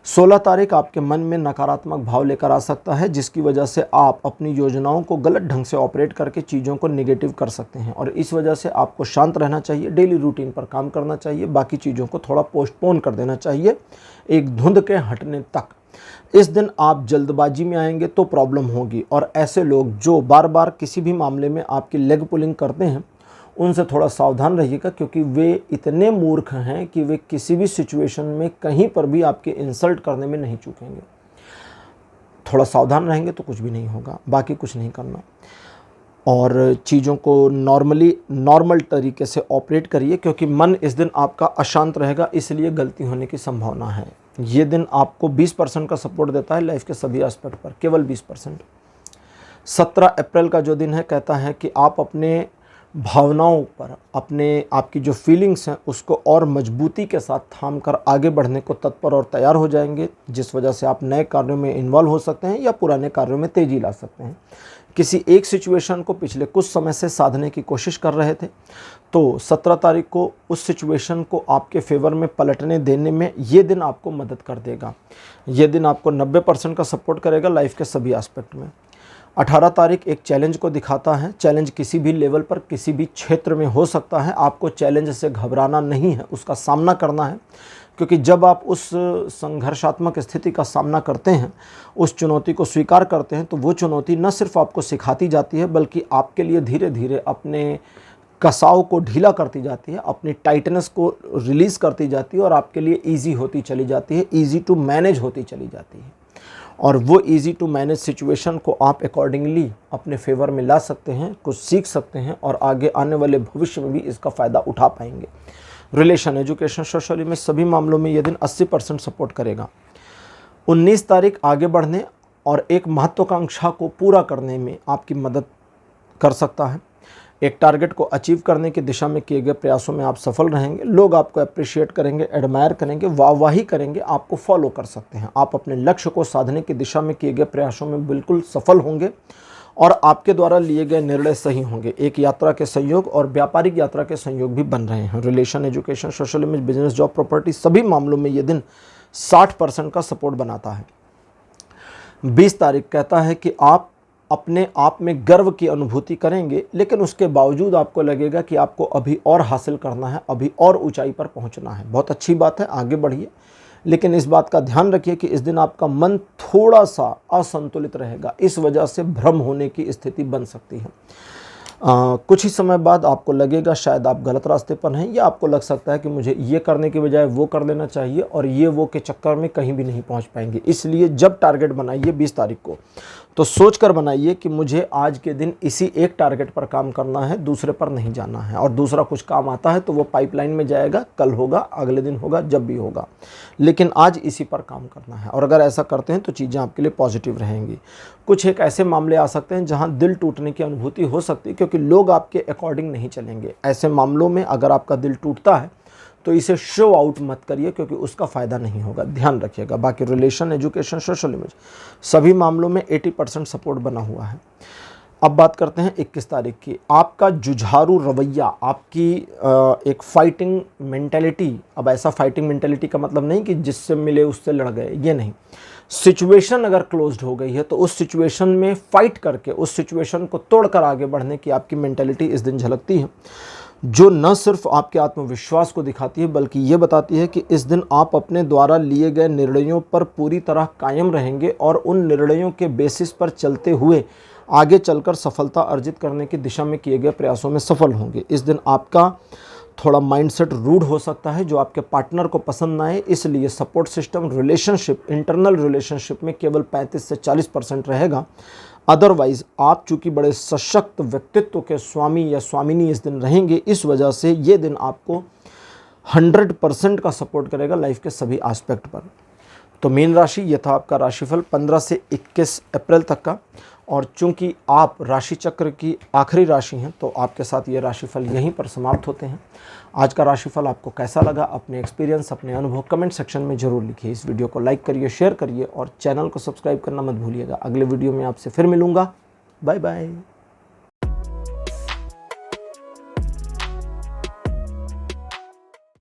16 तारीख आपके मन में नकारात्मक भाव लेकर आ सकता है जिसकी वजह से आप अपनी योजनाओं को गलत ढंग से ऑपरेट करके चीज़ों को नेगेटिव कर सकते हैं और इस वजह से आपको शांत रहना चाहिए, डेली रूटीन पर काम करना चाहिए, बाकी चीज़ों को थोड़ा पोस्टपोन कर देना चाहिए एक धुंध के हटने तक। इस दिन आप जल्दबाजी में आएंगे तो प्रॉब्लम होगी और ऐसे लोग जो बार बार किसी भी मामले में आपकी लेग पुलिंग करते हैं उनसे थोड़ा सावधान रहिएगा क्योंकि वे इतने मूर्ख हैं कि वे किसी भी सिचुएशन में कहीं पर भी आपके इंसल्ट करने में नहीं चूकेंगे। थोड़ा सावधान रहेंगे तो कुछ भी नहीं होगा, बाकी कुछ नहीं करना। और चीज़ों को नॉर्मल तरीके से ऑपरेट करिए, क्योंकि मन इस दिन आपका अशांत रहेगा, इसलिए गलती होने की संभावना है। ये दिन आपको 20% का सपोर्ट देता है लाइफ के सभी एस्पेक्ट पर, केवल 20%। 17 अप्रैल का जो दिन है कहता है कि आप अपने भावनाओं पर, आपकी जो फीलिंग्स हैं उसको और मजबूती के साथ थाम कर आगे बढ़ने को तत्पर और तैयार हो जाएंगे, जिस वजह से आप नए कार्यों में इन्वॉल्व हो सकते हैं या पुराने कार्यों में तेज़ी ला सकते हैं। किसी एक सिचुएशन को पिछले कुछ समय से साधने की कोशिश कर रहे थे, तो 17 तारीख को उस सिचुएशन को आपके फेवर में पलटने देने में ये दिन आपको मदद कर देगा। ये दिन आपको 90% का सपोर्ट करेगा लाइफ के सभी एस्पेक्ट में। 18 तारीख एक चैलेंज को दिखाता है। चैलेंज किसी भी लेवल पर, किसी भी क्षेत्र में हो सकता है। आपको चैलेंज से घबराना नहीं है, उसका सामना करना है, क्योंकि जब आप उस संघर्षात्मक स्थिति का सामना करते हैं, उस चुनौती को स्वीकार करते हैं, तो वो चुनौती न सिर्फ आपको सिखाती जाती है, बल्कि आपके लिए धीरे धीरे अपने कसाव को ढीला करती जाती है, अपनी टाइटनेस को रिलीज़ करती जाती है और आपके लिए ईजी होती चली जाती है, ईजी टू मैनेज होती चली जाती है। और वो ईजी टू मैनेज सिचुएशन को आप अकॉर्डिंगली अपने फेवर में ला सकते हैं, कुछ सीख सकते हैं और आगे आने वाले भविष्य में भी इसका फ़ायदा उठा पाएंगे। रिलेशन, एजुकेशन, सोशली में सभी मामलों में यह दिन 80% सपोर्ट करेगा। 19 तारीख आगे बढ़ने और एक महत्वाकांक्षा को पूरा करने में आपकी मदद कर सकता है। एक टारगेट को अचीव करने की दिशा में किए गए प्रयासों में आप सफल रहेंगे। लोग आपको अप्रिशिएट करेंगे, एडमायर करेंगे, वाहवाही करेंगे, आपको फॉलो कर सकते हैं। आप अपने लक्ष्य को साधने की दिशा में किए गए प्रयासों में बिल्कुल सफल होंगे और आपके द्वारा लिए गए निर्णय सही होंगे। एक यात्रा के संयोग और व्यापारिक यात्रा के संयोग भी बन रहे हैं। Relation, education, social image, business, job, property, सभी मामलों में ये दिन 60% का सपोर्ट बनाता है। 20 तारीख कहता है कि आप अपने आप में गर्व की अनुभूति करेंगे, लेकिन उसके बावजूद आपको लगेगा कि आपको अभी और हासिल करना है, अभी और ऊंचाई पर पहुंचना है। बहुत अच्छी बात है, आगे बढ़िए, लेकिन इस बात का ध्यान रखिए कि इस दिन आपका मन थोड़ा सा असंतुलित रहेगा, इस वजह से भ्रम होने की स्थिति बन सकती है। कुछ ही समय बाद आपको लगेगा शायद आप गलत रास्ते पर हैं, या आपको लग सकता है कि मुझे ये करने की बजाय वो कर लेना चाहिए और ये वो के चक्कर में कहीं भी नहीं पहुंच पाएंगे। इसलिए जब टारगेट बनाइए 20 तारीख को, तो सोच कर बनाइए कि मुझे आज के दिन इसी एक टारगेट पर काम करना है, दूसरे पर नहीं जाना है। और दूसरा कुछ काम आता है तो वो पाइपलाइन में जाएगा, कल होगा, अगले दिन होगा, जब भी होगा, लेकिन आज इसी पर काम करना है। और अगर ऐसा करते हैं तो चीज़ें आपके लिए पॉजिटिव रहेंगी। कुछ एक ऐसे मामले आ सकते हैं जहां दिल टूटने की अनुभूति हो सकती है, क्योंकि लोग आपके अकॉर्डिंग नहीं चलेंगे। ऐसे मामलों में अगर आपका दिल टूटता है तो इसे शो आउट मत करिए, क्योंकि उसका फ़ायदा नहीं होगा, ध्यान रखिएगा। बाकी रिलेशन, एजुकेशन, सोशल इमेज, सभी मामलों में 80% सपोर्ट बना हुआ है। अब बात करते हैं 21 तारीख की। आपका जुझारू रवैया, आपकी एक फाइटिंग मेंटेलिटी, अब ऐसा फाइटिंग मेंटेलिटी का मतलब नहीं कि जिससे मिले उससे लड़ गए, ये नहीं। सिचुएशन अगर क्लोज्ड हो गई है तो उस सिचुएशन में फाइट करके उस सिचुएशन को तोड़कर आगे बढ़ने की आपकी मेंटेलिटी इस दिन झलकती है, जो न सिर्फ आपके आत्मविश्वास को दिखाती है, बल्कि ये बताती है कि इस दिन आप अपने द्वारा लिए गए निर्णयों पर पूरी तरह कायम रहेंगे और उन निर्णयों के बेसिस पर चलते हुए आगे चलकर सफलता अर्जित करने की दिशा में किए गए प्रयासों में सफल होंगे। इस दिन आपका थोड़ा माइंडसेट रूड हो सकता है, जो आपके पार्टनर को पसंद ना आए, इसलिए support system, relationship, internal relationship में केवल 35 से 40% रहेगा। अदरवाइज़ आप चूँकि बड़े सशक्त व्यक्तित्व के स्वामी या स्वामिनी इस दिन रहेंगे, इस वजह से ये दिन आपको 100% का सपोर्ट करेगा लाइफ के सभी एस्पेक्ट पर। तो मीन राशि, ये था आपका राशिफल 15 से 21 अप्रैल तक का। और चूंकि आप राशि चक्र की आखिरी राशि हैं, तो आपके साथ ये राशिफल यहीं पर समाप्त होते हैं। आज का राशिफल आपको कैसा लगा, अपने एक्सपीरियंस, अपने अनुभव कमेंट सेक्शन में ज़रूर लिखिए। इस वीडियो को लाइक करिए, शेयर करिए और चैनल को सब्सक्राइब करना मत भूलिएगा। अगले वीडियो में आपसे फिर मिलूँगा। Bye bye.